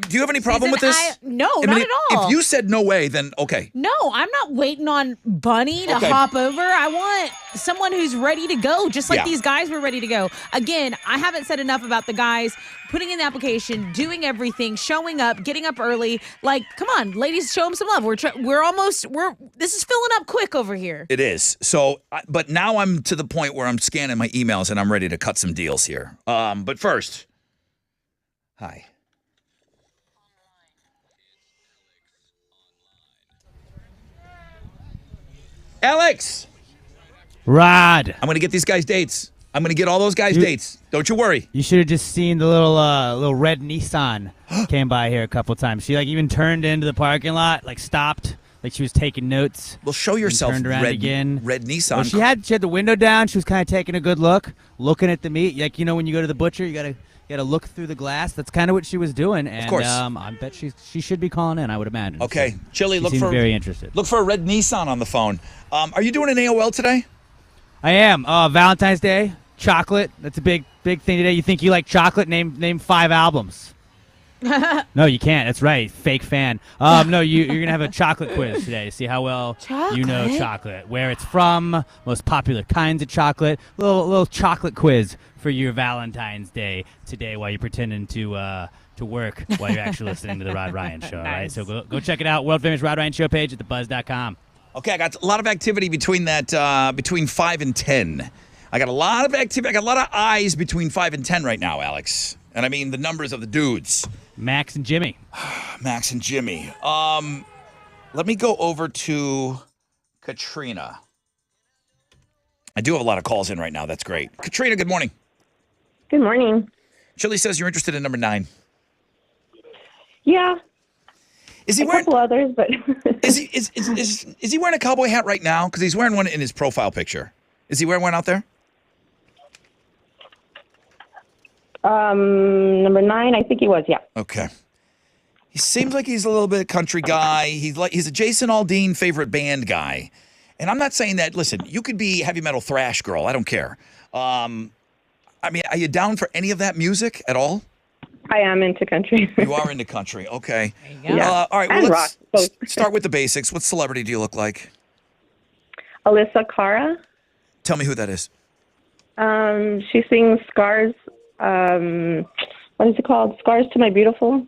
Do you have any problem with this? No, not at all. If you said no way, then okay. No, I'm not waiting on Bunny to hop over. I want someone who's ready to go, just like these guys were ready to go. Again, I haven't said enough about the guys putting in the application, doing everything, showing up, getting up early. Like, come on, ladies, show them some love. This is filling up quick over here. It is. So, but now I'm to the point where I'm scanning my emails and I'm ready to cut some deals here. But first, hi. Alex. Rod. I'm going to get these guys dates. I'm going to get all those guys dates. Don't you worry. You should have just seen the little red Nissan came by here a couple times. She even turned into the parking lot, stopped, like she was taking notes. Well, show yourself. Turned around again. Red Nissan. Well, she had the window down. She was kind of taking a good look, looking at the meat. Like when you go to the butcher, you gotta look through the glass. That's kind of what she was doing. And, of course. I bet she should be calling in. I would imagine. Okay, so Chili, she seems very interested. Look for a red Nissan on the phone. Are you doing an AOL today? I am. Valentine's Day, chocolate. That's a big thing today. You think you like chocolate? Name 5 albums. No, you can't. That's right. Fake fan. No, you're going to have a chocolate quiz today to see how well you know chocolate, where it's from, most popular kinds of chocolate. Little chocolate quiz for your Valentine's Day today while you're pretending to work while you're actually listening to the Rod Ryan Show. All right, so go check it out. World famous Rod Ryan Show page at thebuzz.com. Okay, I got a lot of activity between 5 and 10. I got a lot of activity. I got a lot of eyes between 5 and 10 right now, Alex. And I mean the numbers of the dudes. Max and Jimmy. Max and Jimmy. Let me go over to Katrina. I do have a lot of calls in right now. That's great. Katrina, good morning. Good morning. Chili says you're interested in number 9. Yeah. Is he wearing a couple others, but is he wearing a cowboy hat right now? Because he's wearing one in his profile picture. Is he wearing one out there? Number 9, I think he was, yeah. Okay. He seems like he's a little bit of country guy. He's a Jason Aldean favorite band guy. And I'm not saying that, listen, you could be heavy metal thrash girl. I don't care. I mean, are you down for any of that music at all? I am into country. You are into country. Okay. There you go. All right. Well, And let's rock, both. start with the basics. What celebrity do you look like? Alyssa Cara. Tell me who that is. She sings Scars. What is it called? Scars to My Beautiful.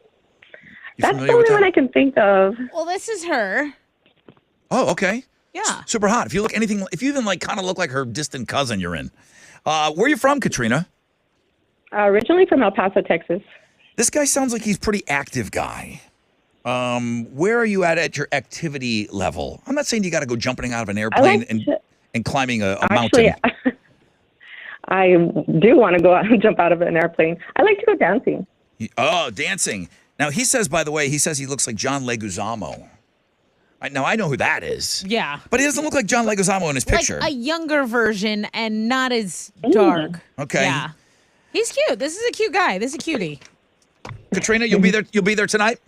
That's the familiar with only one that? I can think of. Well, this is her. Oh, okay. Yeah. Super hot. If you even like kind of look like her distant cousin, you're in. Where are you from, Katrina? Originally from El Paso, Texas. This guy sounds like he's a pretty active guy. Where are you at your activity level? I'm not saying you got to go jumping out of an airplane and climbing a mountain. I do want to go out and jump out of an airplane. I like to go dancing. Oh, dancing. Now, he says, by the way, he looks like John Leguizamo. Now, I know who that is. Yeah. But he doesn't look like John Leguizamo in his picture. Like a younger version and not as dark. Okay. Yeah. He's cute. This is a cute guy. This is a cutie. Katrina, you'll be there. You'll be there tonight?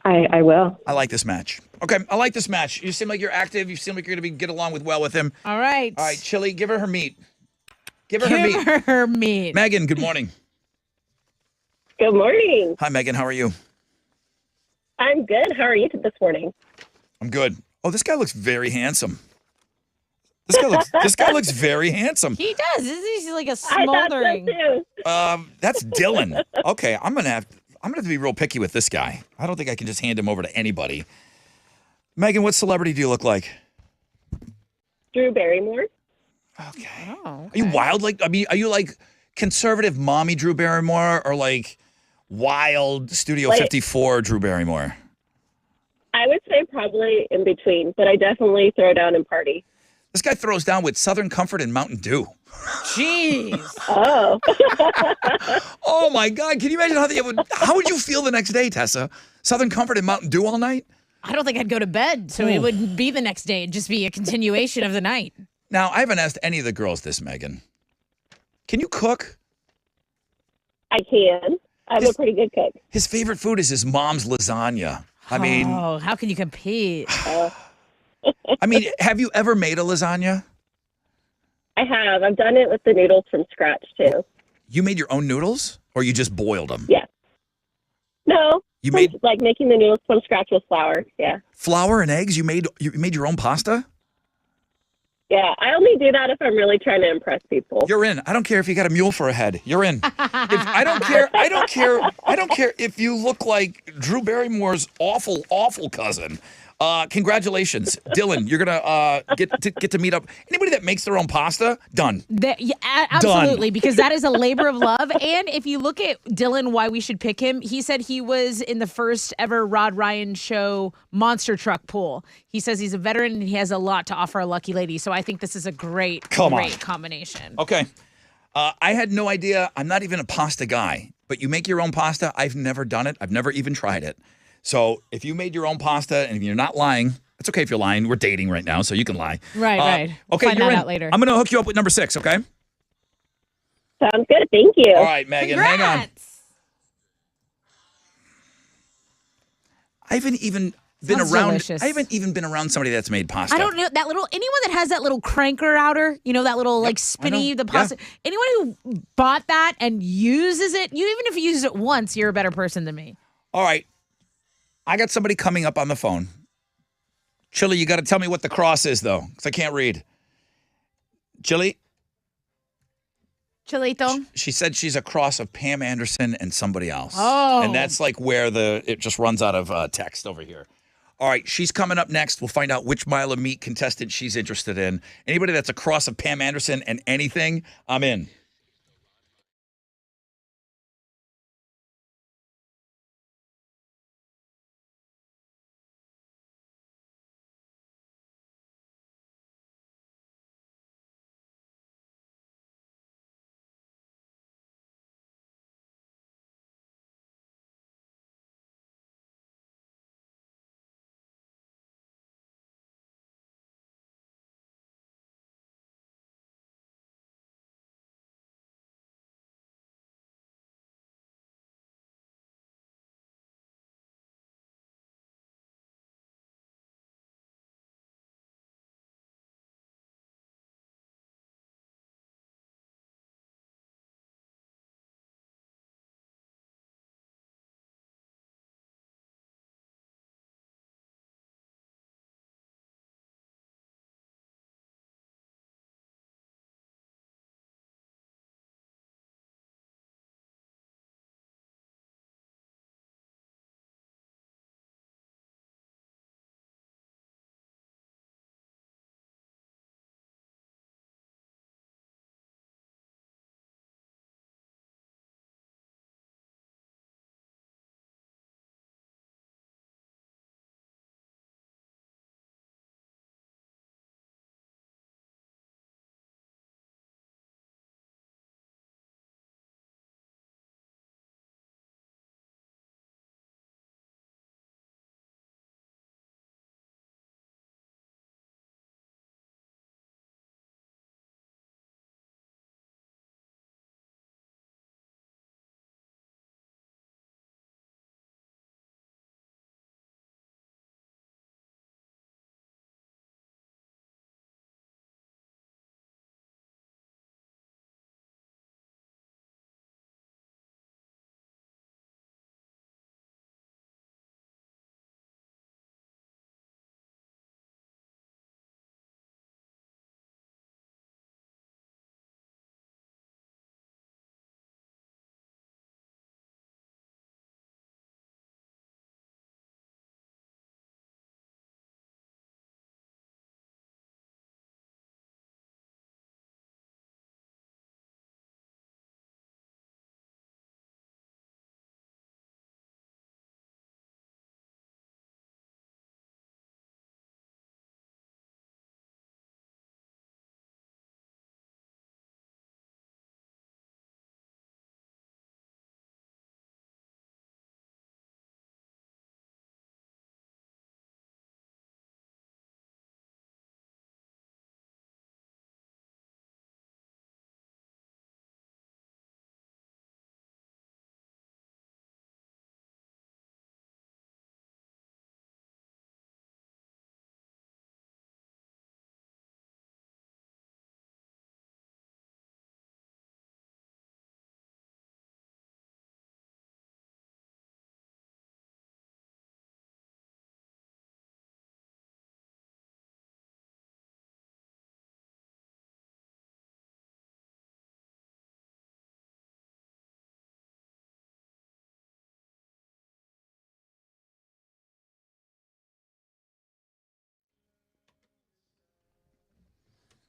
I will. I like this match. Okay, I like this match. You seem like you're active. You seem like you're going to get along well with him. All right. All right, Chili, give her meat. Give her meat. Megan, good morning. Good morning. Hi, Megan. How are you? I'm good. How are you this morning? I'm good. Oh, this guy looks very handsome. This guy looks very handsome. He does. He's like a I thought so smoldering. too. That's Dylan. Okay, I'm gonna have to be real picky with this guy. I don't think I can just hand him over to anybody. Megan, what celebrity do you look like? Drew Barrymore. Okay. Oh, Are you wild? Are you like conservative mommy Drew Barrymore or like wild Studio 54 Drew Barrymore? I would say probably in between, but I definitely throw down and party. This guy throws down with Southern Comfort and Mountain Dew. Jeez. Oh. Oh my God! Can you imagine how would you feel the next day, Tessa? Southern Comfort and Mountain Dew all night? I don't think I'd go to bed, so it wouldn't be the next day. It'd just be a continuation of the night. Now, I haven't asked any of the girls this, Megan. Can you cook? I can. I'm a pretty good cook. His favorite food is his mom's lasagna. I mean, Oh, how can you compete? Have you ever made a lasagna? I have. I've done it with the noodles from scratch too. You made your own noodles, or you just boiled them? Yeah. No. You made like making the noodles from scratch with flour. Yeah. flour and eggs. You made your own pasta. Yeah. I only do that if I'm really trying to impress people. You're in. I don't care if you got a mule for a head. You're in. I don't care. I don't care if you look like Drew Barrymore's awful cousin. Congratulations, Dylan. You're gonna get to meet up. Anybody that makes their own pasta, done. Absolutely, because that is a labor of love. And if you look at Dylan, why we should pick him, he said he was in the first ever Rod Ryan show monster truck pool. He says he's a veteran and he has a lot to offer a lucky lady. So I think this is a great combination. Okay. I had no idea. I'm not even a pasta guy, but you make your own pasta. I've never done it. I've never even tried it. So if you made your own pasta and you're not lying, it's okay if you're lying. We're dating right now, so you can lie. Right. Okay, Find you're that in. out later. I'm going to hook you up with number 6, okay? Sounds good. Thank you. All right, Megan, hang on. I haven't even been Sounds around. delicious. I haven't even been around somebody that's made pasta. I don't know anyone that has that little cranker outer, that little like spinny, the pasta. Anyone who bought that and uses it, even if you use it once, you're a better person than me. All right. I got somebody coming up on the phone. Chili, you got to tell me what the cross is, though, because I can't read. Chili? Chilito? She said she's a cross of Pam Anderson and somebody else. Oh. And that's like where it just runs out of text over here. All right, she's coming up next. We'll find out which Mile of Meat contestant she's interested in. Anybody that's a cross of Pam Anderson and anything, I'm in.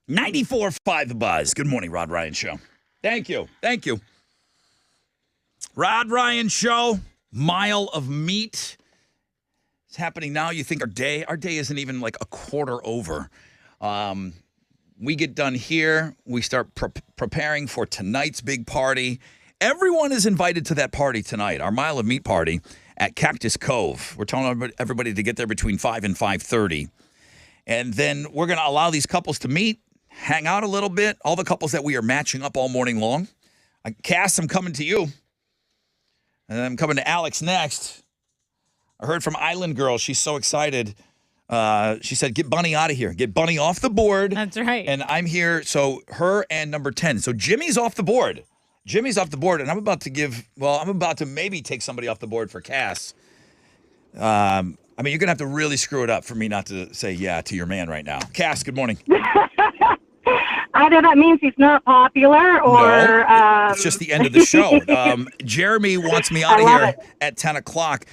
94.5 The Buzz. Good morning, Rod Ryan Show. Thank you. Thank you. Rod Ryan Show, Mile of Meat. It's happening now. You think our day isn't even like a quarter over. We get done here. We start preparing for tonight's big party. Everyone is invited to that party tonight, our Mile of Meat party at Cactus Cove. We're telling everybody to get there between 5 and 5:30. And then we're going to allow these couples to meet, hang out a little bit. All the couples that we are matching up all morning long. Cass, I'm coming to you. And I'm coming to Alex next. I heard from Island Girl. She's so excited. She said, get Bunny out of here. Get Bunny off the board. That's right. And I'm here. So her and number 10. So Jimmy's off the board. Jimmy's off the board. And I'm about to maybe take somebody off the board for Cass. I mean, you're going to have to really screw it up for me not to say yeah to your man right now. Cass, good morning. Either that means he's not popular or... No, it's just the end of the show. Jeremy wants me out of here at 10 o'clock.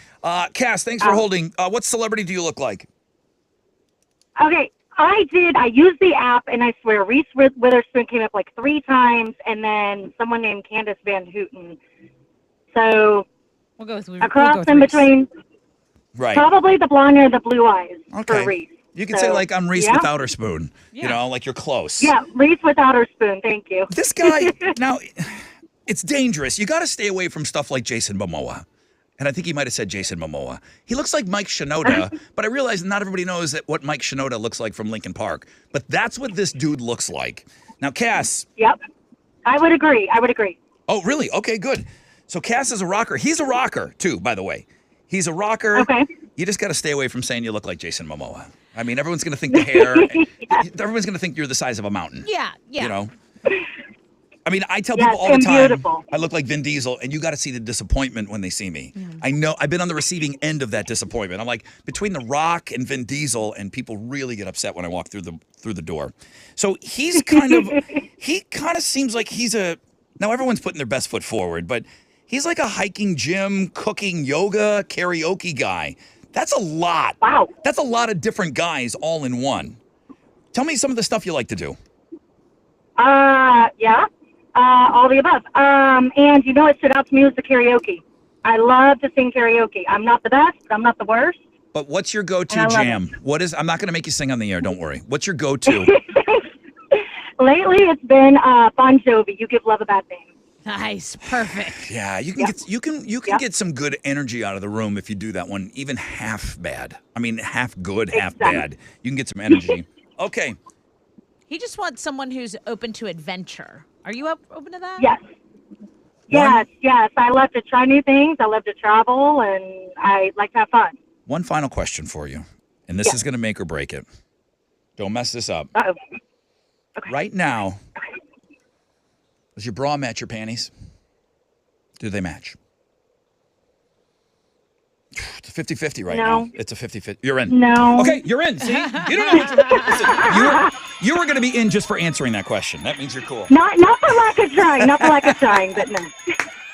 Cass, thanks for holding. What celebrity do you look like? Okay, I used the app, and I swear Reese Witherspoon came up like 3 times, and then someone named Candace Van Houten. So, we'll go with between... Right. Probably the blonde or the blue eyes for Reese. You can say, like, I'm Reese without her spoon. Yeah. You know, like you're close. Yeah, Reese without her spoon. Thank you. This guy, now, it's dangerous. You got to stay away from stuff like Jason Momoa. And I think he might have said Jason Momoa. He looks like Mike Shinoda, but I realize not everybody knows what Mike Shinoda looks like from Linkin Park. But that's what this dude looks like. Now, Cass. Yep. I would agree. Oh, really? Okay, good. So Cass is a rocker. He's a rocker, too, by the way. He's a rocker. Okay. You just got to stay away from saying you look like Jason Momoa. I mean, everyone's going to think the hair. Everyone's going to think you're the size of a mountain. Yeah. You know? I mean, I tell people all the time, beautiful. I look like Vin Diesel, and you got to see the disappointment when they see me. I know, I've been on the receiving end of that disappointment. I'm like, between The Rock and Vin Diesel, and people really get upset when I walk through the door. So he kind of seems like now everyone's putting their best foot forward, but he's like a hiking gym, cooking, yoga, karaoke guy. That's a lot. Wow. That's a lot of different guys all in one. Tell me some of the stuff you like to do. Yeah. All the above. And you know what stood out to me was the karaoke. I love to sing karaoke. I'm not the best, but I'm not the worst. But what's your go-to jam? I'm not going to make you sing on the air, don't worry. What's your go-to? Lately, it's been Bon Jovi, You Give Love a Bad Name. Nice, perfect. Yeah, you can get some good energy out of the room if you do that one, even half bad. I mean, half good, half bad. You can get some energy. Okay. He just wants someone who's open to adventure. Are you open to that? Yes. Yes. I love to try new things. I love to travel, and I like to have fun. One final question for you, and this is going to make or break it. Don't mess this up. Uh-oh. Okay. Right now, does your bra match your panties? Do they match? It's a 50-50 right now. It's a 50-50. You're in. No. Okay, you're in. See? You don't have to. Listen, you were going to be in just for answering that question. That means you're cool. Not for lack of trying. Not for lack of trying, but no.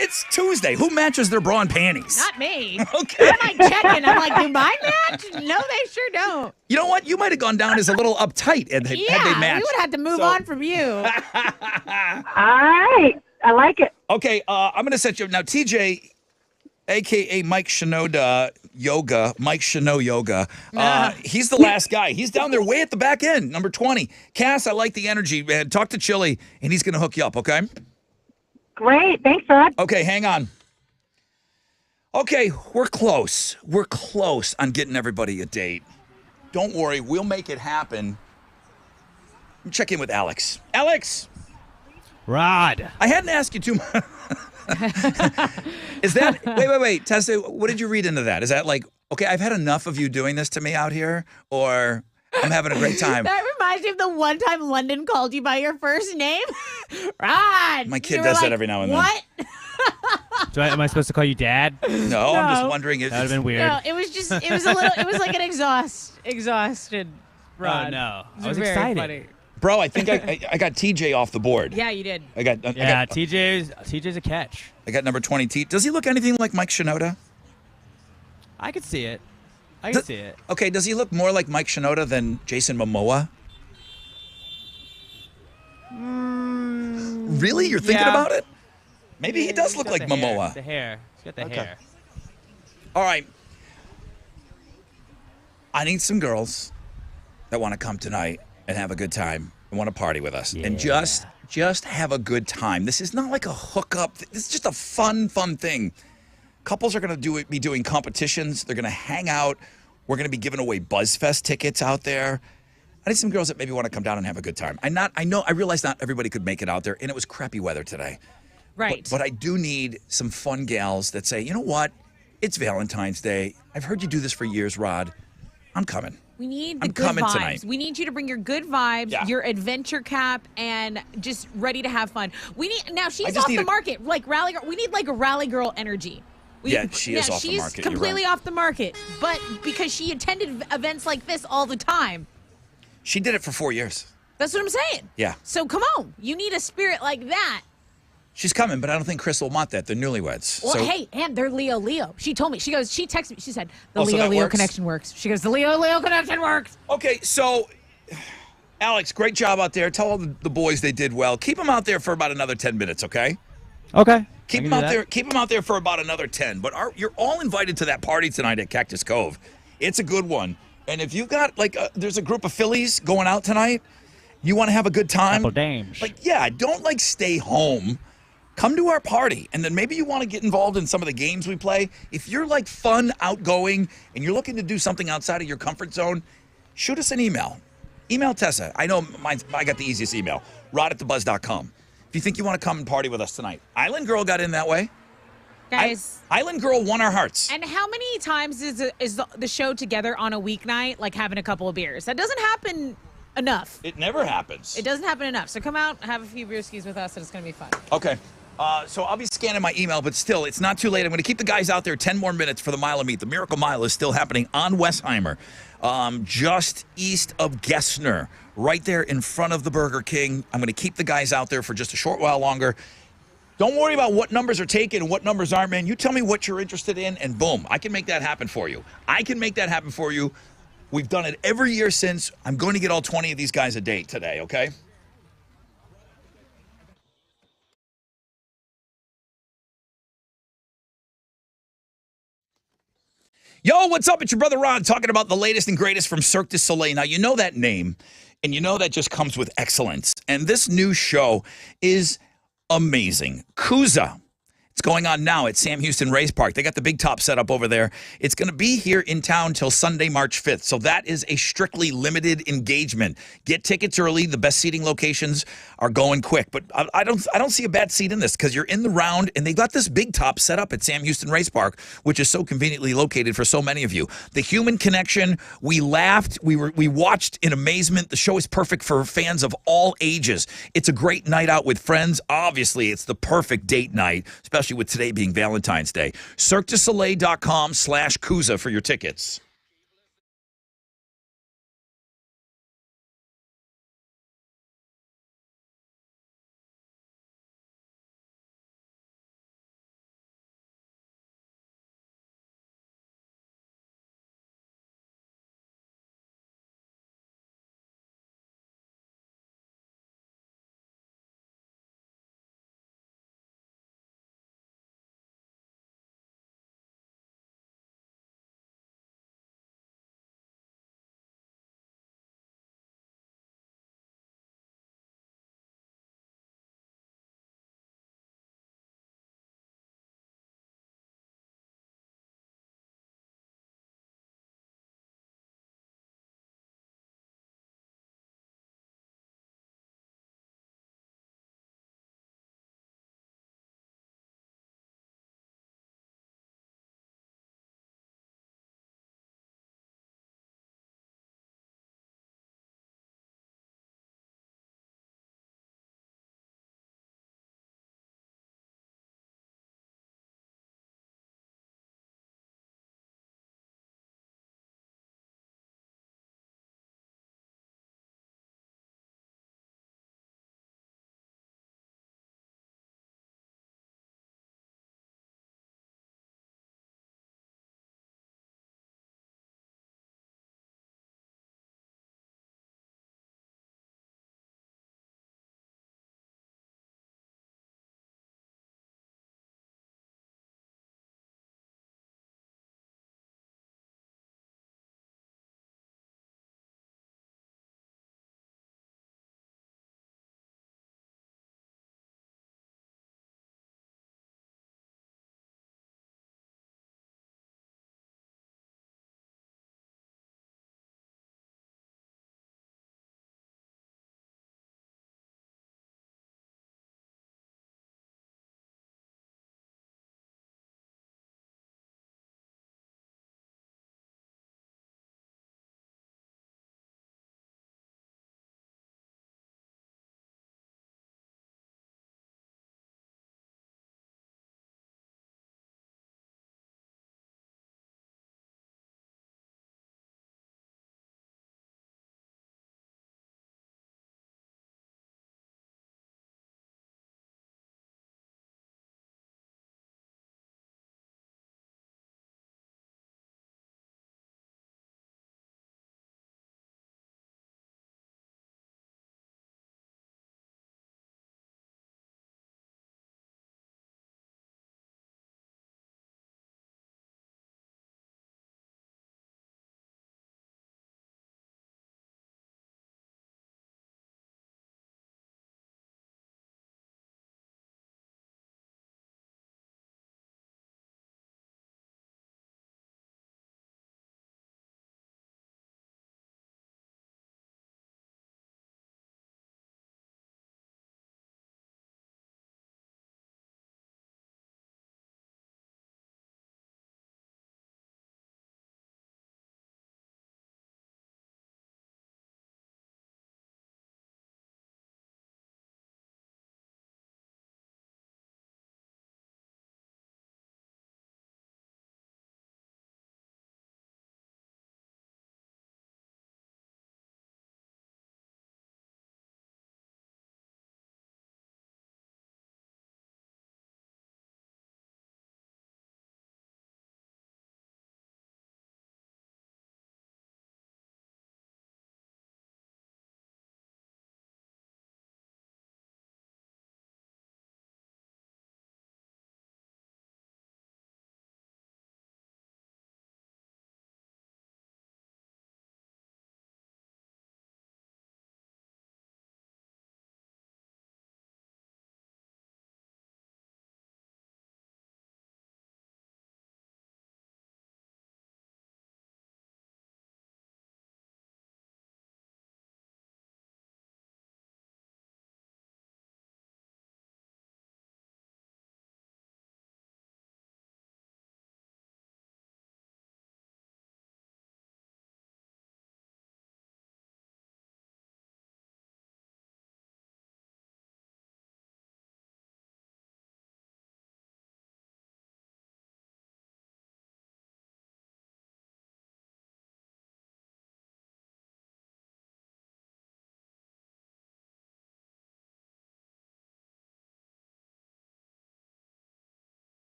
It's Tuesday. Who matches their bra and panties? Not me. Okay. I'm like checking. I'm like, do mine match? No, they sure don't. You know what? You might have gone down as a little uptight had they matched. We would have to move on from you. All right. I like it. Okay, I'm going to set you up. Now, TJ, a.k.a. Mike Shinoda Yoga, Mike Shino Yoga, he's the last guy. He's down there way at the back end, number 20. Cass, I like the energy, man. Talk to Chili, and he's going to hook you up, okay? Great. Thanks, Rod. Okay, hang on. Okay, we're close. We're close on getting everybody a date. Don't worry, we'll make it happen. Let me check in with Alex. Alex! Rod. I hadn't asked you too much. Is that, wait, Tessa, what did you read into that? Is that like, okay, I've had enough of you doing this to me out here, or I'm having a great time? That reminds me of the one time London called you by your first name. Rod. My kid does that every now and then. What? Am I supposed to call you Dad? No, I'm just wondering if that would have been weird. No, it was like an exhausted Rod. Oh, no. It I was very excited. funny. Bro, I think I got TJ off the board. Yeah, you did. TJ's a catch. I got number 20. Does he look anything like Mike Shinoda? I could see it. Okay, does he look more like Mike Shinoda than Jason Momoa? Really? You're thinking Yeah. about it? Maybe he does He's look got like the hair. Momoa. The hair. He's got the hair. All right. I need some girls that want to come tonight and have a good time and want to party with us and just have a good time. This is not like a hookup. This is just a fun thing. Couples are going to be doing competitions. They're going to hang out. We're going to be giving away BuzzFest tickets out there. I need some girls that maybe want to come down and have a good time. I realize not everybody could make it out there, and it was crappy weather today. Right. But I do need some fun gals that say, you know what? It's Valentine's Day. I've heard you do this for years, Rod. I'm coming. We need the I'm good coming vibes. tonight. We need you to bring your good vibes, your adventure cap, and just ready to have fun. We need now. She's off the market, like rally girl. We need like a rally girl energy. She is off the market. She's completely off the market, but because she attended events like this all the time. She did it for 4 years. That's what I'm saying. Yeah. So come on, you need a spirit like that. She's coming, but I don't think Chris will want that. They're newlyweds. Well, so, hey, and they're Leo. She told me. She texted me. She said, the Oh, so that Leo works? connection works. She goes, the Leo connection works. Okay, so, Alex, great job out there. Tell all the boys they did well. Keep them out there for about another 10 minutes, okay? Okay. Keep them out there. Keep them out there for about another 10. But you're all invited to that party tonight at Cactus Cove. It's a good one. And if you've got there's a group of Phillies going out tonight, you want to have a good time. Apple dames. Don't stay home. Come to our party, and then maybe you want to get involved in some of the games we play. If you're fun, outgoing, and you're looking to do something outside of your comfort zone, shoot us an email. Email Tessa. I know I got the easiest email, rod@thebuzz.com. If you think you want to come and party with us tonight. Island Girl got in that way. Guys. Island Girl won our hearts. And how many times is the show together on a weeknight, like having a couple of beers? That doesn't happen enough. It never happens. It doesn't happen enough. So come out, have a few beer skis with us, and it's going to be fun. Okay. So I'll be scanning my email, but still, it's not too late. I'm going to keep the guys out there 10 more minutes for the Mile of Meat. The Miracle Mile is still happening on Westheimer, just east of Gessner, right there in front of the Burger King. I'm going to keep the guys out there for just a short while longer. Don't worry about what numbers are taken and what numbers aren't, man. You tell me what you're interested in, and boom, I can make that happen for you. We've done it every year since. I'm going to get all 20 of these guys a date today, okay? Yo, what's up? It's your brother Ron talking about the latest and greatest from Cirque du Soleil. Now, you know that name, and you know that just comes with excellence. And this new show is amazing. Kuza. It's going on now at Sam Houston Race Park. They got the big top set up over there. It's going to be here in town till Sunday, March 5th. So that is a strictly limited engagement. Get tickets early. The best seating locations are going quick. But I don't see a bad seat in this because you're in the round, and they got this big top set up at Sam Houston Race Park, which is so conveniently located for so many of you. The human connection, we laughed, we watched in amazement. The show is perfect for fans of all ages. It's a great night out with friends. Obviously, it's the perfect date night, especially with today being Valentine's Day. CirqueDuSoleil.com/Kuza for your tickets.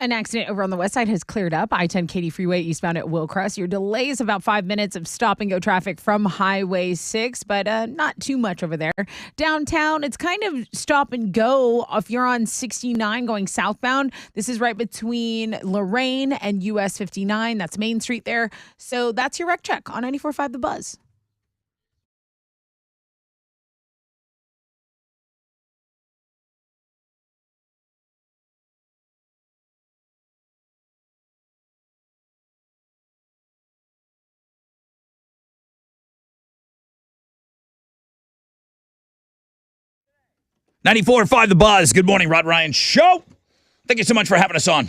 An accident over on the west side has cleared up. I-10 Katy Freeway eastbound at Willcrest. Your delay is about 5 minutes of stop-and-go traffic from Highway 6, but not too much over there. Downtown, it's kind of stop-and-go if you're on 69 going southbound. This is right between Lorraine and US 59. That's Main Street there. So that's your wreck check on 94.5 The Buzz. .94.5 The Buzz. Good morning, Rod Ryan Show. Thank you so much for having us on.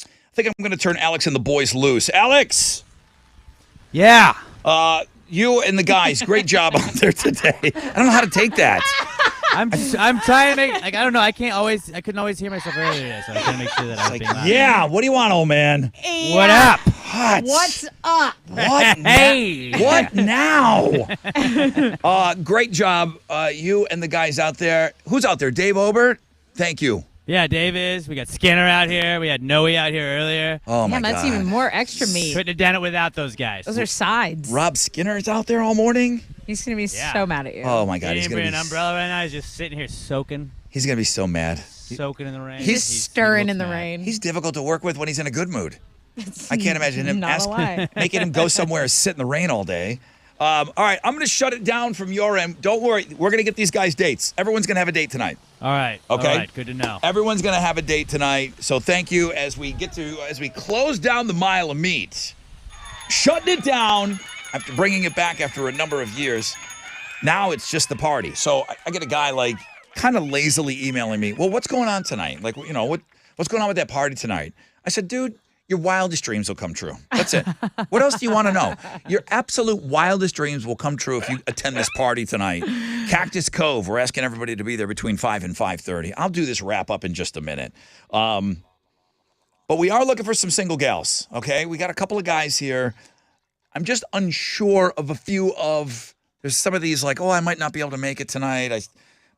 I think I'm going to turn Alex and the boys loose. Alex. Yeah. You and the guys, great job out there today. I don't know how to take that. I'm trying to make, I don't know, I couldn't always hear myself earlier today, so I got to make sure that I was being loud. Yeah, what do you want, old man? Yeah. What up? What's up? What? Hey. What now? Great job, you and the guys out there. Who's out there? Dave Obert? Thank you. Yeah, Dave is. We got Skinner out here. We had Noe out here earlier. Oh, my God. That's even more extra meat. Couldn't have done it without those guys. Those are sides. Rob Skinner's out there all morning? He's going to be so mad at you. Oh, my God. He He's didn't going bring to an be umbrella right now. He's just sitting here soaking. He's going to be so mad. Soaking in the rain. He's stirring in the rain. He's difficult to work with when he's in a good mood. I can't imagine him Not a lie. making him go somewhere and sit in the rain all day. All right, I'm going to shut it down from your end. Don't worry. We're going to get these guys dates. Everyone's going to have a date tonight. All right. Okay. All right. Good to know. Everyone's going to have a date tonight. So thank you as we close down the mile of meat. Shutting it down after bringing it back after a number of years. Now it's just the party. So I get a guy like kind of lazily emailing me. Well, what's going on tonight? Like, you know, what's going on with that party tonight? I said, dude, your wildest dreams will come true. That's it. What else do you want to know? Your absolute wildest dreams will come true if you attend this party tonight. Cactus Cove. We're asking everybody to be there between 5 and 5:30. I'll do this wrap up in just a minute. But we are looking for some single gals, okay? We got a couple of guys here. I'm just unsure of a few of, there's some of these like, oh, I might not be able to make it tonight,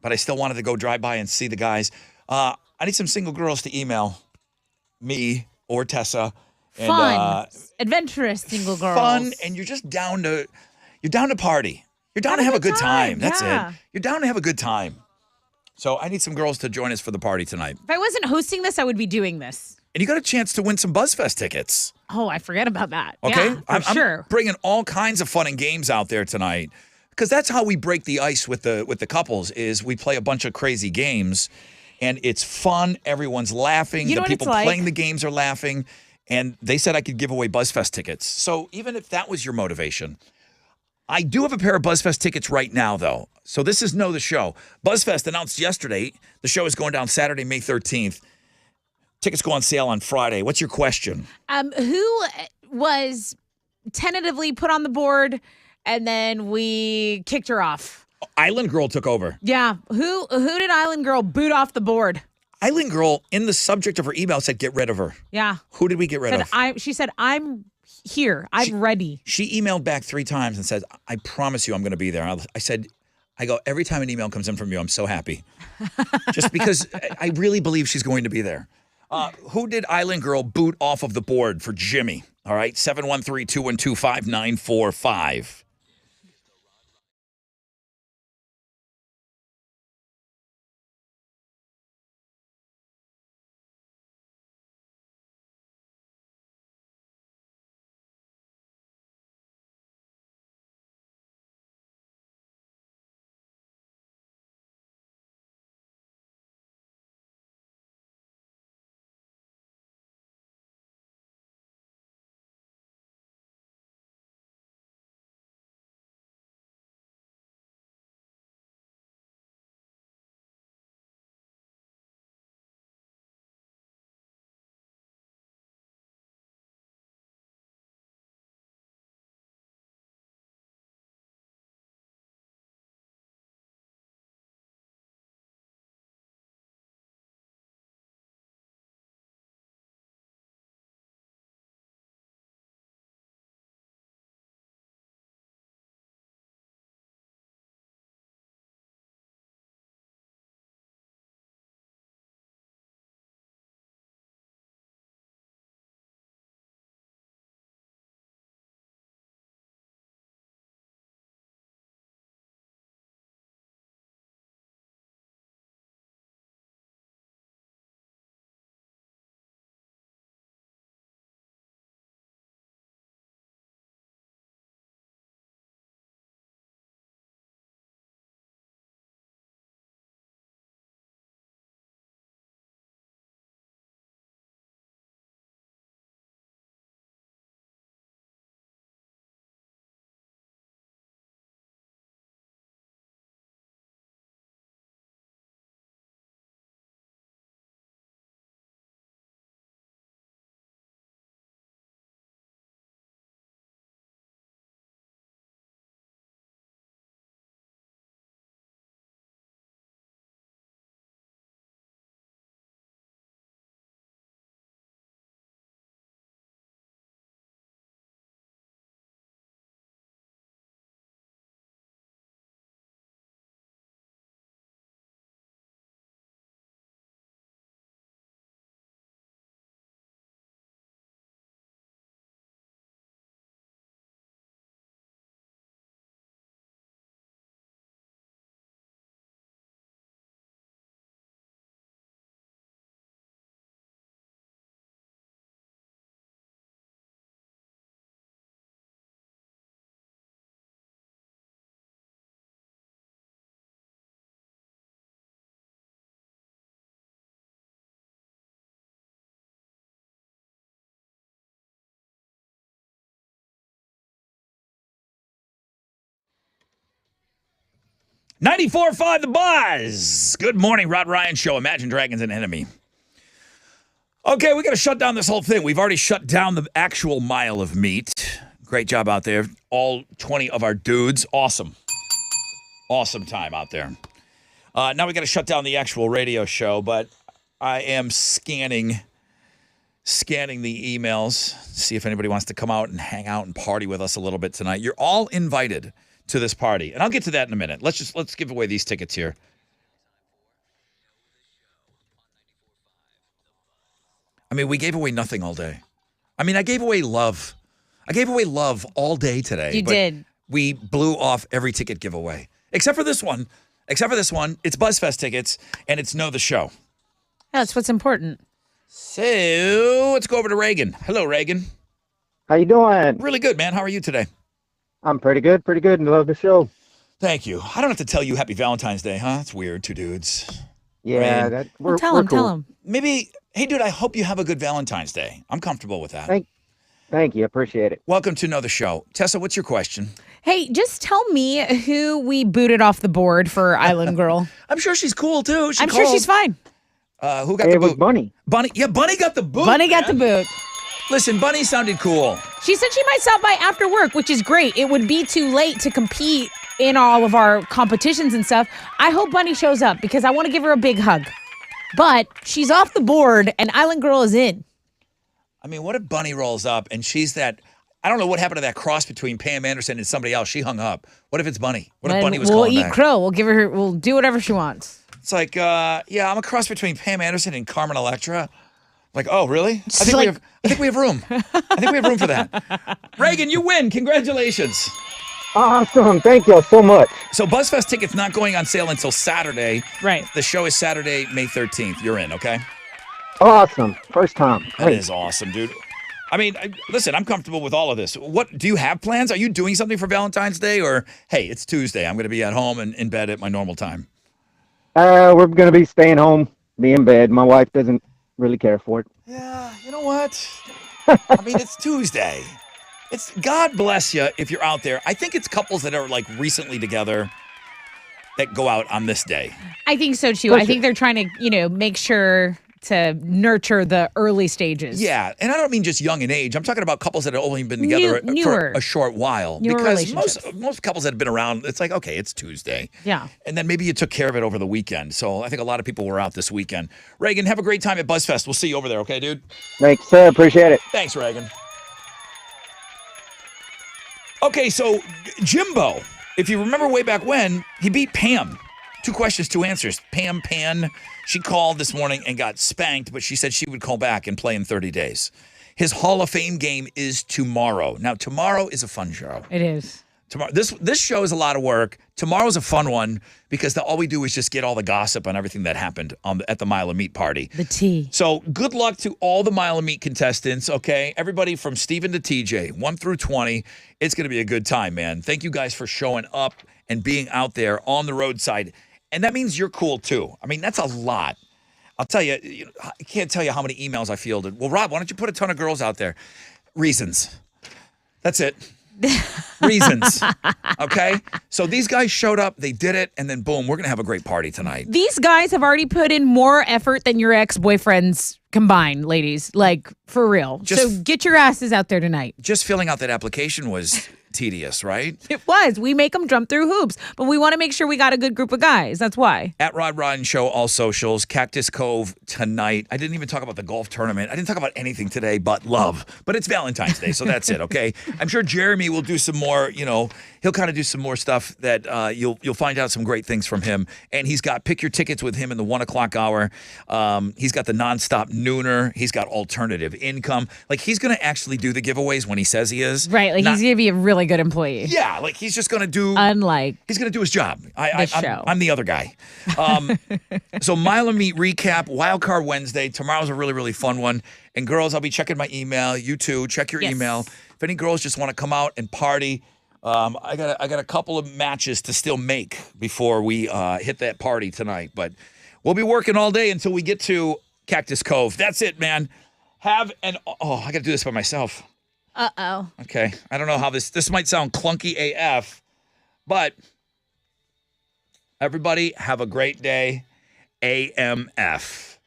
but I still wanted to go drive by and see the guys. I need some single girls to email me or Tessa. And, Fun, adventurous single girls. Fun, and you're just down to party. You're down to have a good time. That's it. You're down to have a good time. So I need some girls to join us for the party tonight. If I wasn't hosting this, I would be doing this. And you got a chance to win some BuzzFest tickets. Oh, I forget about that. Okay? Yeah, I'm sure. bringing all kinds of fun and games out there tonight because that's how we break the ice with the couples is we play a bunch of crazy games. And it's fun. Everyone's laughing. You know the what people it's like? playing the games are laughing. And they said I could give away BuzzFest tickets. So even if that was your motivation, I do have a pair of BuzzFest tickets right now, though. So this is Know the Show. BuzzFest announced yesterday. The show is going down Saturday, May 13th. Tickets go on sale on Friday. What's your question? Who was tentatively put on the board and then we kicked her off? Island Girl took over. Yeah. Who did Island Girl boot off the board? Island Girl, in the subject of her email, said get rid of her. Yeah. Who did we get rid of? She said, I'm here. I'm ready. She emailed back 3 times and said, I promise you I'm going to be there. I go, every time an email comes in from you, I'm so happy. Just because I really believe she's going to be there. Who did Island Girl boot off of the board for Jimmy? All right, 713-212-5945. 94.5 The Buzz. Good morning, Rod Ryan Show. Imagine Dragons an enemy. Okay, we got to shut down this whole thing. We've already shut down the actual mile of meat. Great job out there. All 20 of our dudes. Awesome. Awesome time out there. Now we got to shut down the actual radio show, but I am scanning the emails, see if anybody wants to come out and hang out and party with us a little bit tonight. You're all invited to this party, and I'll get to that in a minute. Let's give away these tickets here. I mean, we gave away nothing all day. I mean, I gave away love. I gave away love all day today. You did. We blew off every ticket giveaway, except for this one. It's BuzzFest tickets, and it's Know the Show. That's what's important. So let's go over to Reagan. Hello, Reagan. How you doing? Really good, man. How are you today? I'm pretty good. Love the show. Thank you. I don't have to tell you Happy Valentine's Day, huh? It's weird, two dudes. Yeah, Right. we're Tell him. cool. Tell him. Maybe, hey, dude, I hope you have a good Valentine's Day. I'm comfortable with that. Thank you. Appreciate it. Welcome to Know the Show. Tessa, what's your question? Hey, just tell me who we booted off the board for Island Girl. I'm sure she's cool, too. I'm sure she's fine. Who got the It was boot? Bunny. Bunny. Yeah, Bunny got the boot. Bunny got the boot. Listen, Bunny sounded cool. She said she might stop by after work, which is great. It would be too late to compete in all of our competitions and stuff. I hope Bunny shows up because I want to give her a big hug. But she's off the board and Island Girl is in. I mean, what if Bunny rolls up and she's that, I don't know what happened to that cross between Pam Anderson and somebody else. She hung up. What if it's Bunny? What if Then Bunny was we'll calling eat back? crow. We'll do whatever she wants. It's like, yeah, I'm a cross between Pam Anderson and Carmen Electra. Like, oh, really? Just I think like- we have room. I think we have room for that. Reagan, you win. Congratulations. Awesome. Thank you so much. So BuzzFest tickets not going on sale until Saturday. Right. The show is Saturday, May 13th. You're in, okay? Awesome. First time. That Great. is awesome, dude. I mean, listen, I'm comfortable with all of this. What do you have plans? Are you doing something for Valentine's Day, or hey, it's Tuesday, I'm going to be at home and in bed at my normal time? We're going to be staying home, be in bed. My wife doesn't really care for it. Yeah, you know what? I mean, it's Tuesday. It's God bless you if you're out there. I think it's couples that are like recently together that go out on this day. I think so too. I think they're trying to, make sure to nurture the early stages. Yeah, and I don't mean just young in age. I'm talking about couples that have only been together for newer. a short while. Newer Because relationships. most couples that have been around, it's like, okay, it's Tuesday. Yeah. And then maybe you took care of it over the weekend. So I think a lot of people were out this weekend. Reagan, have a great time at BuzzFest. We'll see you over there, okay, dude? Thanks, sir. Appreciate it. Thanks, Reagan. Okay, so Jimbo, if you remember way back when, he beat Pam. 2 questions, 2 answers. Pam Pan, she called this morning and got spanked, but she said she would call back and play in 30 days. His Hall of Fame game is tomorrow. Now, tomorrow is a fun show. It is. Tomorrow, this show is a lot of work. Tomorrow's a fun one because all we do is just get all the gossip on everything that happened at the Mile of Meat party. The tea. So good luck to all the Mile of Meat contestants, okay? Everybody from Steven to TJ, 1 through 20. It's going to be a good time, man. Thank you guys for showing up and being out there on the roadside. And that means you're cool, too. I mean, that's a lot. I'll tell you, I can't tell you how many emails I fielded. Well, Rob, why don't you put a ton of girls out there? Reasons. That's it. Reasons. Okay? So these guys showed up, they did it, and then boom, we're going to have a great party tonight. These guys have already put in more effort than your ex-boyfriends combined, ladies. Like, for real. So get your asses out there tonight. Just filling out that application was tedious, right? It was. We make them jump through hoops, but we want to make sure we got a good group of guys. That's why. At Rod and Show, all socials, Cactus Cove tonight. I didn't even talk about the golf tournament. I didn't talk about anything today but love. But it's Valentine's Day, so that's it, okay? I'm sure Jeremy will do some more, he'll kind of do some more stuff that you'll find out some great things from him. And he's got pick your tickets with him in the 1 o'clock hour. He's got the nonstop nooner. He's got alternative income. Like, he's going to actually do the giveaways when he says he is. Right. Like, he's going to be a really good employee. Yeah, like he's just going to do. He's going to do his job. show. I'm the other guy. So Mile of Meat recap, Wildcard Wednesday. Tomorrow's a really, really fun one. And girls, I'll be checking my email. You too, check your email. If any girls just want to come out and party, I got a couple of matches to still make before we hit that party tonight. But we'll be working all day until we get to Cactus Cove. That's it, man. I got to do this by myself. Uh-oh. Okay. I don't know how this might sound clunky AF, but Everybody, have a great day. AMF.